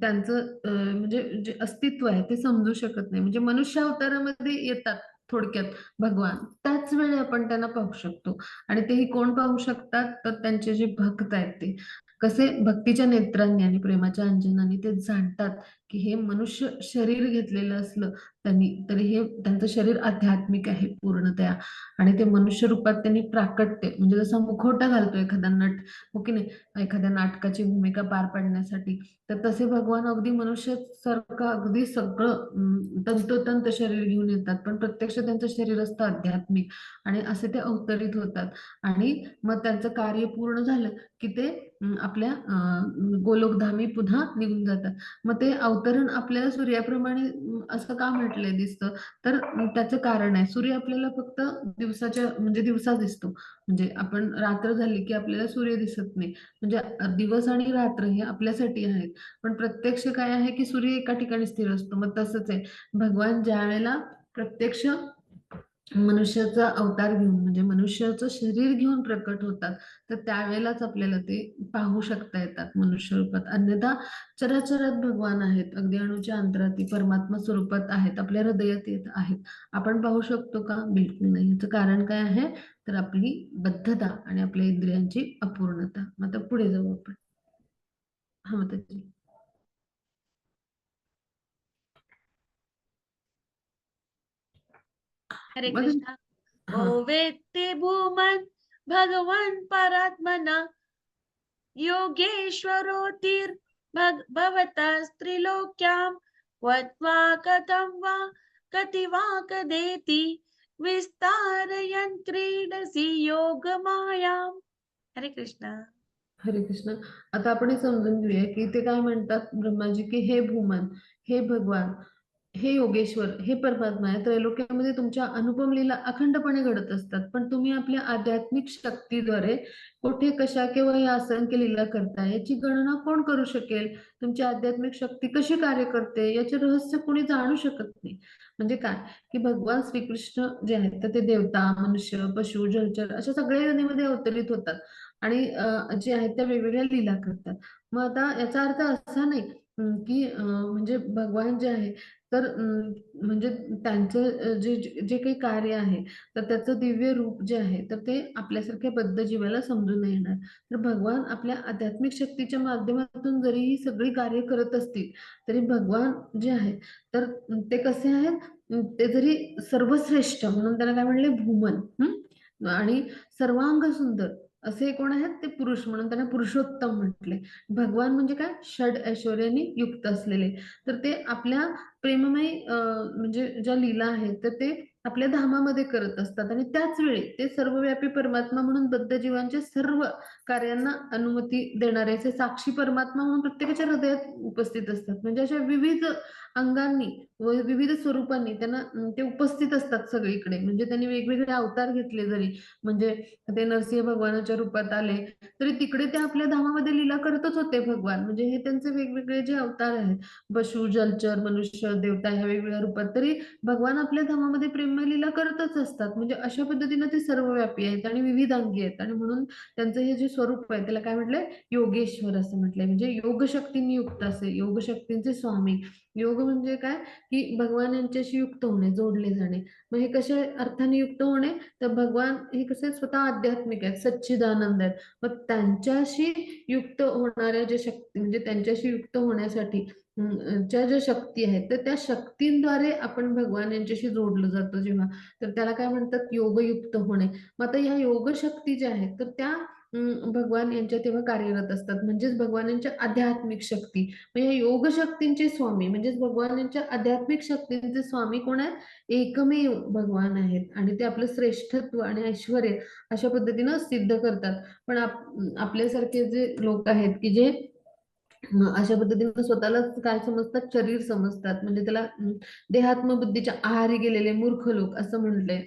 त्यांचं म्हणजे जे अस्तित्व आहे ते समजू शकत नाही. म्हणजे मनुष्य अवतारामध्ये येतात थोडक्यात भगवान. त्याच वेळी आपण त्यांना पाहू शकतो आणि तेही कोण पाहू शकतात, तर त्यांचे जे भक्त आहेत ते. कसे भक्तीच्या नेत्रांनी आणि प्रेमाच्या अंजनाने ते जाणतात की हे मनुष्य शरीर घेतलेलं असलं त्यांनी तरी हे त्यांचं शरीर आध्यात्मिक आहे पूर्णतया, आणि ते मनुष्य रूपात त्यांनी प्राकट्य म्हणजे जसा मुखवटा घालतो एखादा नट, हो की नाही, एखाद्या नाटकाची भूमिका पार पाडण्यासाठी, तर तसे भगवान अगदी मनुष्यासारखं अगदी सगळं तंतोतंत शरीर घेऊन येतात, पण प्रत्यक्ष त्यांचं शरीर असतं आध्यात्मिक, आणि असे ते अवतरित होतात. आणि मग त्यांचं कार्य पूर्ण झालं की ते आपल्या गोलोकधामी पुन्हा निघून जातात. मग ते अवतरण आपल्याला सूर्याप्रमाणे असं का म्हटलंय दिसतं, तर त्याचं कारण आहे, सूर्य आपल्याला फक्त दिवसाच्या म्हणजे दिवसा दिसतो, म्हणजे आपण रात्र झाली की आपल्याला सूर्य दिसत नाही, म्हणजे दिवस आणि रात्र हे आपल्यासाठी आहेत, पण प्रत्यक्ष काय आहे की सूर्य एका ठिकाणी स्थिर असतो. मग तसंच आहे, भगवान ज्या वेळेला प्रत्यक्ष मनुष्याचा अवतार घेऊन म्हणजे मनुष्याचं शरीर घेऊन प्रकट होतात, तर त्यावेळेलाच आपल्याला ते पाहू शकता येतात मनुष्य रूपात. अन्यथा चराचरात भगवान आहेत, अगदी अणूच्या अंतराती परमात्मा स्वरूपात आहेत, आपल्या हृदयात येत आहेत. आपण पाहू शकतो का? बिलकुल नाही. याचं कारण काय आहे? तर आपली बद्धता आणि आपल्या इंद्रियांची अपूर्णता. मग आता पुढे जाऊ आपण. हा माताजी. हरे मग कृष्णा. को हा वेत्ति भूमन् भगवन् परात्मना योगेश्वरोऽतिर्भगवतस्त्रिलोक्यां क्वत्वा कथं वा कति वा कदेति विस्तारयन् क्रीडसि योगमायाम्. हरे कृष्णा. हरे कृष्ण. आता आपण हे समजून घेऊया की ते काय म्हणतात ब्रह्माजी की हे भूमन, हे भगवान, हे योगेश्वर, हे परमात्मा या त्रैलोक्यामध्ये तुमच्या अनुपम लीला अखंडपणे घडत असतात, पण तुम्ही आपल्या आध्यात्मिक शक्तीद्वारे कुठे कशा केव्हा या असंख्य लीला करता याची गणना कोण करू शकेल? तुमची आध्यात्मिक शक्ती कशी कार्य करते याचे रहस्य कोणी जाणू शकत नाही. म्हणजे काय की भगवान श्रीकृष्ण जे आहेत तर ते देवता, मनुष्य, पशु, जलचर अशा सगळ्या योनीमध्ये अवतरित होतात आणि जे आहेत त्या वेगवेगळ्या लीला करतात. मग आता याचा अर्थ असा नाही की म्हणजे भगवान जे आहे तर म्हणजे त्यांचं जे जे काही कार्य आहे तर त्याचं दिव्य रूप जे आहे तर ते आपल्यासारख्या बद्ध जीवाला समजून नाही येणार. तर भगवान आपल्या आध्यात्मिक शक्तीच्या माध्यमातून जरी ही सगळी कार्य करत असतील तरी भगवान जे आहे तर ते कसे आहेत, ते जरी सर्वश्रेष्ठ म्हणून त्याला काय म्हणले भूमन, आणि सर्वांग सुंदर असे कोण आहेत ते पुरुष म्हणून त्यांना पुरुषोत्तम म्हटले. भगवान म्हणजे काय? षड ऐश्वर्याने युक्त असलेले. तर ते आपल्या प्रेममय म्हणजे ज्या लीला आहेत तर ते आपल्या धामामध्ये करत असतात आणि त्याच वेळी ते सर्वव्यापी परमात्मा म्हणून बद्ध जीवांच्या सर्व कार्यांना अनुमती देणारे असे साक्षी परमात्मा म्हणून प्रत्येकाच्या हृदयात उपस्थित असतात. म्हणजे अशा विविध अंगांनी व विविध स्वरूपांनी त्यांना ते उपस्थित असतात सगळीकडे. म्हणजे त्यांनी वेगवेगळे अवतार घेतले जरी, म्हणजे ते नरसिंह भगवानाच्या रूपात आले तरी तिकडे ते आपल्या धामामध्ये लीला करतच होते भगवान. म्हणजे हे त्यांचे वेगवेगळे जे अवतार आहेत, पशु, जलचर, मनुष्य, देवता ह्या वेगवेगळ्या रूपात, तरी भगवान आपल्या धामामध्ये प्रेममय लीला करतच असतात. म्हणजे अशा पद्धतीने ते सर्वव्यापी आहेत आणि विविध अंगी आहेत, आणि म्हणून त्यांचं हे जे स्वरूप आहे त्याला काय म्हटलंय? योगेश्वर असं म्हटलंय. म्हणजे योगशक्तींनी युक्त असे, योगशक्तींचे स्वामी. योग म्हणजे काय की भगवान यांच्याशी युक्त होणे, जोडले जाणे. मग हे कशा अर्थाने युक्त होणे? तर भगवान हे कसे स्वतः आध्यात्मिक आहेत, सच्चिदानंद आहेत. मग त्यांच्याशी युक्त होणाऱ्या ज्या शक्ती म्हणजे त्यांच्याशी युक्त होण्यासाठी ज्या शक्ती आहेत तर त्या शक्तींद्वारे आपण भगवान यांच्याशी जोडलं जातो जेव्हा, तर त्याला काय म्हणतात? योगयुक्त होणे. मग आता ह्या योग शक्ती ज्या आहेत तर त्या भगवान यांच्या तेव्हा कार्यरत असतात, म्हणजेच भगवान यांच्या आध्यात्मिक शक्ती. म्हणजे योग शक्तींचे स्वामी म्हणजेच भगवान यांच्या आध्यात्मिक शक्तींचे स्वामी कोण आहेत? एकमेव भगवान आहेत, आणि ते आपलं श्रेष्ठत्व आणि ऐश्वर अशा पद्धतीनं सिद्ध करतात. पण आपल्यासारखे जे लोक आहेत की जे अशा पद्धतीने स्वतःलाच काय समजतात? शरीर समजतात. म्हणजे त्याला देहात्मबुद्धीच्या आहारी गेलेले मूर्ख लोक असं म्हटलंय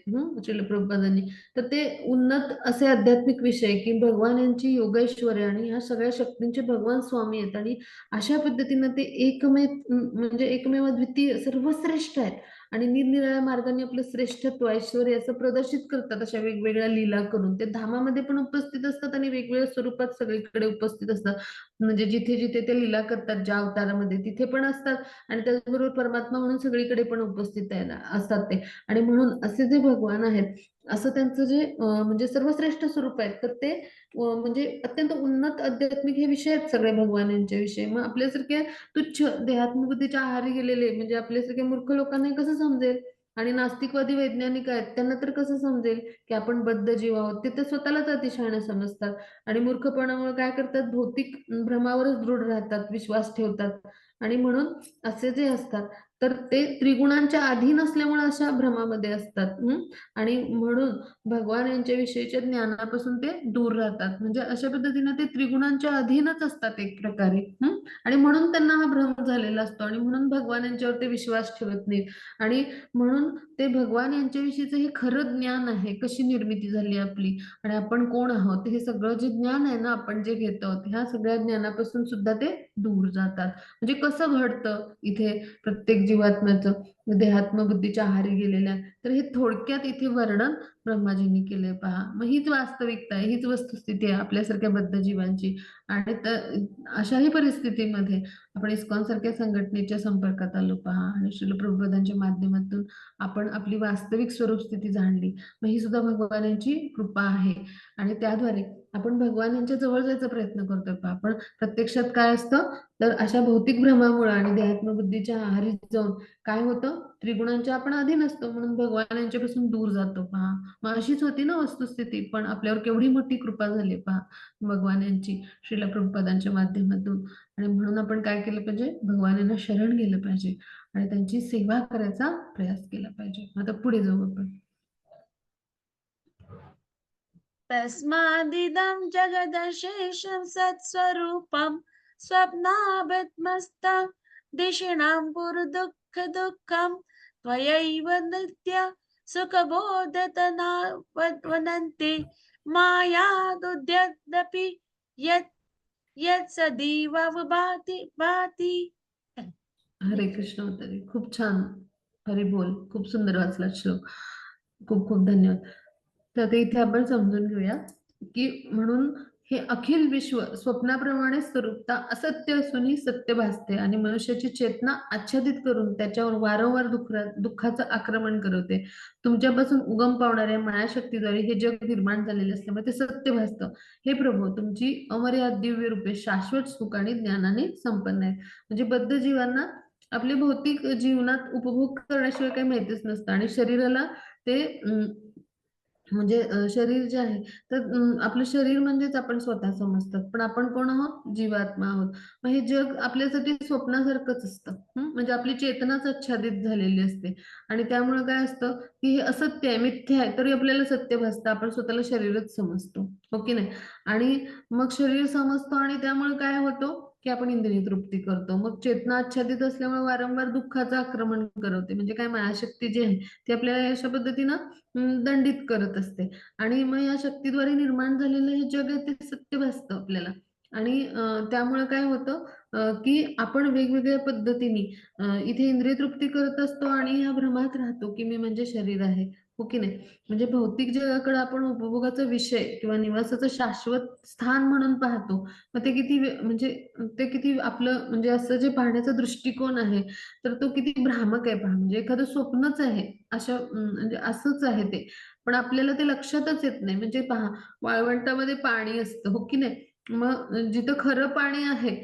श्रील प्रभुपादांनी. तर ते उन्नत असे आध्यात्मिक विषय की भगवान यांची योगैश्वर्य आणि ह्या सगळ्या शक्तींचे भगवान स्वामी आहेत, आणि अशा पद्धतीनं ते एकमेव म्हणजे एकमेव अद्वितीय सर्वश्रेष्ठ आहेत आणि निरनिराळ्या मार्गाने आपलं श्रेष्ठत्व ऐश्वर्य असं प्रदर्शित करतात अशा वेगवेगळ्या लीला करून. ते धामामध्ये पण उपस्थित असतात आणि वेगवेगळ्या स्वरूपात सगळीकडे उपस्थित असतात. म्हणजे जिथे जिथे ते लीला करतात ज्या अवतारामध्ये तिथे पण असतात, आणि त्याचबरोबर परमात्मा म्हणून सगळीकडे पण उपस्थित असतात ते. आणि म्हणून असे जे भगवान आहेत असं त्यांचं जे म्हणजे सर्वश्रेष्ठ स्वरूप आहे, तर ते म्हणजे अत्यंत उन्नत आध्यात्मिक हे विषय आहेत सगळे भगवान यांच्या विषयी. मग आपल्यासारखे तुच्छ देहात्मबुद्धीच्या आहारी गेलेले म्हणजे आपल्यासारख्या मूर्ख लोकांना हे कसं समजेल? आणि नास्तिकवादी वैज्ञानिक आहेत त्यांना तर कसं समजेल की आपण बद्ध जीव आहोत? ते तर स्वतःलाच अतिशहाणे समजतात आणि मूर्खपणामुळे काय करतात, भौतिक भ्रमावरच दृढ राहतात, विश्वास ठेवतात आणि म्हणून असे जे असतात तर ते त्रिगुणांच्या अधीन असल्यामुळे अशा भ्रमामध्ये असतात. आणि म्हणून भगवान यांच्या विषयीच्या ज्ञानापासून ते दूर राहतात. म्हणजे अशा पद्धतीने ते त्रिगुणांच्या अधीनच असतात एक प्रकारे. आणि म्हणून त्यांना हा भ्रम झालेला असतो आणि म्हणून भगवान यांच्यावर ते विश्वास ठेवत नाहीत आणि म्हणून ते भगवान यांच्याविषयीचं हे खरं ज्ञान आहे, कशी निर्मिती झाली आपली आणि आपण कोण आहोत, हे सगळं जे ज्ञान आहे ना आपण जे घेत आहोत, ह्या सगळ्या ज्ञानापासून सुद्धा ते दूर जातात. म्हणजे कसं घडतं इथे प्रत्येक जीवात्म्याचं देहात्म बुद्धीच्या आहारी गेलेल्या, तर हे थोडक्यात इथे वर्णन ब्रह्माजींनी केले पहा. मग हीच वास्तविकता आहे, हीच वस्तुस्थिती आहे आपल्यासारख्या बद्ध जीवांची. आणि अशाही परिस्थितीमध्ये आपण इस्कॉन सारख्या संघटनेच्या संपर्कात आलो पहा आणि श्रील प्रभुपादांच्या माध्यमातून आपण आपली वास्तविक स्वरूप स्थिती जाणली. मग ही सुद्धा भगवानांची कृपा आहे आणि त्याद्वारे आपण भगवान यांच्या जवळ जायचा प्रयत्न करतोय पहा. पण प्रत्यक्षात काय असतं, तर अशा भौतिक भ्रमामुळे आणि देहात्मबुद्धीच्या आहारी जाऊन काय होतं, त्रिगुणांच्या आपण अधीन असतो म्हणून भगवान यांच्यापासून दूर जातो पहा. मग अशीच होती ना वस्तुस्थिती, पण आपल्यावर केवढी मोठी कृपा झाली पहा भगवान यांची श्रील प्रभुपादांच्या माध्यमातून. आणि म्हणून आपण काय केलं पाहिजे, भगवानांना शरण गेलं पाहिजे आणि त्यांची सेवा करायचा प्रयास केला पाहिजे. आता पुढे जाऊ आपण. तस्मादिदं जगदशेषं सत्स्वरूपं स्वप्नाभद्मस्तं दिशिणां पुरदुःखदुःखं त्वयैव नित्य सुखबोधतना वदन्ति मायादुद्यदपि यत् यत् सदैव भाति भाति. हरे कृष्ण होते खूप छान. हरी बोल. खूप सुंदर वाचला श्लोक. खूप खूप धन्यवाद. तर ते इथे आपण समजून घेऊया की म्हणून हे अखिल विश्व स्वप्नाप्रमाणे स्वरूपता असत्य असूनही सत्य भासते आणि मनुष्याची चेतना आच्छादित करून त्याच्यावर वारंवार दुःखाचं आक्रमण करवते. तुमच्यापासून उगम पावणाऱ्या मायाशक्तीद्वारे हे जग निर्माण झालेले असल्यामुळे ते सत्य भासतं. हे प्रभू, तुमची अमर्याद दिव्य रूपे शाश्वत सुख आणि ज्ञानाने संपन्न आहेत. म्हणजे बद्ध जीवांना आपले भौतिक जीवनात उपभोग करण्याशिवाय काही माहितीच नसतं आणि शरीराला ते म्हणजे शरीर जे आहे तर आपलं शरीर म्हणजेच आपण स्वतः समजतात. पण आपण कोण आहोत? जीवात्मा आहोत. मग हे जग आपल्यासाठी स्वप्नासारखंच असतं. म्हणजे आपली चेतनाच आच्छादित झालेली असते आणि त्यामुळे काय असतं की हे असत्य आहे, मिथ्या आहे, तरी आपल्याला सत्य भासतं. आपण स्वतःला शरीरच समजतो. हो की नाही? आणि मग शरीर समजतो आणि त्यामुळे काय होतं की आपण इंद्रिय तृप्ती करतो. मग चेतना आच्छादित असल्यामुळे वारंवार दुःखाचं आक्रमण करवते. म्हणजे काय मायाशक्ती जी आहे ती आपल्याला अशा पद्धतीनं दंडित करत असते आणि मग या शक्तीद्वारे निर्माण झालेलं हे जग आहे ते सत्य भासतं आपल्याला आणि त्यामुळे काय होतं की आपण वेगवेगळ्या पद्धतीने इथे इंद्रिय तृप्ती करत असतो आणि ह्या भ्रमात राहतो की मी म्हणजे शरीर आहे. हो की नाही? म्हणजे भौतिक जगाकडे आपण उपभोगाचा विषय किंवा निवासाचं शाश्वत स्थान म्हणून पाहतो. मग ते किती म्हणजे ते किती आपलं म्हणजे असं जे पाहण्याचा दृष्टिकोन आहे तर तो किती भ्रामक आहे पहा. म्हणजे एखादं स्वप्नच आहे अशा म्हणजे असंच आहे ते. पण आपल्याला ते लक्षातच येत नाही. म्हणजे पहा, वाळवंटामध्ये पाणी असतं, हो की नाही? मग जिथं खरं पाणी आहे,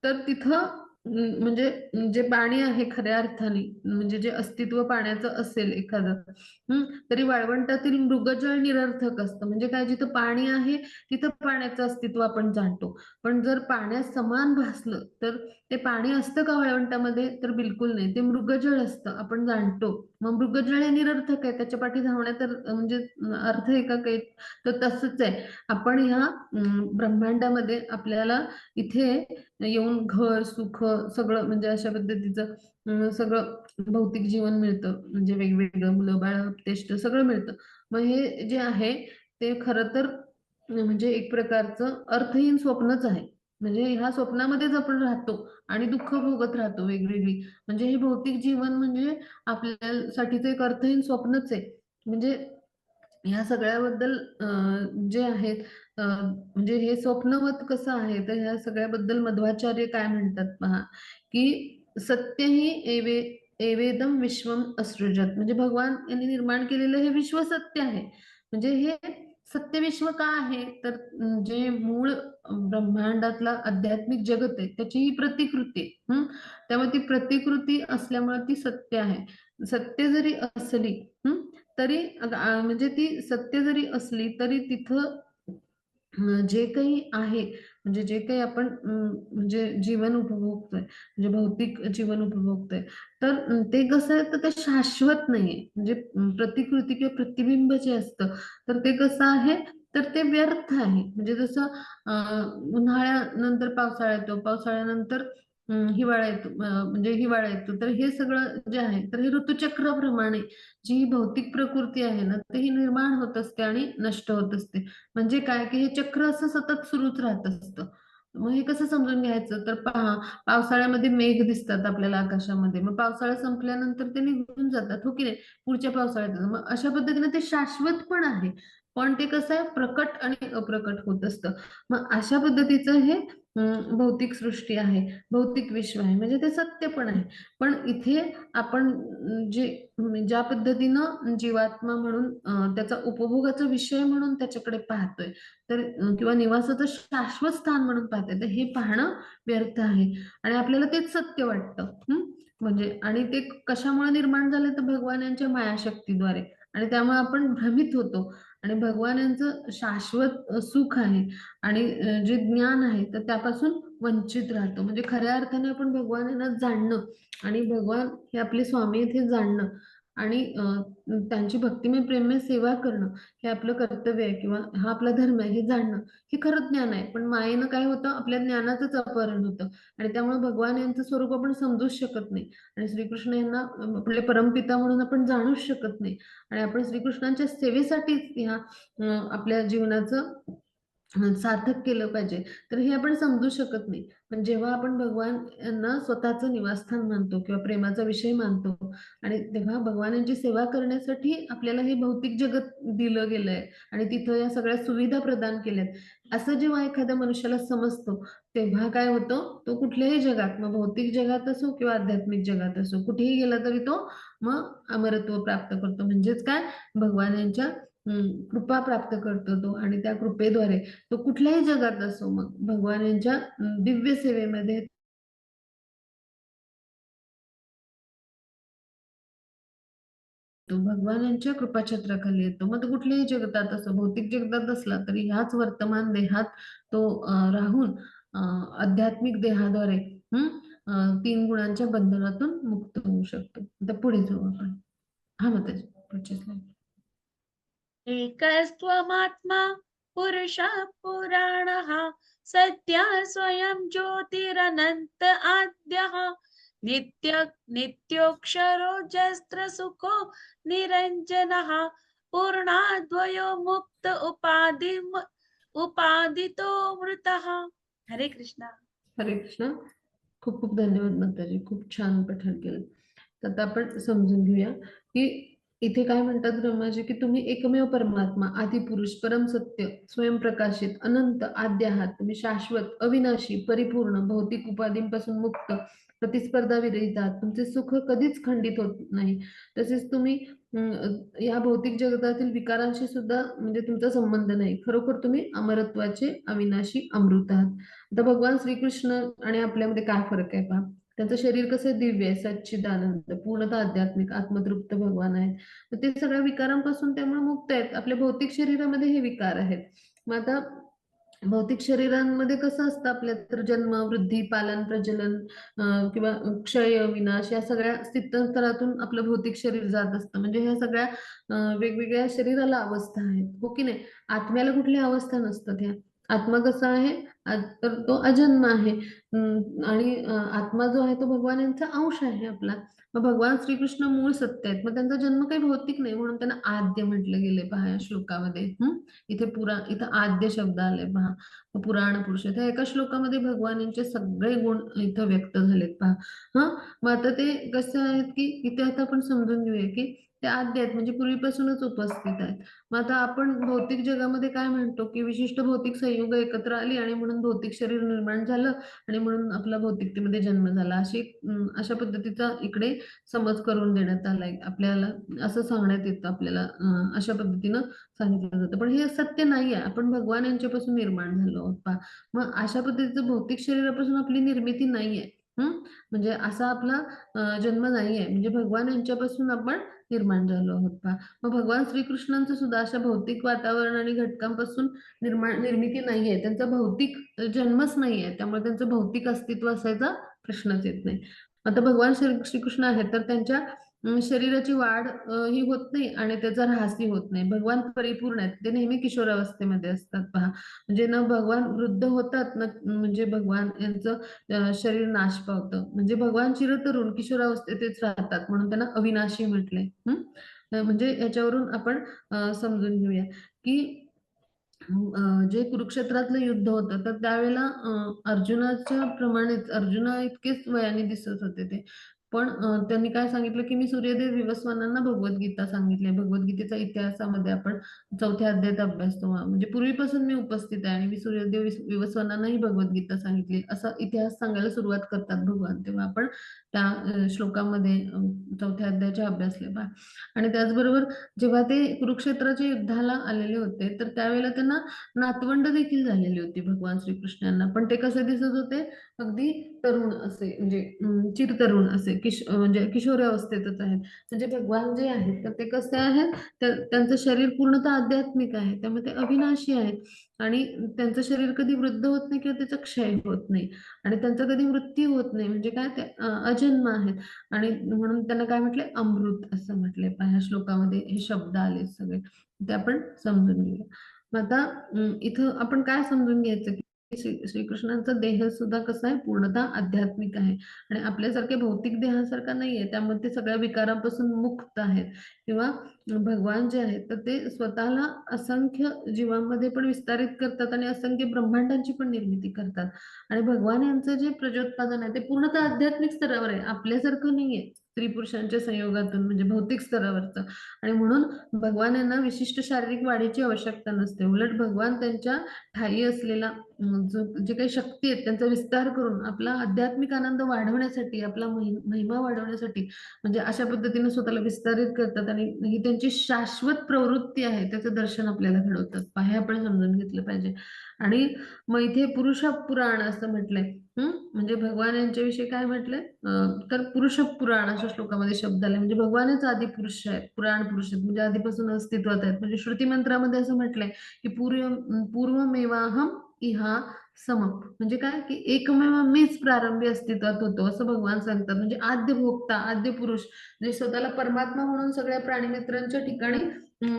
तर तिथं म्हणजे जे पाणी आहे खऱ्या अर्थाने, म्हणजे जे अस्तित्व पाण्याचं असेल एखादं, तरी वाळवंटातील मृगजळ निरर्थक असतं. म्हणजे काय, जिथं पाणी आहे, तिथं पाण्याचं अस्तित्व आपण जाणतो. पण जर पाण्यात समान भासलं, तर ते पाणी असतं का वाळवंटामध्ये? तर बिलकुल नाही. ते मृगजळ असतं, आपण जाणतो. मग मृगजळ हे निरर्थक आहे. त्याच्या पाठी धावण्यात तर म्हणजे अर्थ आहे का काही? तर तसंच आहे. आपण ह्या ब्रह्मांडामध्ये आपल्याला इथे येऊन घर, सुख सगळं म्हणजे अशा पद्धतीचं सगळं भौतिक जीवन मिळतं. म्हणजे वेगवेगळं मुलं-बाळं, आपतेष्ट सगळं मिळतं. मग हे जे आहे ते खरं तर म्हणजे एक प्रकारचं अर्थहीन स्वप्नच आहे. म्हणजे ह्या स्वप्नामध्येच आपण राहतो आणि दुःख भोगत राहतो वेगवेगळी. म्हणजे हे भौतिक जीवन म्हणजे आपल्यासाठीचं एक अर्थहीन स्वप्नच आहे. म्हणजे ह्या सगळ्याबद्दल जे आहेत म्हणजे हे स्वप्नवत कसं आहे, तर ह्या सगळ्याबद्दल मध्वाचार्य काय म्हणतात पहा, की सत्य ही एवे एवेदम विश्वम असृजत, म्हणजे भगवान यांनी निर्माण केलेलं हे विश्व सत्य आहे. म्हणजे हे सत्य विश्व का आहे तर जे मूळ ब्रह्मांडातला आध्यात्मिक जगत आहे त्याची ही प्रतिकृती आहे. त्यामुळे ती प्रतिकृती असल्यामुळे ती सत्य आहे. सत्य जरी असली तरी म्हणजे ती सत्य जरी असली तरी तिथं जे काही आहे म्हणजे जे काही आपण म्हणजे जीवन उपभोगतोय म्हणजे भौतिक जीवन उपभोगतोय तर ते कसं आहे तर ते शाश्वत नाहीये. म्हणजे प्रतिकृती किंवा प्रतिबिंब जे असतं तर ते कसं आहे तर ते व्यर्थ आहे. म्हणजे जसं उन्हाळ्यानंतर पावसाळा येतो, पावसाळ्यानंतर हिवाळा येतो, म्हणजे हिवाळा येतो, तर हे सगळं जे आहे तर हे ऋतुचक्राप्रमाणे जी भौतिक प्रकृती आहे ना ते ही निर्माण होत असते आणि नष्ट होत असते. म्हणजे काय की हे चक्र असं सतत सुरूच राहत असतं. मग हे कसं समजून घ्यायचं तर पहा, पावसाळ्यामध्ये मेघ दिसतात आपल्याला आकाशामध्ये, मग पावसाळा संपल्यानंतर ते निघून जातात, हो की नाही, पुढच्या पावसाळ्यात येतात. मग अशा पद्धतीने ते शाश्वत पण आहे, पण ते कसं आहे प्रकट आणि अप्रकट होत असतं. मग अशा पद्धतीचं हे भौतिक सृष्टी आहे, भौतिक विश्व आहे, म्हणजे ते सत्य पण आहे. पण इथे आपण जे ज्या पद्धतीनं जीवात्मा म्हणून त्याचा उपभोगाचा विषय म्हणून त्याच्याकडे पाहतोय तर किंवा निवासाचं शाश्वत स्थान म्हणून पाहतोय, तर हे पाहणं व्यर्थ आहे आणि आपल्याला तेच सत्य वाटतं. म्हणजे आणि ते कशामुळे निर्माण झालं तर भगवान यांच्या मायाशक्तीद्वारे, आणि त्यामुळे आपण भ्रमित होतो आणि भगवान यांचं शाश्वत सुख आहे आणि जे ज्ञान आहे तर त्यापासून वंचित राहतो. म्हणजे खऱ्या अर्थाने आपण भगवान यांना जाणणं आणि भगवान हे आपले स्वामी आहेत हे जाणणं आणि त्यांची भक्तिमय प्रेममय सेवा करणं हे आपलं कर्तव्य आहे किंवा हा आपला धर्म आहे हे जाणणं हे खरंच ज्ञान आहे. पण मायेनं काय होतं आपल्या ज्ञानाचंच अपहरण होतं आणि त्यामुळे भगवान यांचं स्वरूप आपण समजूच शकत नाही आणि श्रीकृष्ण यांना आपले परमपिता म्हणून आपण जाणूच शकत नाही आणि आपण श्रीकृष्णांच्या सेवेसाठीच ह्या आपल्या जीवनाचं सार्थक केलं पाहिजे, तर हे आपण समजू शकत नाही. पण जेव्हा आपण भगवान यांना स्वतःचं निवासस्थान मानतो किंवा प्रेमाचा विषय मानतो आणि तेव्हा भगवान यांची सेवा करण्यासाठी आपल्याला हे भौतिक जगत दिलं गेलंय आणि तिथं या सगळ्या सुविधा प्रदान केल्यात. असं जेव्हा एखाद्या मनुष्याला समजतो, तेव्हा काय होतं, तो कुठल्याही जगात, मग भौतिक जगात असो किंवा आध्यात्मिक जगात असो, कुठेही गेला तरी तो मग अमरत्व प्राप्त करतो. म्हणजेच काय, भगवान यांच्या कृपा प्राप्त करतो तो आणि त्या कृपेद्वारे तो कुठल्याही जगात असो मग भगवान यांच्या दिव्य सेवेमध्ये तो भगवानांच्या कृपाछत्राखाली येतो. मग तो कुठल्याही जगतात असो, भौतिक जगतात असला तरी ह्याच वर्तमान देहात तो राहून अ, आध्यात्मिक देहाद्वारे हं, 3 गुणांच्या बंधनातून मुक्त होऊ शकतो. आता पुढे जाऊ आपण. हां, माताजी पुढची स्लाईड. एकस्त्वमात्मा पुरुषः पुराणः सत्यः स्वयं ज्योतिरनन्त आद्यः नित्य नित्योऽक्षरोऽजस्रसुखो निरञ्जनः पूर्णाद्वयो मुक्त उपादितो मृतः. हरे कृष्णा. हरे कृष्ण. खूप खूप धन्यवाद माताजी, खूप छान पठण केलं. तर आता आपण समजून घेऊया की इथे काय म्हणतात ब्रह्माजी की तुम्ही एकमेव परमात्मा, आदिपुरुष, परम सत्य, स्वयंप्रकाशित, अनंत, आद्य आहात. तुम्ही शाश्वत, अविनाशी, परिपूर्ण, भौतिक उपाधींपासून मुक्त, प्रतिस्पर्धा विरहित आहात. तुमचे सुख कधीच खंडित होत नाही. तसेच तुम्ही या भौतिक जगतातील विकारांशी सुद्धा म्हणजे तुमचा संबंध नाही. खरोखर तुम्ही अमरत्वाचे अविनाशी अमृत आहात. आता भगवान श्रीकृष्ण आणि आपल्यामध्ये काय फरक आहे पहा. त्यांचं शरीर कसं दिव्य आहे, सच्चिदानंद, पूर्णतः आध्यात्मिक, आत्मतृप्त भगवान आहेत. तर ते सगळ्या विकारांपासून त्यामुळे मुक्त आहेत. आपल्या भौतिक शरीरामध्ये हे विकार आहेत. मग आता भौतिक शरीरांमध्ये कसं असतं आपल्या तर जन्म, वृद्धी, पालन, प्रजनन किंवा क्षय, विनाश या सगळ्या स्थित्यंतरातून आपलं भौतिक शरीर जात असतं. म्हणजे ह्या सगळ्या वेगवेगळ्या शरीराला अवस्था आहेत, हो की नाही? आत्म्याला कुठल्या अवस्था नसतात ह्या. आत्मा कसा आहे तर तो अजन्म आहे आणि आत्मा जो आहे तो भगवान यांचा अंश आहे आपला. मग भगवान श्रीकृष्ण मूळ सत्य आहेत. मग त्यांचा जन्म काही भौतिक नाही म्हणून त्यांना आद्य म्हटलं गेलंय पहा या श्लोकामध्ये. इथं आद्य शब्द आले पहा. पुराण पुरुष त्या एका श्लोकामध्ये भगवान यांचे सगळे गुण इथं व्यक्त झालेत पहा. हा, मग आता ते कसं आहेत की इथे आता आपण समजून घेऊया की ते आद्य आहेत म्हणजे पूर्वीपासूनच उपस्थित आहेत. मग आता आपण भौतिक जगामध्ये काय म्हणतो की विशिष्ट भौतिक संयुग एकत्र आली आणि म्हणून म्हणून भौतिक शरीर निर्माण झालं आणि म्हणून आपला भौतिकतेमध्ये जन्म झाला, अशा पद्धतीचा इकडे समज करून देण्यात आलाय आपल्याला, असं सांगण्यात येतं आपल्याला. अशा पद्धतीनं सांगितलं जातं, पण हे सत्य नाही आहे. आपण भगवान यांच्यापासून निर्माण झालो आहोत पहा. मग अशा पद्धतीचं भौतिक शरीरापासून आपली निर्मिती नाहीये. म्हणजे असा आपला जन्म नाहीये, म्हणजे भगवान यांच्यापासून आपण निर्माण झालो आहोत पहा. मग भगवान श्रीकृष्णांचं सुद्धा अशा भौतिक वातावरण आणि घटकांपासून निर्मिती नाहीये, त्यांचा भौतिक जन्मच नाहीये, त्यामुळे त्यांचं भौतिक अस्तित्व असायचा प्रश्नच येत नाही. आता भगवान श्रीकृष्ण आहेत तर त्यांच्या शरीराची वाढ ही होत नाही आणि त्याचा ऱ्हासही होत नाही. भगवान परिपूर्ण आहेत, ते नेहमी किशोरावस्थेमध्ये असतात पहा. म्हणजे न भगवान वृद्ध होतात न म्हणजे भगवान यांचं शरीर नाश पावतं. म्हणजे भगवान चिरतरुण किशोरावस्थेतच राहतात, म्हणून त्यांना अविनाशी म्हटलंय. म्हणजे याच्यावरून आपण समजून घेऊया की जे कुरुक्षेत्रातलं युद्ध होतं तर त्यावेळेला अर्जुनाच्या प्रमाणेच अर्जुना इतकेच वयाने दिसत होते ते, पण त्यांनी काय सांगितलं की मी सूर्यदेव विवस्वानांना भगवद्गीता सांगितली. भगवद्गीतेचा इतिहासामध्ये आपण 4थ्या अध्यायात अभ्यासतो. म्हणजे पूर्वीपासून मी उपस्थित आहे आणि मी सूर्यदेव विवस्वानांनाही भगवद्गीता सांगितली, असा इतिहास सांगायला सुरुवात करतात भगवान. तेव्हा आपण त्या श्लोकामध्ये 4थ्या अध्यायाच्या अभ्यासले पहा. आणि त्याचबरोबर जेव्हा ते कुरुक्षेत्राच्या युद्धाला आलेले होते तर त्यावेळेला त्यांना नातवंड देखील झालेली होती भगवान श्रीकृष्णांना, पण ते कसे दिसत होते? अगदी तरुण असे, म्हणजे चिरतरुण असे, म्हणजे किशोरावस्थेतच आहेत. म्हणजे भगवान जे आहेत तर ते कसे आहेत? त्यांचं शरीर पूर्णतः आध्यात्मिक आहे, त्यामुळे ते अविनाशी आहेत आणि त्यांचं शरीर कधी वृद्ध होत नाही किंवा त्याचा क्षय होत नाही आणि त्यांचा कधी मृत्यू होत नाही. म्हणजे काय? ते अजन्म आहेत आणि म्हणून त्यांना काय म्हटले? अमृत असं म्हटले. ह्या श्लोकामध्ये हे शब्द आले सगळे, ते आपण समजून घेऊया. मग आता इथं आपण काय समजून घ्यायचं की श्रीकृष्णांचा देह सुद्धा कसा आहे? पूर्णतः आध्यात्मिक आहे आणि आपल्यासारखे भौतिक देहासारखा नाहीये, त्यामुळे ते सगळ्या विकारांपासून मुक्त आहेत. किंवा भगवान जे आहेत तर ते स्वतःला असंख्य जीवांमध्ये पण विस्तारित करतात आणि असंख्य ब्रह्मांडांची पण निर्मिती करतात. आणि भगवान यांचं जे प्रजोत्पादन आहे ते पूर्णतः आध्यात्मिक स्तरावर आहे, आपल्यासारखं नाहीये स्त्री पुरुषांच्या संयोगातून, म्हणजे भौतिक स्तरावरचं. आणि म्हणून भगवान यांना विशिष्ट शारीरिक वाढीची आवश्यकता नसते. उलट भगवान त्यांच्या ठायी असलेला जे काही शक्ती आहेत त्यांचा विस्तार करून आपला आध्यात्मिक आनंद वाढवण्यासाठी, आपला महिमा वाढवण्यासाठी, म्हणजे अशा पद्धतीने स्वतःला विस्तारित करतात आणि ही त्यांची शाश्वत प्रवृत्ती आहे, त्याचं दर्शन आपल्याला घडवतात. हे आपण समजून घेतलं पाहिजे. आणि मग इथे पुरुष पुराण असं म्हटलंय. म्हणजे भगवान यांच्याविषयी काय म्हटलंय? तर पुरुष पुराण अशा श्लोकामध्ये शब्द आले, म्हणजे भगवानच आदी पुरुष आहेत, पुराण पुरुष आहेत, म्हणजे आधीपासून अस्तित्वात आहेत. म्हणजे श्रुती मंत्रामध्ये असं म्हटलंय की पूर्वमेवाहम इहा समम, म्हणजे काय? की एकमेव मीच प्रारंभी अस्तित्वात होतो असं भगवान सांगतात. म्हणजे आद्य भोक्ता, आद्य पुरुष, जे स्वतःला परमात्मा म्हणून सगळ्या प्राणीमित्रांच्या ठिकाणी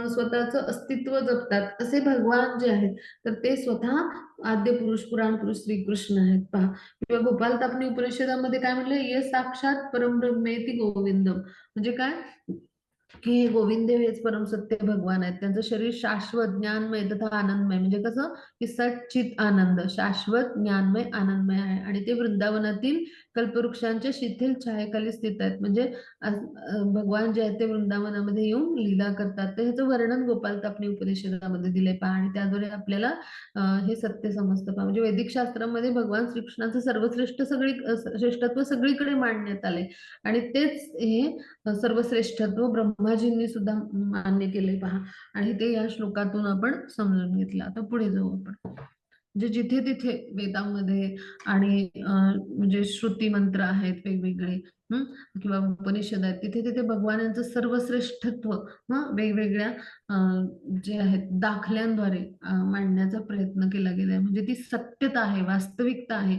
स्वतःचं अस्तित्व जपतात असे भगवान जे आहेत तर ते स्वतः आद्य पुरुष, पुराण पुरुष श्रीकृष्ण आहेत पहा. किंवा गोपाल तापणी उपनिषदामध्ये काय म्हटलं? ये साक्षात परमब्रह्मेति गोविंदम, म्हणजे काय? की गोविंदेव हेच परमसत्य भगवान आहेत. त्यांचं शरीर शाश्वत ज्ञानमय तथा आनंदमय, म्हणजे कसं? की सच्चित आनंद, शाश्वत ज्ञानमय आनंदमय आहे आणि ते वृंदावनातील कल्पवृक्षांच्या शिथिल छायेखाली स्थित आहेत. म्हणजे भगवान जे आहेत ते वृंदावनामध्ये येऊन लीला करतात. तर ह्याचं वर्णन गोपाल तापणी उपनिषदामध्ये दिले पहा आणि त्याद्वारे आपल्याला हे सत्य समजतं पहा. म्हणजे वैदिक शास्त्रामध्ये भगवान श्रीकृष्णाचं सर्वश्रेष्ठ श्रेष्ठत्व सगळीकडे मांडण्यात आले आणि तेच हे सर्वश्रेष्ठत्व ब्रह्माजींनी सुद्धा मान्य केले पहा आणि ते या श्लोकातून आपण समजून घेतलं. आता पुढे जाऊ आपण. म्हणजे जिथे तिथे वेदांमध्ये आणि म्हणजे श्रुती मंत्र आहेत वेगवेगळे, किंवा उपनिषद आहेत, तिथे तिथे भगवान यांचं सर्वश्रेष्ठत्व वेगवेगळ्या जे आहेत दाखल्यांद्वारे मांडण्याचा प्रयत्न केला गेलाय. म्हणजे ती सत्यता आहे, वास्तविकता आहे,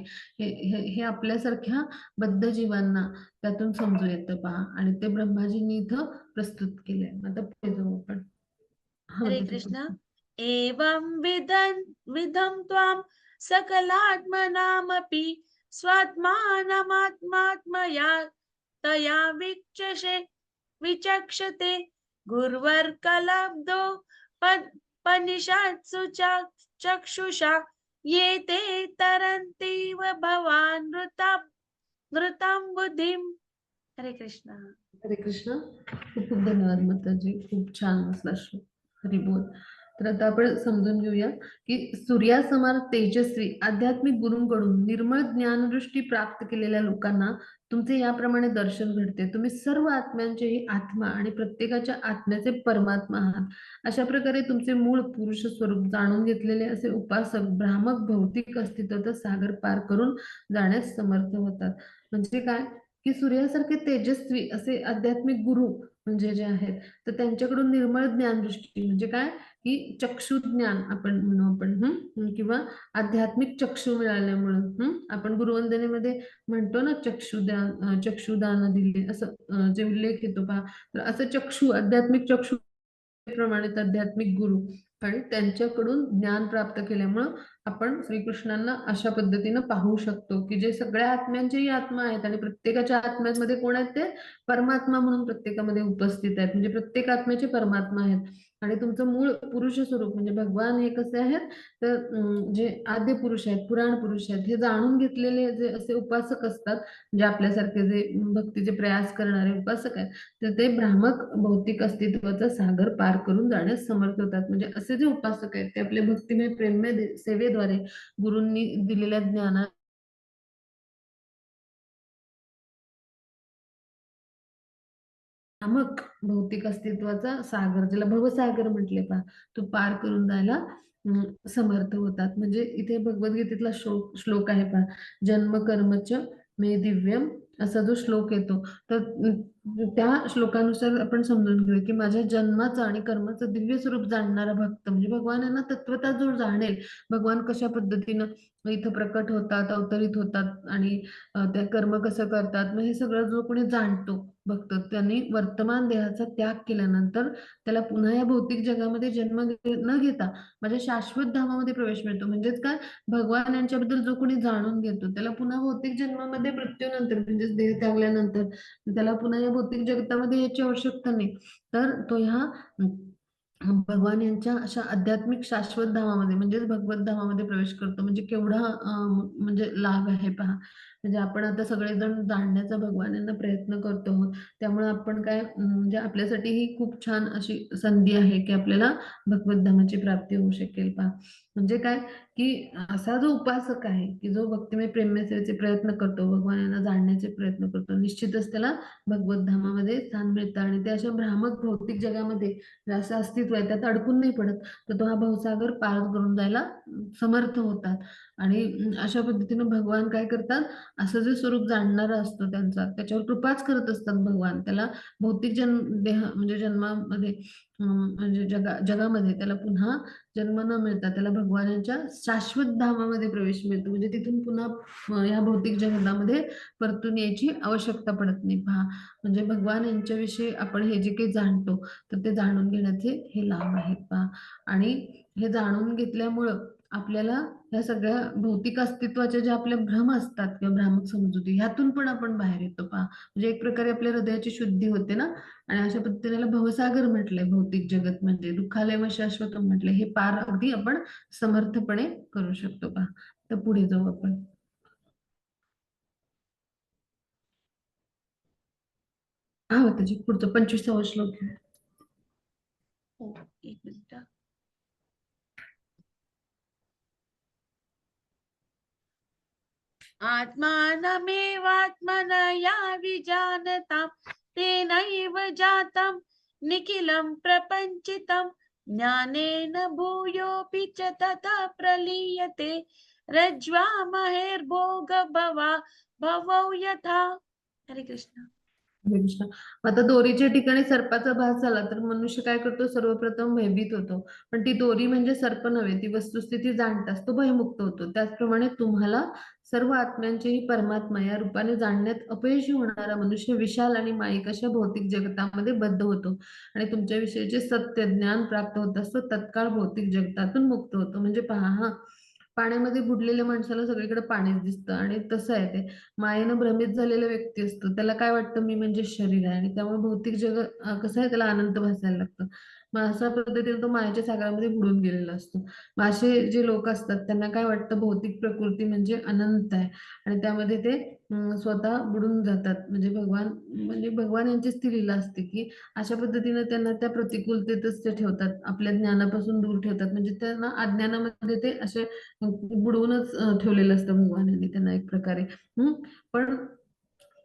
हे आपल्यासारख्या बद्ध जीवांना त्यातून समजू येतं पहा आणि ते ब्रह्माजींनी इथं प्रस्तुत केलंय. आता पुढे जाऊ आपण. हरे कृष्ण. एवं विधं त्वां सकलात्मनामपि स्वात्मानमात्मात्मया तया विचक्षते गुर्वर्कलब्धो पनिषत्सु चक्षुषा ये ते तरन्तीव भवान् नृतां बुद्धिं. हरे कृष्ण. हरे कृष्ण. खूप खूप धन्यवाद माताजी, खूप छान असला श्लोक. हरी बोल. तर आता आपण समजून घेऊया की सूर्यासमान तेजस्वी आध्यात्मिक गुरूंकडून निर्मळ ज्ञानदृष्टी प्राप्त केलेल्या लोकांना तुमचे याप्रमाणे दर्शन घडते. तुम्ही सर्व आत्म्यांचेही आत्मा आणि प्रत्येकाच्या आत्म्याचे परमात्मा आहात. अशा प्रकारे तुमचे मूळ पुरुष स्वरूप जाणून घेतलेले असे उपासक भ्रामक भौतिक अस्तित्वाचा सागर पार करून जाण्यास समर्थ होतात. म्हणजे काय की सूर्यासारखे तेजस्वी असे आध्यात्मिक गुरु म्हणजे जे आहेत, तर त्यांच्याकडून निर्मळ ज्ञानदृष्टी म्हणजे काय की चक्षुज्ञान आपण म्हणू किंवा आध्यात्मिक चक्षु मिळाल्यामुळं आपण गुरुवंदनेमध्ये म्हणतो ना चक्षुदान दिले असं जे उल्लेख येतो पहा. तर असं आध्यात्मिक चक्षु प्रमाणित आध्यात्मिक गुरु आणि त्यांच्याकडून ज्ञान प्राप्त केल्यामुळं आपण श्रीकृष्णांना अशा पद्धतीनं पाहू शकतो की जे सगळ्या आत्म्यांचेही आत्मा आहेत आणि प्रत्येकाच्या आत्म्यामध्ये कोण आहेत ते परमात्मा म्हणून प्रत्येकामध्ये उपस्थित आहेत. म्हणजे प्रत्येक आत्म्याचे परमात्मा आहेत आणि तुमचं मूळ पुरुष स्वरूप म्हणजे भगवान हे कसे आहेत तर जे आद्य पुरुष आहेत, पुराण पुरुष आहेत, हे जाणून घेतलेले जे असे उपासक असतात, जे आपल्यासारखे जे भक्तीचे प्रयास करणारे उपासक आहेत, तर ते भ्रामक भौतिक अस्तित्वाचा सागर पार करून जाण्यास समर्थ होतात. म्हणजे असे जे उपासक आहेत ते आपल्या भक्तिमय प्रेममय सेवेद्वारे गुरूंनी दिलेल्या ज्ञाना भ्रामक भौतिक अस्तित्वाचा सागर ज्याला भवसागर म्हटले पहा, तो पार करून जायला समर्थ होतात. म्हणजे इथे भगवद्गीतेतला श्लोक आहे पहा, जन्म कर्मच मे दिव्यम असा जो श्लोक येतो, तर त्या श्लोकानुसार आपण समजून घेऊया की माझ्या जन्माचं आणि कर्माचं दिव्य स्वरूप जाणणारा भक्त म्हणजे भगवानांना तत्वता जो जाणेल, भगवान कशा पद्धतीनं इथं प्रकट होतात, अवतरित होतात आणि त्या कर्म कसं करतात, मग हे सगळं जो कोणी जाणतो भक्त, त्यांनी वर्तमान देहाचा त्याग केल्यानंतर त्याला पुन्हा या भौतिक जगामध्ये जन्म न घेता माझ्या शाश्वत धामामध्ये प्रवेश मिळतो. म्हणजेच काय, भगवान यांच्याबद्दल जो कोणी जाणून घेतो त्याला पुन्हा भौतिक जन्मामध्ये मृत्यूनंतर म्हणजेच देह त्यागल्यानंतर त्याला पुन्हा या भौतिक जगतामध्ये याची आवश्यकता नाही. तर तो ह्या भगवान यांच्या अशा आध्यात्मिक शाश्वत धामामध्ये म्हणजेच भगवत धामामध्ये प्रवेश करतो. म्हणजे केवढा म्हणजे लाभ आहे पहा. म्हणजे आपण आता सगळेजण जाणण्याचा भगवान यांना प्रयत्न करतो आहोत. त्यामुळे आपण काय म्हणजे आपल्यासाठी ही खूप छान अशी संधी आहे की आपल्याला भगवत धामाची प्राप्ती होऊ शकेल पहा. म्हणजे काय की असा जो उपासक आहे की जो भक्तिमय प्रेममय सेवेचे प्रयत्न करतो, भगवान यांना जाणण्याचे प्रयत्न करतो, निश्चितच त्याला भगवत धामामध्ये स्थान मिळतं आणि ते अशा भ्रामक भौतिक जगामध्ये असं अस्तित्व आहे त्यात अडकून नाही पडत, तर तो हा भवसागर पार करून जायला समर्थ होतात. आणि अशा पद्धतीनं भगवान काय करतात, असं जे स्वरूप जाणणारा असतो त्यांचा त्याच्यावर कृपाच करत असतात भगवान. त्याला भौतिक देह म्हणजे जन्मामध्ये म्हणजे जगामध्ये त्याला पुन्हा जन्म न मिळता त्याला भगवानाच्या शाश्वत धामामध्ये प्रवेश मिळतो. म्हणजे तिथून पुन्हा या भौतिक जगतामध्ये परतून यायची आवश्यकता पडत नाही पहा. म्हणजे भगवान यांच्याविषयी आपण हे जे काही जाणतो तर ते जाणून घेण्याचे हे लाभ आहेत पहा. आणि हे जाणून घेतल्यामुळं आपल्याला या सगळ्या भौतिक अस्तित्वाचे जे आपले भ्रम असतात किंवा भ्रामक समजुती ह्यातून पण आपण बाहेर येतो पहा. म्हणजे एक प्रकारे आपल्या हृदयाची शुद्धी होते ना. आणि अशा पद्धतीने याला भवसागर म्हटलंय भौतिक जगत म्हणजे दुःखालय व शाश्वत म्हटलंय. हे पार अगदी आपण समर्थपणे करू शकतो पहा. तर पुढे जाऊ आपण. हा त्याची पुढचं 25वा श्लोक आहे. हो, एक मिनिट. आत्मानमेवात्मनया विजानतां तेनैव जातं निखिलं प्रपञ्चितं ज्ञानेन भूयोऽपि च ततः प्रलीयते रज्ज्वा महेर्भोगभवा भवौ यथा. हरे कृष्ण. हरे कृष्ण. आता दोरीच्या ठिकाणी सर्पाचा भास झाला तर मनुष्य काय करतो, सर्वप्रथम भयभीत होतो. पण ती दोरी म्हणजे सर्प नव्हे, ती वस्तुस्थिती जाणताच तो भयमुक्त होतो. त्याचप्रमाणे तुम्हाला सर्व आत्म्यांचेही परमात्मा या रूपाने जाणण्यात अपयशी होणारा मनुष्य विशाल आणि माईक अशा भौतिक जगतामध्ये बद्ध होतो आणि तुमच्या विषयीचे सत्य ज्ञान प्राप्त होत असतो, तत्काळ भौतिक जगतातून मुक्त होतो. म्हणजे पहा हा, पाण्यामध्ये बुडलेल्या माणसाला सगळीकडे पाणीच दिसतं आणि तसं आहे ते. मायेनं भ्रमित झालेला व्यक्ती असतो त्याला काय वाटतं, मी म्हणजे शरीर आहे आणि त्यामुळे भौतिक जग कसं आहे त्याला अनंत भासायला लागतं. मग अशा पद्धतीने तो मायेच्या सागरामध्ये बुडून गेलेला असतो. मग असे जे लोक असतात त्यांना काय वाटतं, भौतिक प्रकृती म्हणजे अनंत आहे आणि त्यामध्ये ते स्वतः बुडून जातात. म्हणजे भगवान यांचीच ती लीला असते की अशा पद्धतीने त्यांना त्या प्रतिकूलतेतच ते ठेवतात, आपल्या ज्ञानापासून दूर ठेवतात. म्हणजे त्यांना अज्ञानामध्ये ते असे बुडवूनच ठेवलेलं असतं भगवानांनी त्यांना एक प्रकारे. पण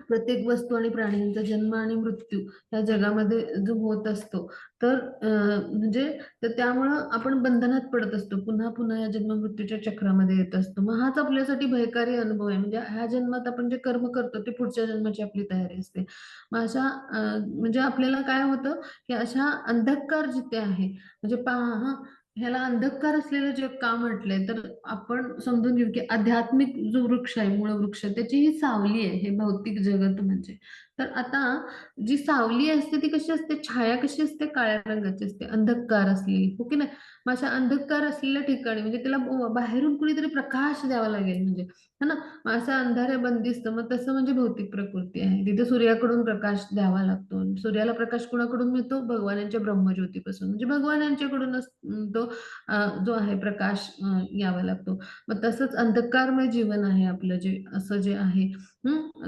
प्रत्येक वस्तू आणि प्राण्यांचा जन्म आणि मृत्यू या जगामध्ये जो होत असतो, तर म्हणजे तर त्यामुळं आपण बंधनात पडत असतो. पुन्हा पुन्हा या जन्म मृत्यूच्या चक्रामध्ये येत असतो. मग हाच आपल्यासाठी भयकारी अनुभव आहे. म्हणजे ह्या जन्मात आपण जे कर्म करतो ते पुढच्या जन्माची आपली तयारी असते. मग म्हणजे आपल्याला काय होतं, की अशा अंधकार जिथे आहे, म्हणजे पहा हां, ह्याला अंधकार असलेलं जग का म्हटलंय, तर आपण समजून घेऊ, की आध्यात्मिक जो वृक्ष आहे, मूळ वृक्ष, त्याची ही सावली आहे, हे भौतिक जगत म्हणजे. तर आता जी सावली असते ती कशी असते, छाया कशी असते, काळ्या रंगाची असते, अंधकार असलेली, हो की नाही? मग अशा अंधकार असलेल्या ठिकाणी म्हणजे त्याला बाहेरून कुणीतरी प्रकाश द्यावा लागेल, म्हणजे है ना? मग असं अंधाऱ्या बंदिस्त, मग तसं म्हणजे भौतिक प्रकृती आहे. तिथे सूर्याकडून प्रकाश द्यावा लागतो. सूर्याला प्रकाश कुणाकडून मिळतो? भगवानांच्या ब्रह्मज्योतीपासून. म्हणजे भगवान यांच्याकडूनच तो जो आहे प्रकाश यावा लागतो. मग तसंच अंधकारमय जीवन आहे आपलं, जे असं जे आहे.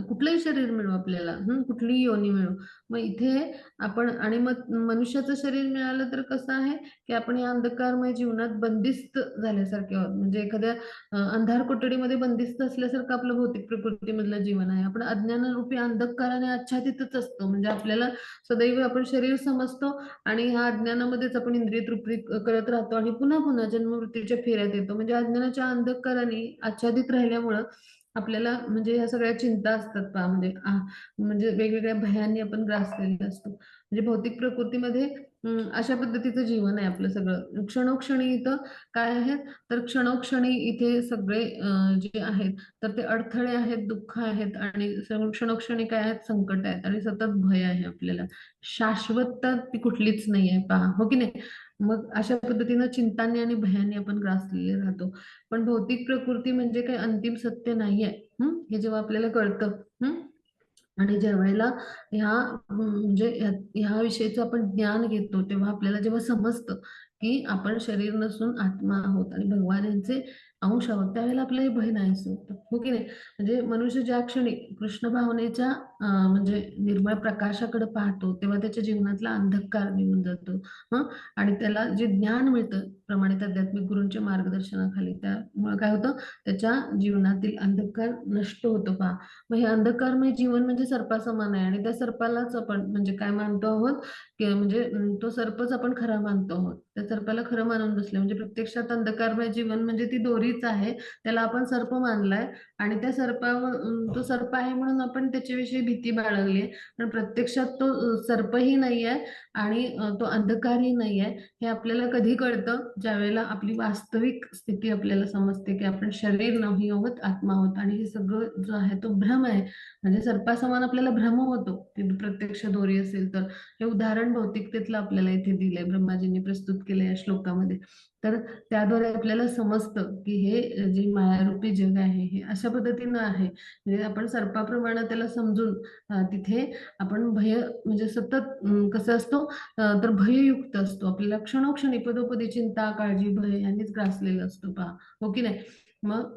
कुठलंही शरीर मिळो आपल्याला, कुठलीही योनी मिळो. मग इथे आपण आणि मग मनुष्याचं शरीर मिळालं तर कसं आहे, की आपण या अंधकारमय जीवनात बंदिस्त झाल्यासारखे आहोत. म्हणजे एखाद्या अंधार कोठडीमध्ये बंदिस्त असल्यासारखं आपलं भौतिक प्रकृतीमधलं जीवन आहे. आपण अज्ञानरूपी अंधकाराने आच्छादितच असतो. म्हणजे आपल्याला सदैव आपण शरीर समजतो आणि ह्या अज्ञानामध्येच आपण इंद्रिय तृप्ती करत राहतो आणि पुन्हा पुन्हा जन्ममृत्यूच्या फेऱ्यात येतो. म्हणजे अज्ञानाच्या अंधकाराने आच्छादित राहिल्यामुळं आपल्याला म्हणजे ह्या सगळ्या चिंता असतात पहा, म्हणजे वेगवेगळ्या भयांनी आपण ग्रासलेले असतो. म्हणजे भौतिक प्रकृतीमध्ये अशा पद्धतीचं जीवन आहे आपलं सगळं. क्षणोक्षणी इथं काय आहे, तर क्षणोक्षणी इथे सगळे जे आहेत, तर ते अडथळे आहेत, दुःख आहेत आणि क्षणोक्षणी काय आहेत, संकट आहेत आणि सतत भय आहे आपल्याला. शाश्वतता ती कुठलीच नाही आहे पहा, हो की नाही? मग अशा पद्धतीनं चिंतांनी आणि भयाने आपण ग्रासलेले राहतो. पण भौतिक प्रकृती म्हणजे काही अंतिम सत्य नाहीये. हे जेव्हा आपल्याला कळतं, आणि ज्यावेळेला ह्या म्हणजे ह्या विषयीचं आपण ज्ञान घेतो, तेव्हा आपल्याला जेव्हा समजतं, की आपण शरीर नसून आत्मा आहोत आणि भगवान यांचे अंश आहोत, त्यावेळेला आपलं भय नाहीसं होतं, हो की नाही? म्हणजे मनुष्य ज्या क्षणी कृष्ण भावनेच्या म्हणजे निर्मळ प्रकाशाकडे पाहतो, तेव्हा त्याच्या जीवनातला अंधकार निघून जातो. हं आणि त्याला जे ज्ञान मिळतं प्रमाणित आध्यात्मिक गुरूंच्या मार्गदर्शनाखाली, त्यामुळे काय होतं, त्याच्या जीवनातील अंधकार नष्ट होतो पहा. मग हे अंधकारमय जीवन म्हणजे सर्पासमान आहे आणि त्या सर्पालाच आपण म्हणजे काय मानतो आहोत, की म्हणजे तो सर्पच आपण खरा मानतो आहोत. त्या सर्पाला खरं मानून बसले, म्हणजे प्रत्यक्षात अंधकारमय जीवन म्हणजे ती दोरीच आहे. त्याला आपण सर्प मानलाय आणि त्या सर्पावर तो सर्प आहे म्हणून आपण त्याच्याविषयी भीती बाळगली आहे. पण प्रत्यक्षात तो सर्पही नाहीये आणि तो अंधकारही नाहीये. हे आपल्याला कधी कळतं, ज्यावेळेला आपली वास्तविक स्थिती आपल्याला समजते, की आपण शरीर नाही आहोत, आत्मा आहोत आणि हे सगळं जो आहे तो भ्रम आहे. म्हणजे सर्पासमान आपल्याला भ्रम होतो, ती प्रत्यक्ष दोरी असेल तर. हे उदाहरण भौतिकतेतलं आपल्याला इथे दिलंय, ब्रह्माजींनी प्रस्तुत केलंय या श्लोकामध्ये. तर त्याद्वारे आपल्याला समजतं, की हे जे मायारूपी जग आहे, हे अशा पद्धतीनं आहे. म्हणजे आपण सर्पाप्रमाणे त्याला समजून तिथे आपण म्हणजे सतत कसं असतो, तर भययुक्त असतो. आपल्याला क्षणोक्षणी पदोपदी चिंता, काळजी, भय यांनीच ग्रासलेला असतो पहा, हो की नाही? मग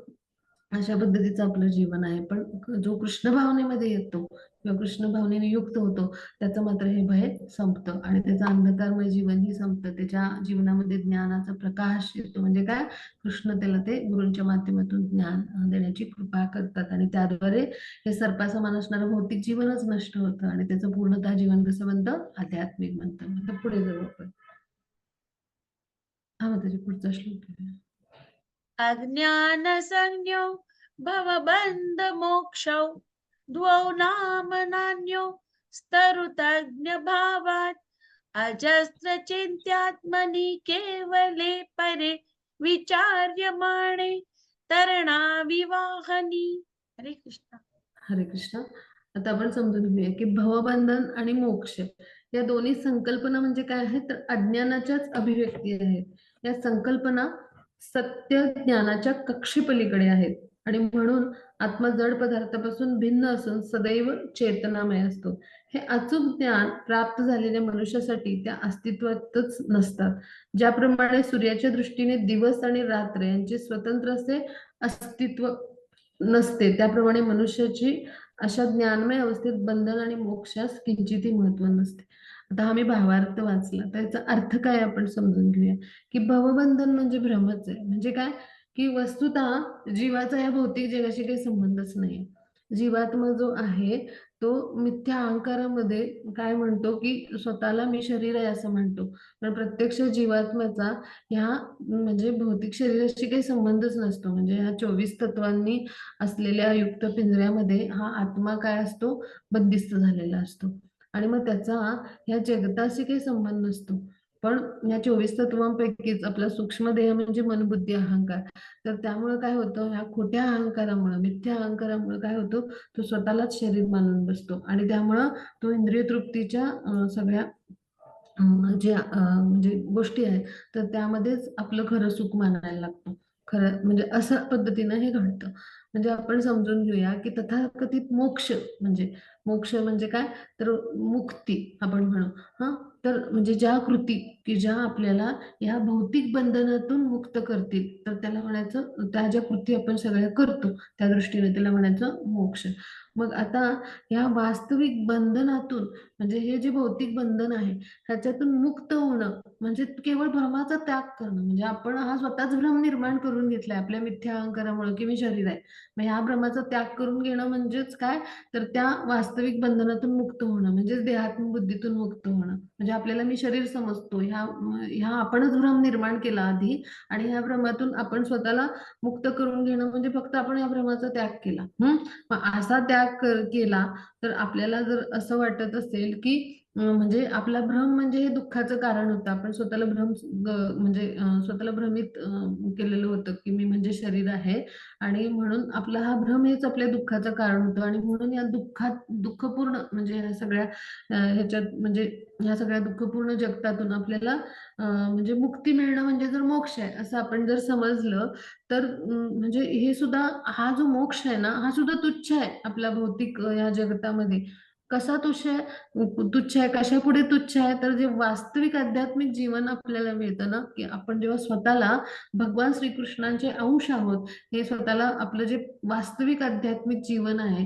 अशा पद्धतीचं आपलं जीवन आहे. पण जो कृष्ण भावनेमध्ये येतो किंवा कृष्ण भावनेने युक्त होतो, त्याचं मात्र हे भय संपतं आणि त्याचं अंधकारमय जीवनही संपतं. त्याच्या जीवनामध्ये ज्ञानाचा प्रकाश येतो. म्हणजे काय? कृष्ण त्याला ते गुरूंच्या माध्यमातून ज्ञान देण्याची कृपा करतात आणि त्याद्वारे हे सर्पासमान असणारं भौतिक जीवनच नष्ट होतं आणि त्याचं पूर्णतः जीवन कसं बनतं? आध्यात्मिक बनतं. आता पुढे जाऊ आपण. हा मग त्याचा पुढचा श्लोक आहे. अज्ञानसंज्ञो भवबन्धमोक्षौ द्वौ नाम नान्यो स्तरुतज्ञभावात् अजस्रचिन्त्यात्मनि केवले परे विचार्यमाणे तरणाविवाहनी. हरे कृष्ण. हरे कृष्ण. आता आपण समजून घेऊया की भवबंधन आणि मोक्ष या दोन्ही संकल्पना म्हणजे काय आहेत, तर अज्ञानाच्याच अभिव्यक्ती आहेत. या संकल्पना सत्य ज्ञानाच्या कक्षेपलीकडे आहेत आणि म्हणून आत्मा जड पदार्थापासून भिन्न असून सदैव चेतनामय असतो. हे अचूक ज्ञान प्राप्त झालेल्या मनुष्यासाठी त्या अस्तित्वातच नसतात. ज्याप्रमाणे सूर्याच्या दृष्टीने दिवस आणि रात्र यांचे स्वतंत्र असे अस्तित्व नसते, त्याप्रमाणे मनुष्याची अशा ज्ञानमय अवस्थेत बंधन आणि मोक्षास किंचितही महत्व नसते. आता हा मी भावार्थ वाचला, त्याचा अर्थ काय आपण समजून घेऊया. की भवबंधन म्हणजे भ्रमच आहे. म्हणजे काय, की वस्तुतः जीवाचा या भौतिक जगाशी काही संबंधच नाही. जीवात्मा जो आहे तो मिथ्या अहंकारामध्ये काय म्हणतो, की स्वतःला मी शरीर आहे असं म्हणतो. पण प्रत्यक्ष जीवात्म्याचा ह्या म्हणजे भौतिक शरीराशी काही संबंधच नसतो. म्हणजे ह्या 24 तत्वांनी असलेल्या युक्त पिंजऱ्यामध्ये हा आत्मा काय असतो, बंदिस्त झालेला असतो. आणि मग त्याचा ह्या जगताशी काही संबंध नसतो. पण या 24 तत्वांपैकीच आपला सूक्ष्म देह म्हणजे मन, बुद्धी, अहंकार. तर त्यामुळे काय होतं, ह्या खोट्या अहंकारामुळे, मिथ्या अहंकारामुळे काय होतं, तो स्वतःलाच शरीर मानून बसतो आणि त्यामुळं तो इंद्रिय तृप्तीच्या सगळ्या जे म्हणजे गोष्टी आहेत, तर त्यामध्येच आपलं खरं सुख मानायला लागतो. खरं म्हणजे असं पद्धतीनं हे घडतं. म्हणजे आपण समजून घेऊया, की तथाकथित मोक्ष म्हणजे काय, तर मुक्ती आपण म्हणू. हां, तर म्हणजे ज्या कृती, की ज्या आपल्याला या भौतिक बंधनातून मुक्त करतील, तर त्याला म्हणायचं, त्या ज्या कृती आपण सगळ्या करतो, त्या दृष्टीने त्याला म्हणायचं मोक्ष. मग आता या वास्तविक बंधनातून म्हणजे हे जे भौतिक बंधन आहे, ह्याच्यातून मुक्त होणं म्हणजे केवळ भ्रमाचा त्याग करणं. म्हणजे आपण हा स्वतःच भ्रम निर्माण करून घेतलाय आपल्या मिथ्या अहंकारामुळे, की मी शरीर आहे. मग ह्या भ्रमाचा त्याग करून घेणं म्हणजेच काय, तर त्या वास्तविक बंधनातून मुक्त होणं म्हणजेच देहात्म बुद्धीतून मुक्त होणं. म्हणजे आपल्याला मी शरीर समजतो, ह्या आपणच भ्रम निर्माण केला आधी आणि ह्या भ्रमातून आपण स्वतःला मुक्त करून घेणं म्हणजे फक्त आपण या भ्रमाचा त्याग केला. मग असा त्याग केला तर आपल्याला जर असं वाटत असेल, की म्हणजे आपला भ्रम म्हणजे हे दुःखाचं कारण होतं. आपण स्वतःला म्हणजे स्वतःला भ्रमित केलेलं होतं, की मी म्हणजे शरीर आहे आणि म्हणून आपला हा भ्रम हेच आपल्या दुःखाचं कारण होतं आणि म्हणून या दुःखपूर्ण म्हणजे ह्या सगळ्या ह्याच्यात म्हणजे ह्या सगळ्या दुःखपूर्ण जगतातून आपल्याला म्हणजे मुक्ती मिळणं म्हणजे जर मोक्ष आहे असं आपण जर समजलं, तर म्हणजे हे सुद्धा हा जो मोक्ष आहे ना, हा सुद्धा तुच्छ आहे आपल्या भौतिक या जगतामध्ये. कसा तुच्छ आहे, कशापुढे तुच्छ आहे, तर जे वास्तविक आध्यात्मिक जीवन आपल्याला मिळतं ना, की आपण जेव्हा स्वतःला भगवान श्रीकृष्णांचे अंश आहोत, हे स्वतःला आपलं जे वास्तविक आध्यात्मिक जीवन आहे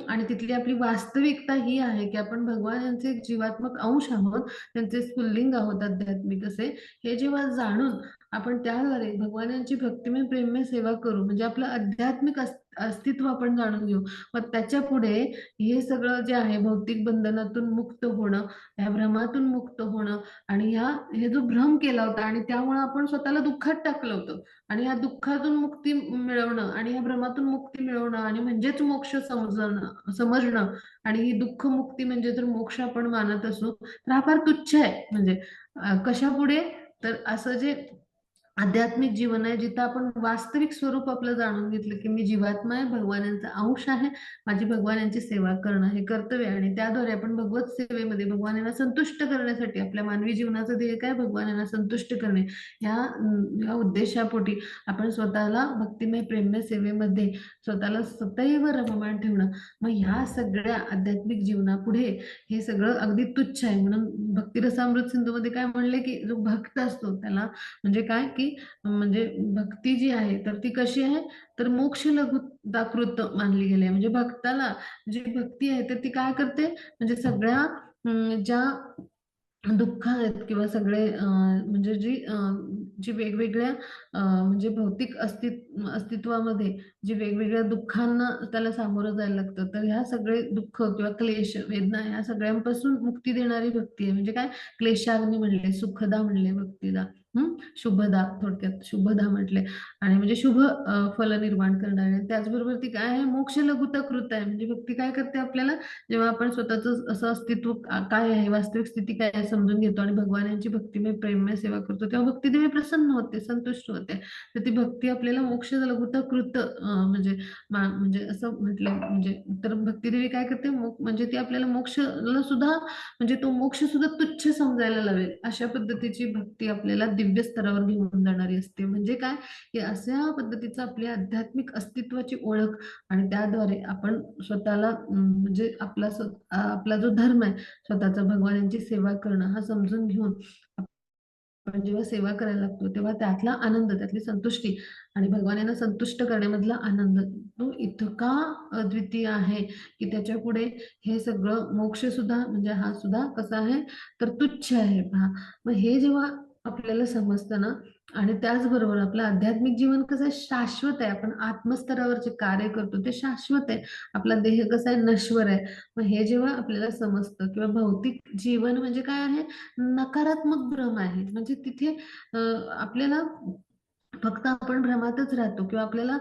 आणि तिथली आपली वास्तविकता ही आहे, की आपण भगवान यांचे एक जीवात्मक अंश आहोत, त्यांचे स्फुल्लिंग आहोत आध्यात्मिक असे. हे जेव्हा जाणून आपण त्याद्वारे भगवानांची भक्तिमय प्रेममय सेवा करू, म्हणजे आपलं आध्यात्मिक अस्तित्व आपण जाणून घेऊ. मग त्याच्या पुढे हे सगळं जे आहे भौतिक बंधनातून मुक्त होणं, या भ्रमातून मुक्त होणं आणि हे जो भ्रम केला होता आणि त्यामुळे आपण स्वतःला दुःखात टाकलं होतं आणि या दुःखातून मुक्ती मिळवणं आणि या भ्रमातून मुक्ती मिळवणं आणि म्हणजेच मोक्ष समजणं आणि ही दुःख मुक्ती म्हणजे जर मोक्ष आपण मानत असू, तर हा फार तुच्छ आहे. म्हणजे कशापुढे, तर असं जे आध्यात्मिक जीवन आहे, जिथं आपण वास्तविक स्वरूप आपलं जाणून घेतलं, की मी जीवात्मा आहे, भगवानांचा अंश आहे, माझी भगवानांची सेवा करणं हे कर्तव्य आहे आणि त्याद्वारे आपण भगवत सेवेमध्ये भगवानांना संतुष्ट करण्यासाठी आपल्या मानवी जीवनाचं ध्येय काय, भगवानांना संतुष्ट करणे, या उद्देशापोटी आपण स्वतःला भक्तिमय प्रेममय सेवेमध्ये स्वतःला सदैव रममाण ठेवणं. मग ह्या सगळ्या आध्यात्मिक जीवनापुढे हे सगळं अगदी तुच्छ आहे. म्हणून भक्तिरसामृत सिंधूमध्ये काय म्हणले, की जो भक्त असतो त्याला म्हणजे काय, की म्हणजे भक्ती जी आहे तर ती कशी आहे, तर मोक्ष लघुताकृत मानली गेली आहे. म्हणजे भक्ताला जी भक्ती आहे तर ती काय करते, म्हणजे सगळ्या ज्या दुःख आहेत किंवा सगळे म्हणजे जी वेगवेगळ्या म्हणजे भौतिक अस्तित्वामध्ये जी वेगवेगळ्या दुःखांना त्याला सामोरं जायला लागतं, तर ह्या सगळे दुःख किंवा क्लेश, वेदना ह्या सगळ्यांपासून मुक्ती देणारी भक्ती आहे. म्हणजे काय, क्लेशाग्नी म्हणले, सुखदा म्हणले भक्तीला, शुभदा, थोडक्यात शुभदा म्हटले आणि म्हणजे शुभ फल निर्माण करणारे. त्याचबरोबर ती काय आहे, मोक्ष लघुता कृत आहे. म्हणजे भक्ती काय करते आपल्याला, जेव्हा आपण स्वतःचं असं अस्तित्व काय आहे, वास्तविक स्थिती काय आहे समजून घेतो आणि भगवान यांची भक्तिमय प्रेममय सेवा करतो, तेव्हा भक्तिदेवी प्रसन्न होते, संतुष्ट होते. तर ती भक्ती आपल्याला मोक्ष लघुता कृत म्हणजे म्हणजे असं म्हटलं म्हणजे, तर भक्तिदेवी काय करते, म्हणजे ती आपल्याला मोक्षला सुद्धा म्हणजे तो मोक्ष सुद्धा तुच्छ समजायला लावेल अशा पद्धतीची भक्ती आपल्याला दिव्य स्तरावर घेऊन जाणारी असते. म्हणजे काय, की अशा पद्धतीचं आपली आध्यात्मिक अस्तित्वाची ओळख आणि त्याद्वारे आपण स्वतःला म्हणजे आपला जो धर्म आहे, स्वतःचा भगवानांची सेवा करणं हा समजून घेऊन आपण जेव्हा सेवा करायला लागतो तेव्हा त्यातला आनंद, त्यातली संतुष्टी आणि भगवानांना संतुष्ट करण्यामधला आनंद तो इतका अद्वितीय आहे, की त्याच्यापुढे हे सगळं मोक्ष सुद्धा म्हणजे हा सुद्धा कसा आहे तर तुच्छ आहे पहा. मग हे जेव्हा आपल्याला समजतं ना आणि त्याचबरोबर आपलं आध्यात्मिक जीवन कसं आहे शाश्वत आहे. आपण आत्मस्तरावर जे कार्य करतो ते शाश्वत आहे. आपला देह कसा आहे नश्वर आहे. मग हे जेव्हा आपल्याला समजतं किंवा भौतिक जीवन म्हणजे काय आहे नकारात्मक भ्रम आहे. म्हणजे तिथे आपल्याला फक्त आपण भ्रमातच राहतो किंवा आपल्याला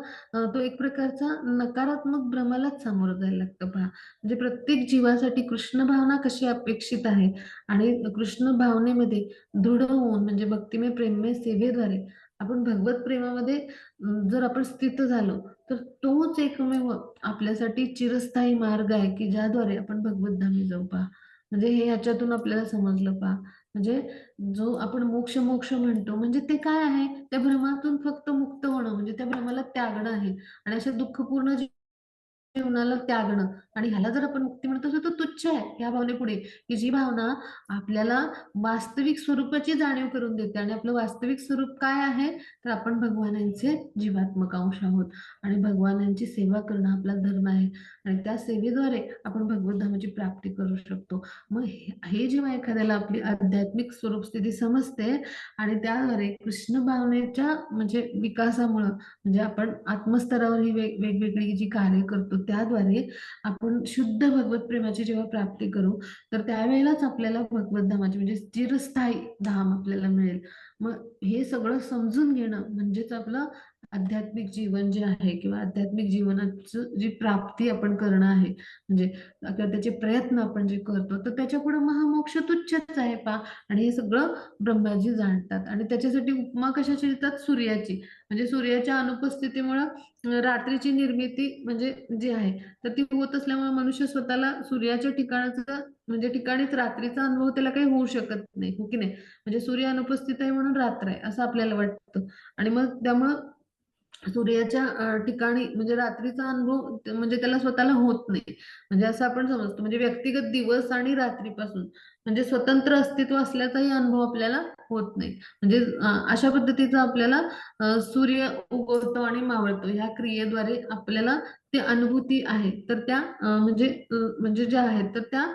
तो एक प्रकारचा नकारात्मक भ्रमालाच सामोरं जायला लागतं पहा. म्हणजे प्रत्येक जीवासाठी कृष्ण भावना कशी अपेक्षित आहे आणि कृष्ण भावनेमध्ये दृढ होऊन म्हणजे भक्तिमय प्रेममय सेवेद्वारे आपण भगवत प्रेमामध्ये जर आपण स्थित झालो तर तोच एकमेव आपल्यासाठी चिरस्थायी मार्ग आहे की ज्याद्वारे आपण भगवत धामी जाऊ पहा. म्हणजे हे ह्याच्यातून आपल्याला समजलं पहा. म्हणजे जो आपण मोक्ष म्हणतो म्हणजे ते काय आहे? त्या भ्रमातून फक्त मुक्त होणं म्हणजे त्या भ्रमाला त्यागणं आहे आणि अशा दुःखपूर्ण जीवनाला त्यागणं आणि ह्याला जर आपण मुक्ती म्हणतो तर तो तुच्छ आहे ह्या भावनेपुढे, की जी भावना आपल्याला वास्तविक स्वरूपाची जाणीव करून देते आणि आपलं वास्तविक स्वरूप काय आहे? तर आपण भगवानांचे जीवात्मक अंश आहोत आणि भगवानांची सेवा करणं आपला धर्म आहे आणि त्या सेवेद्वारे आपण भगवत धामाची प्राप्ती करू शकतो. मग हे जेव्हा एखाद्याला आपली आध्यात्मिक स्वरूप स्थिती समजते आणि त्याद्वारे कृष्ण भावनेच्या म्हणजे विकासामुळं म्हणजे आपण आत्मस्तरावर ही वेगवेगळी जी कार्य करतो त्याद्वारे आपण शुद्ध भगवत प्रेमाची जेव्हा प्राप्ती करू तर त्यावेळेलाच आपल्याला भगवत धामाची म्हणजे चिरस्थायी धाम आपल्याला मिळेल. मग हे सगळं समजून घेणं म्हणजेच आपलं आध्यात्मिक जीवन जे आहे किंवा आध्यात्मिक जीवनाचं जी प्राप्ती आपण करणं आहे म्हणजे किंवा त्याचे प्रयत्न आपण जे करतो तर त्याच्यापुढे महामोक्ष तुच्छच आहे पहा आणि हे सगळं ब्रह्माजी जाणतात आणि त्याच्यासाठी उपमा कशाची देतात सूर्याची. म्हणजे सूर्याच्या अनुपस्थितीमुळं रात्रीची निर्मिती म्हणजे जी आहे तर ती होत असल्यामुळे मनुष्य स्वतःला सूर्याच्या ठिकाणाचं म्हणजे ठिकाणीच रात्रीचा अनुभव त्याला काही होऊ शकत नाही हो की नाही. म्हणजे सूर्य अनुपस्थित आहे म्हणून रात्र आहे असं आपल्याला वाटतं आणि मग त्यामुळं सूर्याच्या ठिकाणी म्हणजे रात्रीचा अनुभव म्हणजे त्याला स्वतःला होत नाही. म्हणजे असं आपण समजतो म्हणजे व्यक्तिगत दिवस आणि रात्रीपासून म्हणजे स्वतंत्र अस्तित्व असल्याचाही अनुभव आपल्याला होत नाही. म्हणजे अशा पद्धतीचा आपल्याला सूर्य उगवतो आणि मावळतो ह्या क्रियेद्वारे आपल्याला ते अनुभूती आहे. तर त्या म्हणजे ज्या आहेत तर त्या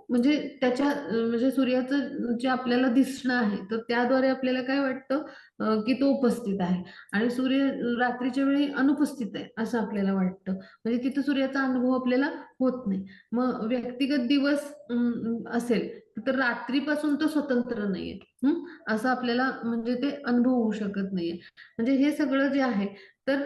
म्हणजे त्याच्या म्हणजे सूर्याचं जे आपल्याला दिसणं आहे तर त्याद्वारे आपल्याला काय वाटतं की तो उपस्थित आहे. आणि सूर्य रात्रीच्या वेळी अनुपस्थित आहे असं आपल्याला वाटतं. म्हणजे तिथं सूर्याचा अनुभव आपल्याला होत नाही. मग व्यक्तिगत दिवस असेल तर रात्रीपासून तो स्वतंत्र नाहीये. असं आपल्याला म्हणजे ते अनुभव होऊ शकत नाहीये. म्हणजे हे सगळं जे आहे तर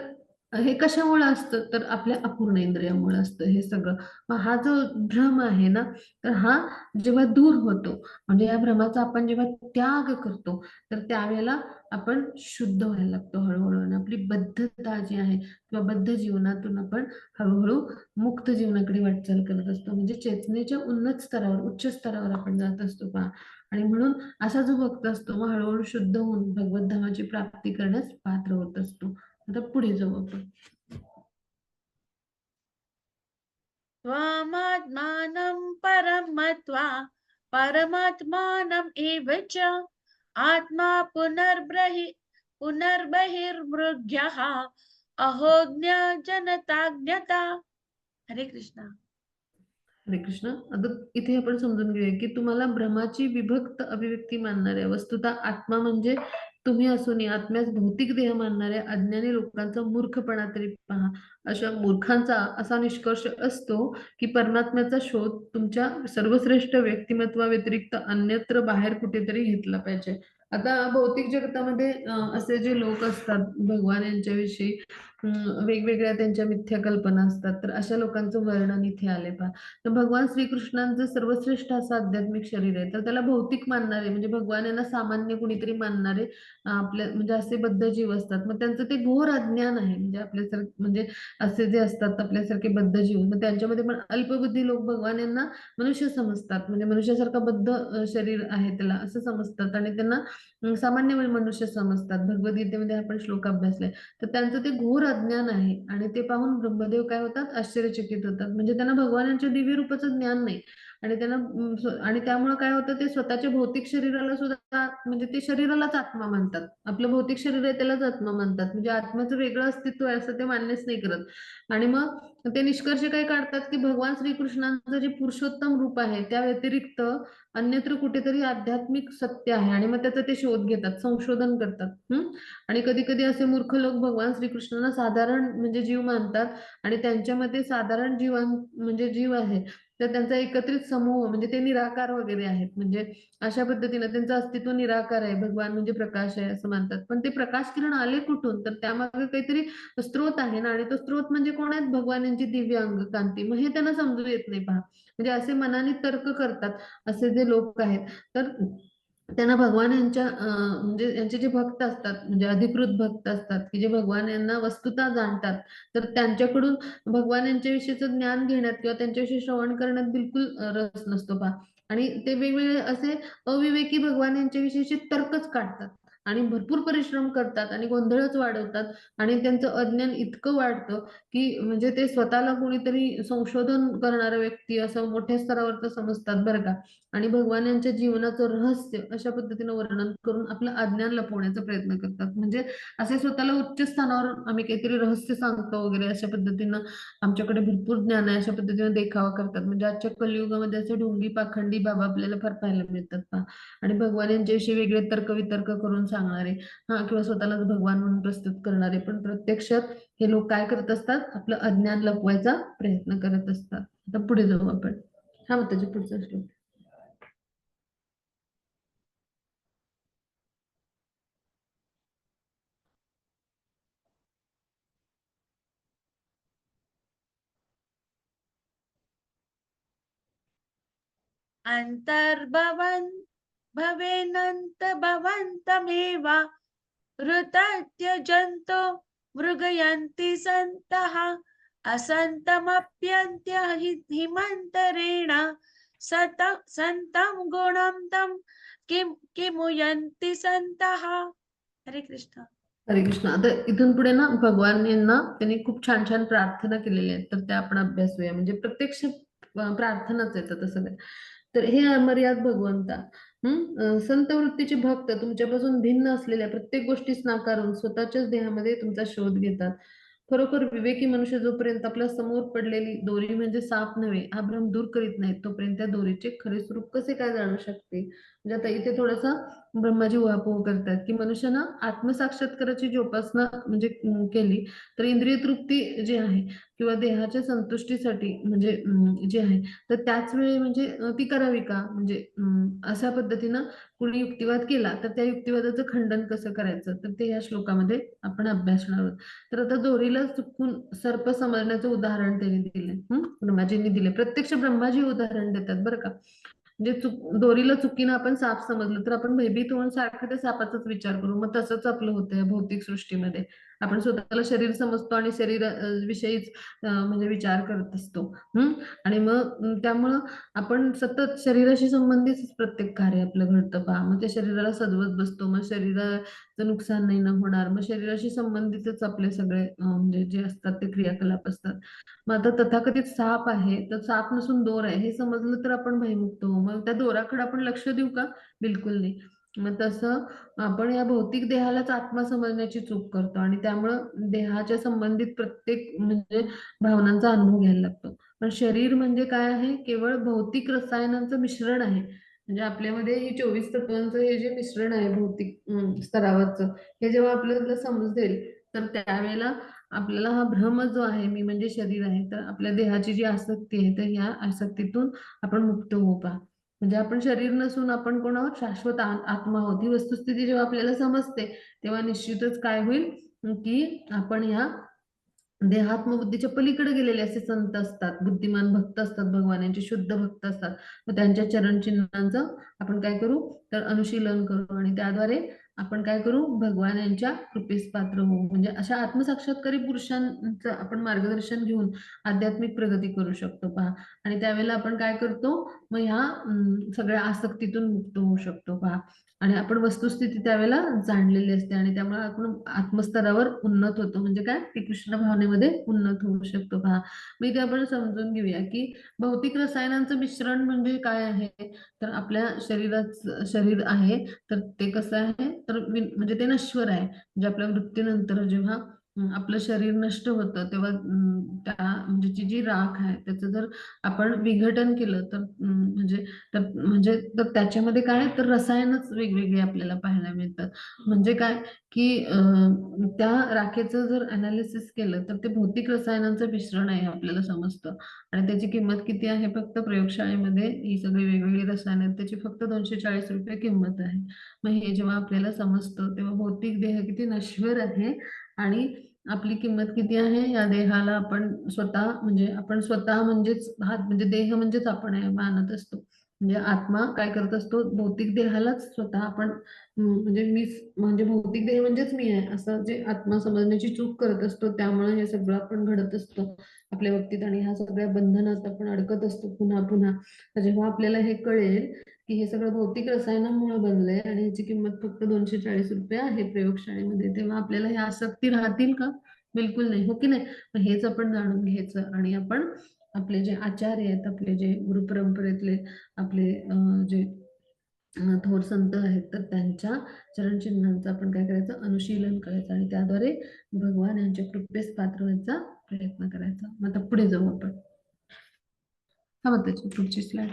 हे कशामुळे असतं तर आपल्या अपूर्ण इंद्रियामुळे असतं हे सगळं. मग हा जो भ्रम आहे ना तर हा जेव्हा दूर होतो म्हणजे या भ्रमाचा आपण जेव्हा त्याग करतो तर त्यावेळेला आपण शुद्ध व्हायला लागतो हळूहळू आणि आपली बद्धता जी आहे किंवा बद्ध जीवनातून आपण हळूहळू मुक्त जीवनाकडे वाटचाल करत असतो म्हणजे चेतनेच्या उन्नत स्तरावर उच्च स्तरावर आपण जात असतो पहा आणि म्हणून असा जो भक्त असतो मग हळूहळू शुद्ध होऊन भगवत धामाची प्राप्ती करण्यास पात्र होत असतो. आता पुढे जाऊ आपण. त्वामात्मानं परं मत्वा परमात्मानम् एव च आत्मा पुनर्बहिर्मृग्यः अहो ज्ञानता. हरे कृष्णा. हरे कृष्ण. आता इथे आपण समजून घेऊया की तुम्हाला भ्रमाची विभक्त अभिव्यक्ती मानणाऱ्या वस्तुतः आत्मा म्हणजे तुम्ही असूनही आत्म्यास भौतिक देह मानणाऱ्या अज्ञानी लोकांचा मूर्खपणा तरी पहा. अशा मूर्खांचा असा निष्कर्ष असतो की परमात्म्याचा शोध तुमच्या सर्वश्रेष्ठ व्यक्तिमत्वाव्यतिरिक्त अन्यत्र बाहेर कुठेतरी घेतला पाहिजे. आता भौतिक जगतामध्ये असे जे लोक असतात भगवान यांच्याविषयी वेगवेगळ्या त्यांच्या मिथ्या कल्पना असतात तर अशा लोकांचं वर्णन इथे आले पहा. तर भगवान श्रीकृष्णांचं सर्वश्रेष्ठ असं आध्यात्मिक शरीर आहे तर त्याला भौतिक मानणारे म्हणजे भगवान यांना सामान्य कुणीतरी मानणारे आपल्या म्हणजे असे बद्ध जीव असतात. मग त्यांचं ते घोर अज्ञान आहे म्हणजे आपल्यासारखे म्हणजे असे जे असतात आपल्यासारखे बद्ध जीव मग त्यांच्यामध्ये पण अल्पबुद्धी लोक भगवान यांना मनुष्य समजतात म्हणजे मनुष्यासारखं बद्ध शरीर आहे त्याला असं समजतात आणि त्यांना सामान्य मनुष्य समजतात. भगवद्गीतेमध्ये आपण श्लोक अभ्यासले, तर त्यांचं ते घोर अज्ञान आहे आणि ते पाहून ब्रह्मदेव काय होतात, आश्चर्यचकित होतात. म्हणजे त्यांना भगवानांच्या दिव्य रूपाचं ज्ञान नाही आणि त्यांना आणि त्यामुळे काय होतं, ते स्वतःच्या भौतिक शरीराला सुद्धा म्हणजे ते शरीरालाच आत्मा मानतात. आपलं भौतिक शरीर आहे त्यालाच आत्मा मानतात. म्हणजे आत्म्याचं वेगळं अस्तित्व आहे असं ते मान्यच नाही करत. आणि मग ते निष्कर्ष काय काढतात, की भगवान श्रीकृष्णांचं जे पुरुषोत्तम रूप आहे त्या व्यतिरिक्त अन्यत्र कुठेतरी आध्यात्मिक सत्य आहे आणि मग त्याचा ते शोध घेतात, संशोधन करतात. आणि कधी कधी असे मूर्ख लोक भगवान श्रीकृष्णांना साधारण म्हणजे जीव मानतात आणि त्यांच्यामध्ये साधारण म्हणजे जीव आहे तर त्यांचा एकत्रित समूह म्हणजे ते निराकार वगैरे आहेत. म्हणजे अशा पद्धतीने त्यांचं अस्तित्व निराकार आहे, भगवान म्हणजे प्रकाश आहे असं मानतात. पण ते प्रकाश किरण आले कुठून, तर त्यामागे काहीतरी स्त्रोत आहे ना, आणि तो स्त्रोत म्हणजे कोण आहेत, भगवान यांची दिव्य अंग कांती. मग हे त्यांना समजू येत नाही पहा. म्हणजे असे मनाने तर्क करतात असे जे लोक आहेत, तर त्यांना भगवान यांच्या म्हणजे यांचे जे भक्त असतात म्हणजे अधिकृत भक्त असतात की जे भगवान यांना वस्तुतः जाणतात, तर त्यांच्याकडून भगवान यांच्याविषयीचं ज्ञान घेण्यात किंवा त्यांच्याविषयी श्रवण करण्यात बिलकुल रस नसतो पहा. आणि ते वेगवेगळे असे अविवेकी भगवान यांच्याविषयीचे तर्कच काढतात आणि भरपूर परिश्रम करतात आणि गोंधळच वाढवतात आणि त्यांचं अज्ञान इतकं वाढतं की म्हणजे ते स्वतःला कोणीतरी संशोधन करणारा व्यक्ती असं मोठ्या स्तरावरचं समजतात बरं का. आणि भगवान यांच्या जीवनाचं रहस्य अशा पद्धतीनं वर्णन करून आपलं अज्ञान लपवण्याचा प्रयत्न करतात. म्हणजे असे स्वतःला उच्च स्थानावर आम्ही काहीतरी रहस्य सांगतो वगैरे अशा पद्धतीनं आमच्याकडे भरपूर ज्ञान आहे अशा पद्धतीने देखावा करतात. म्हणजे आजच्या कलियुगामध्ये असे ढोंगी पाखंडी बाबा आपल्याला फार पाहायला मिळतात पहा. आणि भगवान यांच्याविषयी वेगळे तर्क वितर्क करून सांगणारे किंवा स्वतःला भगवान म्हणून प्रस्तुत करणारे, पण प्रत्यक्षात हे लोक काय करत असतात, आपलं अज्ञान लपवायचा प्रयत्न करत असतात. आता पुढे जाऊ आपण. हा मग त्याच्या पुढचा श्लोक. अंतर्भवन् भवेनन्त भवन्तमेव ऋतत्यजन्तो मृगयन्ति सन्तः असन्तमप्यन्त्य हिमन्तरेण संतं गुणं तं किमुयन्ति सन्तः. हरे कृष्ण. हरे कृष्ण. आता इथून पुढे ना भगवान यांना त्यांनी खूप छान छान प्रार्थना केलेल्या आहेत, तर त्या आपण अभ्यासूया. म्हणजे प्रत्यक्ष प्रार्थनाच येतात तसं काय. तर हे अमर्याद भगवंता, संत वृत्तीचे भक्त तुमच्यापासून भिन्न असलेल्या प्रत्येक गोष्टीस नाकारून स्वतःच्याच देहामध्ये तुमचा शोध घेतात. खरोखर विवेकी मनुष्य जोपर्यंत आपल्या समोर पडलेली दोरी म्हणजे साप नव्हे हा भ्रम दूर करीत नाही, तोपर्यंत त्या दोरीचे खरे स्वरूप कसे काय जाणू शकते. म्हणजे आता इथे थोडासा ब्रह्माजी उहापोह करतात की मनुष्यानं आत्मसाक्षात्काराची जोपासना म्हणजे केली तर इंद्रिय तृप्ती जी आहे किंवा देहाच्या संतुष्टीसाठी म्हणजे जे आहे तर त्याच वेळी म्हणजे ती करावी का, म्हणजे अशा पद्धतीनं कुणी युक्तिवाद केला तर त्या युक्तिवादाचं खंडन कसं करायचं, तर ते या श्लोकामध्ये आपण अभ्यासणार आहोत. तर आता दोरीला चुकून सर्प समजण्याचं उदाहरण त्यांनी दिले, ब्रह्माजींनी दिले. प्रत्यक्ष ब्रह्माजी उदाहरण देतात बरं का. म्हणजे दोरीला चुकीनं आपण साप समजलं तर आपण भयभीत होऊन सारखं त्या सापाचाच विचार करू. मग तसंच आपलं होतं या भौतिक सृष्टीमध्ये. आपण स्वतःला शरीर समजतो आणि शरीर विषयीच म्हणजे विचार करत असतो. आणि मग त्यामुळं आपण सतत शरीराशी संबंधित प्रत्येक कार्य आपलं घडतं पहा. मग त्या शरीराला सजवत बसतो. मग शरीराचं नुकसान नाही ना होणार. मग शरीराशी संबंधितच आपले सगळे म्हणजे जे असतात ते क्रियाकलाप असतात. मग आता तथाकथित साप आहे तर साप नसून दोर आहे हे समजलं तर आपण भयमुक्त होऊ. मग त्या दोराकडे आपण लक्ष देऊ का, बिलकुल नाही. मग तसं आपण या भौतिक देहालाच आत्मा समजण्याची चूक करतो आणि त्यामुळं देहाच्या संबंधित प्रत्येक म्हणजे भावनांचा अनुभव घ्यायला लागतो. पण शरीर म्हणजे काय आहे, केवळ भौतिक रसायनांचं मिश्रण आहे. म्हणजे आपल्यामध्ये ही 24 तत्वांचं हे जे मिश्रण आहे भौतिक स्तरावरचं, हे जेव्हा आपल्याला समजेल तर त्यावेळेला आपल्याला हा भ्रम जो आहे मी म्हणजे शरीर आहे, तर आपल्या देहाची जी आसक्ती आहे तर ह्या आसक्तीतून आपण मुक्त होऊ पहा. म्हणजे आपण शरीर नसून आपण कोण आहोत, शाश्वत आत्मा आहोत. ही वस्तुस्थिती जेव्हा आपल्याला समजते तेव्हा निश्चितच काय होईल की आपण ह्या देहात्मबुद्धीच्या पलीकडे गेलेले असे संत असतात, बुद्धिमान भक्त असतात, भगवानांचे शुद्ध भक्त असतात. मग त्यांच्या चरण चिन्हांचं आपण काय करू, तर अनुशीलन करू आणि त्याद्वारे आपण काय करू, भगवान यांच्या कृपेस पात्र होऊ. म्हणजे अशा आत्मसाक्षात्कारी पुरुषांचं आपण मार्गदर्शन घेऊन आध्यात्मिक प्रगती करू शकतो पहा. आणि त्यावेळेला आपण काय करतो, मग ह्या सगळ्या आसक्तीतून मुक्त होऊ शकतो पहा. आणि आपण वस्तुस्थिती त्यावेळेला जाणलेली असते आणि त्यामुळे आपण आत्मस्तरावर उन्नत होतो. म्हणजे काय, की कृष्ण भावनेमध्ये उन्नत होऊ शकतो पहा. मग इथे आपण समजून घेऊया की भौतिक रसायनांचं मिश्रण म्हणजे काय आहे. तर आपल्या शरीर आहे, तर ते कसं आहे, तर म्हणजे ते नश्वर आहे. म्हणजे आपल्या मृत्यूनंतर जेव्हा आपलं शरीर नष्ट होतं तेव्हा त्या म्हणजे जी राख आहे त्याचं जर आपण विघटन केलं तर तर त्याच्यामध्ये काय, तर रसायनच वेगवेगळे आपल्याला पाहायला मिळतात. म्हणजे काय, की त्या राखेचं जर अनालिसिस केलं तर ते भौतिक रसायनांचं मिश्रण आहे आपल्याला समजतं. आणि त्याची किंमत किती आहे, फक्त प्रयोगशाळेमध्ये ही सगळी वेगवेगळी रसायन आहेत त्याची फक्त 240 रुपये किंमत आहे. मग हे जेव्हा आपल्याला समजतं तेव्हा भौतिक देह किती नश्वर आहे आणि आपली किंमत किती आहे. या देहाला आपण स्वतः म्हणजेच म्हणजे देह म्हणजेच आपण आहे मानत असतो. म्हणजे आत्मा काय करत असतो, भौतिक देहालाच स्वतः आपण म्हणजे भौतिक देह म्हणजेच मी आहे असं जे आत्मा समजण्याची चूक करत असतो. त्यामुळे हे सगळं आपण घडत असतो आपल्या बाबतीत आणि ह्या सगळ्या बंधनात आपण अडकत असतो पुन्हा पुन्हा. तर जेव्हा आपल्याला हे कळेल की हे सगळं भौतिक रसायनामुळे बनलंय आणि ह्याची किंमत फक्त 240 रुपये आहे प्रयोगशाळेमध्ये, तेव्हा आपल्याला हे आसक्ती राहतील का, बिलकुल नाही, हो की नाही. मग हेच आपण जाणून घ्यायचं आणि आपण आपले जे आचार्य आहेत, आपले जे गुरुपरंपरेतले आपले जे थोर संत आहेत, तर त्यांच्या चरणचिन्हांचं आपण काय करायचं, अनुशीलन करायचं आणि त्याद्वारे भगवान यांच्या कृपेस पात्र व्हायचा प्रयत्न करायचा. मग आता पुढे जाऊ आपण. हा मग त्याची पुढची स्लाइड.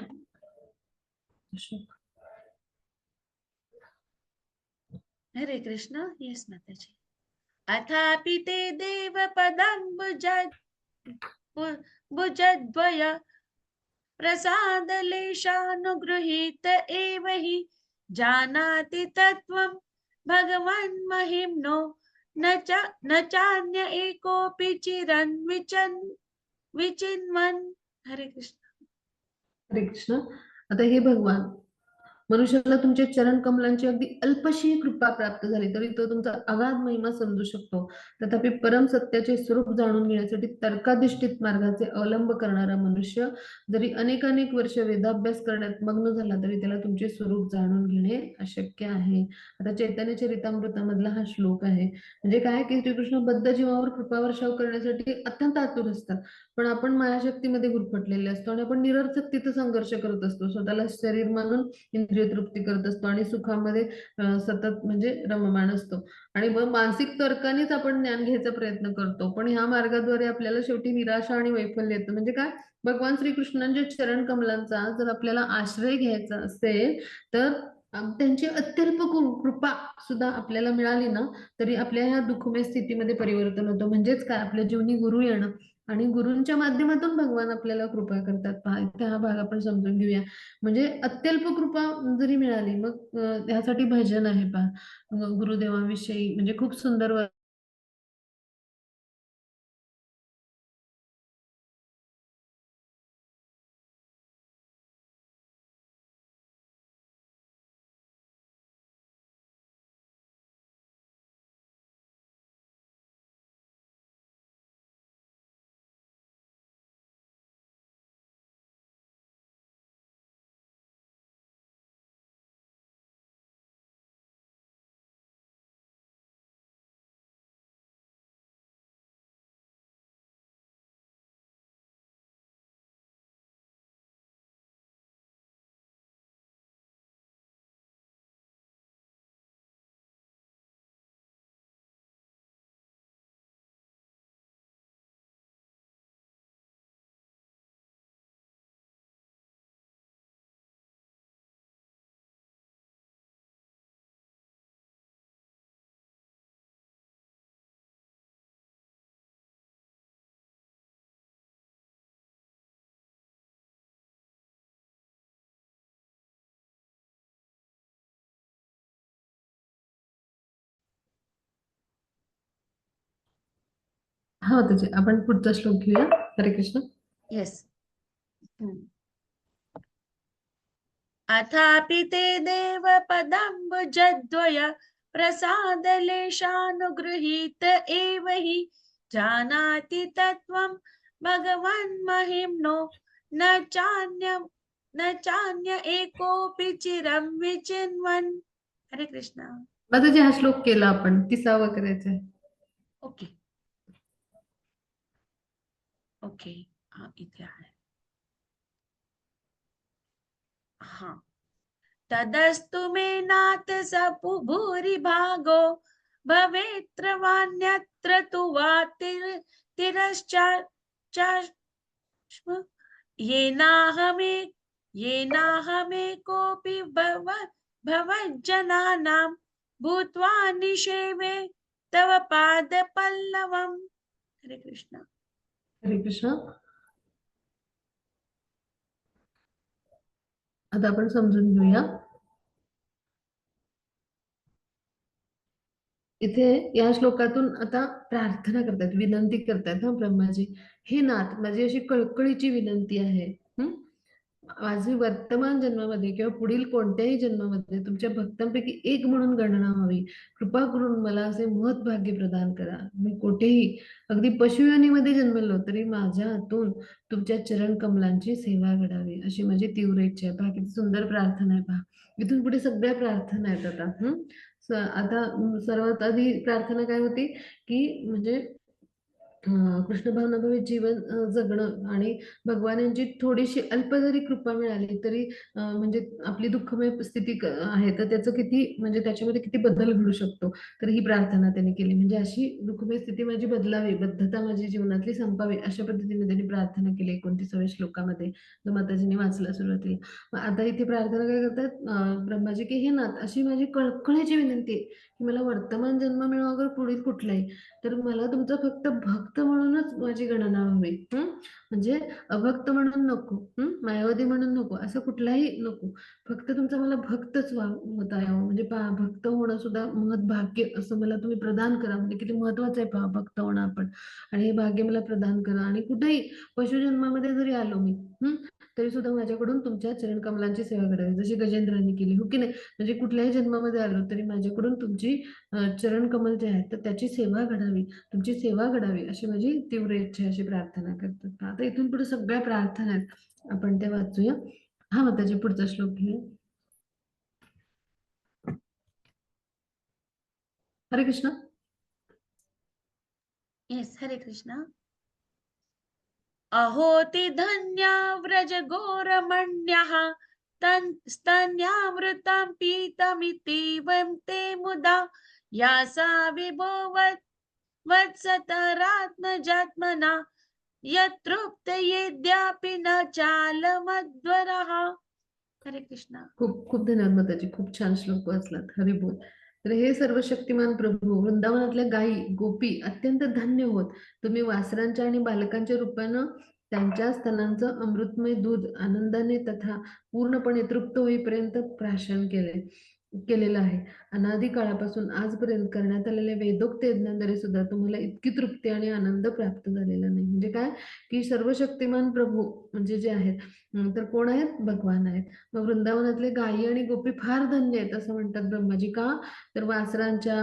हरे कृष्ण. येस माताजी. अथापि ते भुजद्वय प्रसादलेशानुगृहीत एव हि जानाति तत्त्वं भगवन् महिम्नो न चान्य एकोऽपि चिरन् विचिन्वन्. हरे कृष्ण. हरे कृष्ण. आता हे भगवान मनुष्याला तुमच्या चरण कमलांची अगदी अल्पशी कृपा प्राप्त झाली तरी तो तुमचा अगाध महिमा समजू शकतो. तथापि परम सत्याचे स्वरूप जाणून घेण्यासाठी तर्काधिष्ठित मार्गाचे अवलंब करणारा मनुष्य जरी अनेक अनेक वर्ष वेदाभ्यास करण्यात मग्न झाला तरी त्याला तुमचे स्वरूप जाणून घेणे अशक्य आहे. आता चैतन्य चरितामृतामधला हा श्लोक आहे. म्हणजे काय, की श्रीकृष्ण बद्ध जीवावर कृपा वर्षाव करण्यासाठी अत्यंत आतुर असतात. पण आपण मायाशक्तीमध्ये गुरफटलेले असतो आणि आपण निरर्थक तिथं संघर्ष करत असतो. स्वतःला शरीर मानून इंद्रिय तृप्ती करत असतो आणि सुखामध्ये सतत म्हणजे रममाण असतो आणि मग मानसिक तर्कानेच आपण ज्ञान घ्यायचा प्रयत्न करतो. पण ह्या मार्गाद्वारे आपल्याला शेवटी निराशा आणि वैफल्य येतं. म्हणजे काय, भगवान श्रीकृष्णांच्या चरण कमलांचा जर आपल्याला आश्रय घ्यायचा असेल तर त्यांची अत्यल्प कृपा सुद्धा आपल्याला मिळाली ना तरी आपल्या ह्या दुःखमय स्थितीमध्ये परिवर्तन होतं. म्हणजेच काय, आपल्या जीवनी गुरु येणं आणि गुरूंच्या माध्यमातून भगवान आपल्याला कृपा करतात. पहा, हा भाग आपण समजून घेऊया. म्हणजे अत्यल्प कृपा जरी मिळाली मग त्यासाठी भजन आहे पहा गुरुदेवांविषयी, म्हणजे खूप सुंदर हा त्याचे आपण पुढचा श्लोक घेऊया. हरे कृष्ण. येस. अथापि ते देव पदाम्बुजद्वय प्रसादलेशानुगृहीत एव हि जानाति तत्त्वं भगवन् महिम्नो न चान्य एकोऽपि चिरं विचिन्वन्. हरे कृष्णा. माताजी हा श्लोक केला आपण 30वा करायचा आहे. ओके ओके हा इथे आहे. हा तदस्तु मे नाथ भूरि भागो भवेत्र वान्यत्र तु वा तिरश्चाश्म येनाहमेकोऽपि भवज्जनानां भूत्वा निषेवे तव पादपल्लवम्. हरे कृष्ण. हरे कृष्ण. आता आपण समजून घेऊया. इथे या श्लोकातून आता प्रार्थना करतात, विनंती करतात ब्रह्माजी. हे नाथ, माझी अशी कळकळीची विनंती आहे. माझी वर्तमान जन्मामध्ये किंवा पुढील कोणत्याही जन्मामध्ये तुमच्या भक्तांपैकी एक म्हणून गणना व्हावी. कृपा करून मला असे महत् भाग्य प्रदान करा. मी कुठेही अगदी पशुयोनीमध्ये जन्मलो तरी माझ्या हातून तुमच्या चरण कमलांची सेवा घडावी अशी माझी तीव्र इच्छा आहे. पहा किती सुंदर प्रार्थना आहे. पहा इथून पुढे सगळ्या प्रार्थना आहेत आता. आता सर्वात आधी प्रार्थना काय होती की म्हणजे कृष्ण भावनाभावी जीवन जगणं आणि भगवान यांची थोडीशी अल्प जरी कृपा मिळाली तरी म्हणजे आपली दुःखमय स्थिती आहे तर त्याचं किती म्हणजे त्याच्यामध्ये किती बदल घडू शकतो. तर ही प्रार्थना त्यांनी केली. म्हणजे अशी दुःखमय स्थिती माझी बदलावी, बद्धता माझी जीवनातली संपावी अशा पद्धतीने त्यांनी प्रार्थना केली 29व्या श्लोकामध्ये जो माताजींनी वाचला सुरुवातीला. मग आता इथे प्रार्थना काय करतात ब्रह्माजी की हे नाथ, अशी माझी कळकळीची विनंती आहे की मला वर्तमान जन्म मिळो अगर पुढील कुठलाही, तर मला तुमचा फक्त भक्त म्हणूनच माझी गणना व्हावी. म्हणजे अभक्त म्हणून नको, मायावादी म्हणून नको, असं कुठलाही नको. फक्त तुमचा मला भक्तच होता यावं. म्हणजे पहा भक्त होणं सुद्धा महत् भाग्य असं मला तुम्ही प्रदान करा. म्हणजे किती महत्वाचं आहे पहा भक्त होणं आपण. आणि हे भाग्य मला प्रदान करा. आणि कुठेही पशुजन्मामध्ये जरी आलो मी तरी सुद्धा माझ्याकडून तुमच्या चरण कमलांची सेवा करावी जशी गजेंद्रांनी केली, हो की नाही. म्हणजे कुठल्याही जन्मामध्ये आलो तरी माझ्याकडून तुमची चरण कमल जे आहेत तर त्याची सेवा घडावी, तुमची सेवा घडावी अशी माझी तीव्र इच्छा अशी प्रार्थना करतात. आता इथून पुढे सगळ्या प्रार्थना आहेत, आपण त्या वाचूया. हा मग त्याच्या पुढचा श्लोक घेऊ. हरे कृष्ण. येस हरे कृष्ण. अहोति धन्या व्रज घोरमण्यः स्तन्यामृतं पीतमितीवं ते मुदा यासा विभो वत्सतरात्मजात्मना यतृप्त येद्यापि न चालमध्वरः. हरे कृष्ण. खूप खूप धन्यवाद माताजी, खूप छान श्लोक वाचलात. हरी बोल. तर हे सर्व शक्तिमान प्रभू, वृंदावनातल्या गायी गोपी अत्यंत धन्य होत तुम्ही वासरांच्या आणि बालकांच्या रूपानं त्यांच्या स्तनांचं अमृतमय दूध आनंदाने तथा पूर्णपणे तृप्त होईपर्यंत प्राशन केलेलं आहे. अनादी काळापासून आजपर्यंत करण्यात आलेल्या वेदोक्त यज्ञांद्वारे सुद्धा तुम्हाला इतकी तृप्ती आणि आनंद प्राप्त झालेला नाही. म्हणजे काय की सर्व शक्तिमान प्रभू म्हणजे जे आहेत तर कोण आहेत, भगवान आहेत. मग वृंदावनातले गायी आणि गोपी फार धन्य आहेत असं म्हणतात ब्रह्माजी. का तर वासरांच्या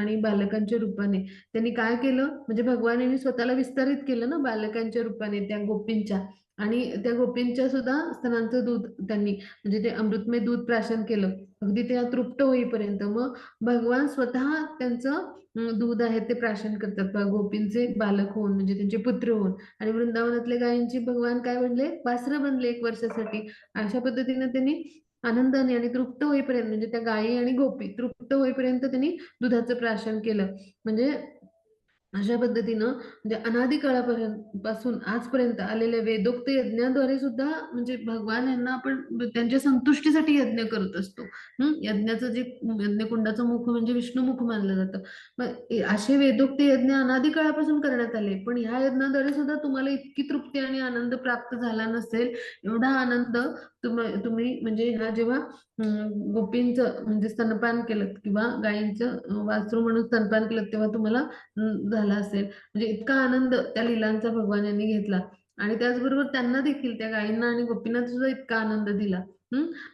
आणि बालकांच्या रूपाने त्यांनी काय केलं म्हणजे भगवान यांनी स्वतःला विस्तारित केलं ना बालकांच्या रूपाने त्या गोपींच्या, आणि त्या गोपींच्या सुद्धा स्तनांचं दूध त्यांनी म्हणजे ते अमृतमय दूध प्राशन केलं अगदी त्या तृप्त होईपर्यंत. मग भगवान स्वतः त्यांचं दूध आहे ते प्राशन करतात गोपींचे बालक होऊन म्हणजे त्यांचे पुत्र होऊन. आणि वृंदावनातल्या गायींची भगवान काय बनले, वासरं बनले 1 वर्षासाठी. अशा पद्धतीने त्यांनी आनंदाने आणि तृप्त होईपर्यंत म्हणजे त्या गायी आणि गोपी तृप्त होईपर्यंत त्यांनी दुधाचं प्राशन केलं. म्हणजे अशा पद्धतीनं म्हणजे अनादी काळापर्यंत पासून आजपर्यंत आलेल्या वेदोक्त यज्ञाद्वारे सुद्धा म्हणजे भगवान यांना आपण त्यांच्या संतुष्टीसाठी यज्ञ करत असतो. यज्ञाचं जे यज्ञकुंडाचं मुख म्हणजे विष्णुमुख मानलं जातं. मग असे वेदोक्त यज्ञ अनादी काळापासून करण्यात आले, पण ह्या यज्ञाद्वारे सुद्धा तुम्हाला इतकी तृप्ती आणि आनंद प्राप्त झाला नसेल. एवढा आनंद तुम्ही म्हणजे ह्या जेव्हा गोपींचं म्हणजे स्तनपान केलं किंवा गायींचं वासरू म्हणून स्तनपान केलं तेव्हा तुम्हाला झाला असेल. म्हणजे इतका आनंद त्या लीलांचा भगवान यांनी घेतला. आणि त्याचबरोबर त्यांना देखील त्या गायींना आणि गोपींना सुद्धा इतका आनंद दिला.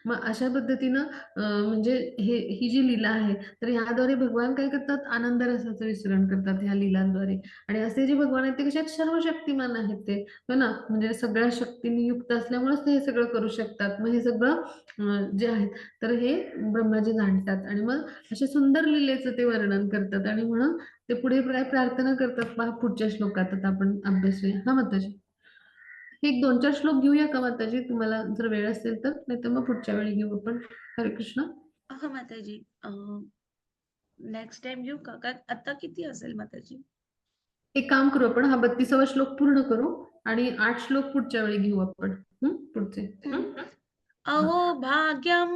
मग अशा पद्धतीनं म्हणजे ही जी लीला आहे, तर ह्याद्वारे भगवान काय करतात, आनंद रसाचं विसरण करतात ह्या लीलांद्वारे. आणि असे जे भगवान आहेत ते कशात सर्व शक्तिमान आहेत ते, हो ना, म्हणजे सगळ्या शक्तीने युक्त असल्यामुळेच ते हे सगळं करू शकतात. मग हे सगळं जे आहे तर हे ब्रह्माजी जाणतात आणि मग अशा सुंदर लीलेचं ते वर्णन करतात आणि म्हणून ते पुढे प्रार्थना करतात. पहा पुढच्या श्लोकात आता आपण अभ्यासूया. हा माताजी, हे एक 2-4 श्लोक घेऊया का माताजी, तुम्हाला जर वेळ असेल तर, नाही तर मग पुढच्या वेळी घेऊ आपण. हरे कृष्ण. हा माताजी, नेक्स्ट टाइम घेऊ का? आता किती असेल माताजी? एक काम करू, आपण हा 32वा श्लोक पूर्ण करू आणि 8 श्लोक पुढच्या वेळी घेऊ आपण. पुढचे. अहो भाग्यम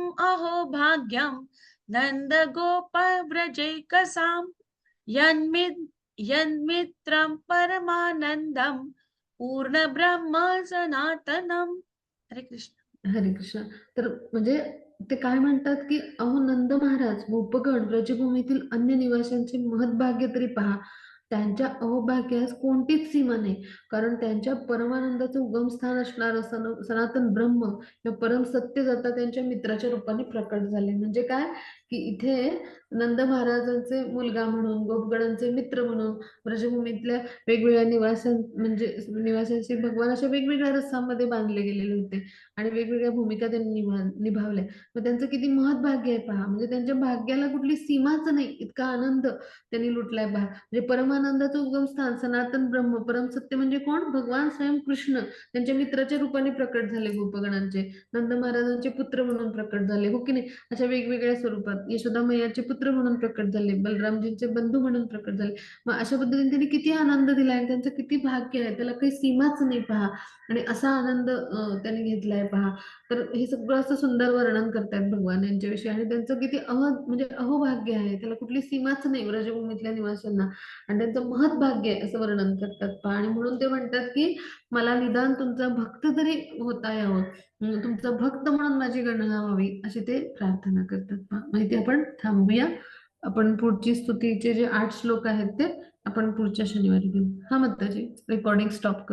नंद गोप व्रजैकसाम यन्मित्रं परमानंदम पूर्ण ब्रह्म सनातनम. हरे कृष्ण. हरे कृष्ण. तर म्हणजे ते काय म्हणतात की अहो नंद महाराज, गोपगण, ब्रजभूमीतील अन्य निवाशांचे महत्भाग्य तरी पहा. त्यांच्या अहोभाग्यास कोणतीच सीमा नाही, कारण त्यांच्या परमानंदाचं उगमस्थान असणारं सनातन ब्रह्म किंवा परम सत्य जाता त्यांच्या मित्राच्या रूपाने प्रकट झाले. म्हणजे काय की इथे नंद महाराजांचे मुलगा म्हणून, गोपगणांचे मित्र म्हणून, ब्रजभूमीतल्या वेगवेगळ्या म्हणजे निवासांशी भगवान अशा वेगवेगळ्या रसामध्ये बांधले गेलेले होते आणि वेगवेगळ्या भूमिका त्यांनी निभावल्या. मग त्यांचं किती महत्भाग्य आहे पहा, म्हणजे त्यांच्या भाग्याला कुठली सीमाच नाही, इतका आनंद त्यांनी लुटलाय पहा. म्हणजे परमानंदाचं उगमस्थान सनातन ब्रह्म, परम सत्य म्हणजे कोण, भगवान स्वयं कृष्ण त्यांच्या मित्राच्या रूपाने प्रकट झाले, गोपगणांचे नंद महाराजांचे पुत्र म्हणून प्रकट झाले, हो की नाही. अशा वेगवेगळ्या स्वरूपात यशोदा मैयाचे पुत्र म्हणून प्रकट झाले, बलरामजींचे बंधू म्हणून प्रकट झाले. मग अशा पद्धतीने त्यांनी किती आनंद दिलाय आणि त्यांचं किती भाग्य आहे, त्याला काही सीमाच नाही पहा. आणि असा आनंद त्यांनी घेतलाय पहा. तर हे सगळं असं सुंदर वर्णन करतायत भगवान यांच्याविषयी आणि त्यांचं किती म्हणजे अहोभाग्य आहे, त्याला कुठली सीमाच नाही ब्रजभूमीतल्या निवाशांना, आणि त्यांचं महत्भाग्य आहे असं वर्णन करतात पहा. आणि म्हणून ते म्हणतात की मला निदान तुमचा भक्त तरी होता यावं, तुमचा भक्त म्हणून माझी गणना व्हावी, अशी ते प्रार्थना करतात पहा. माहिती आपण थांबूया. आपण पुढची स्तुतीचे जे 8 श्लोक आहेत ते आपण पुढच्या शनिवारी घेऊ. हा माताजी, रेकॉर्डिंग स्टॉप करू.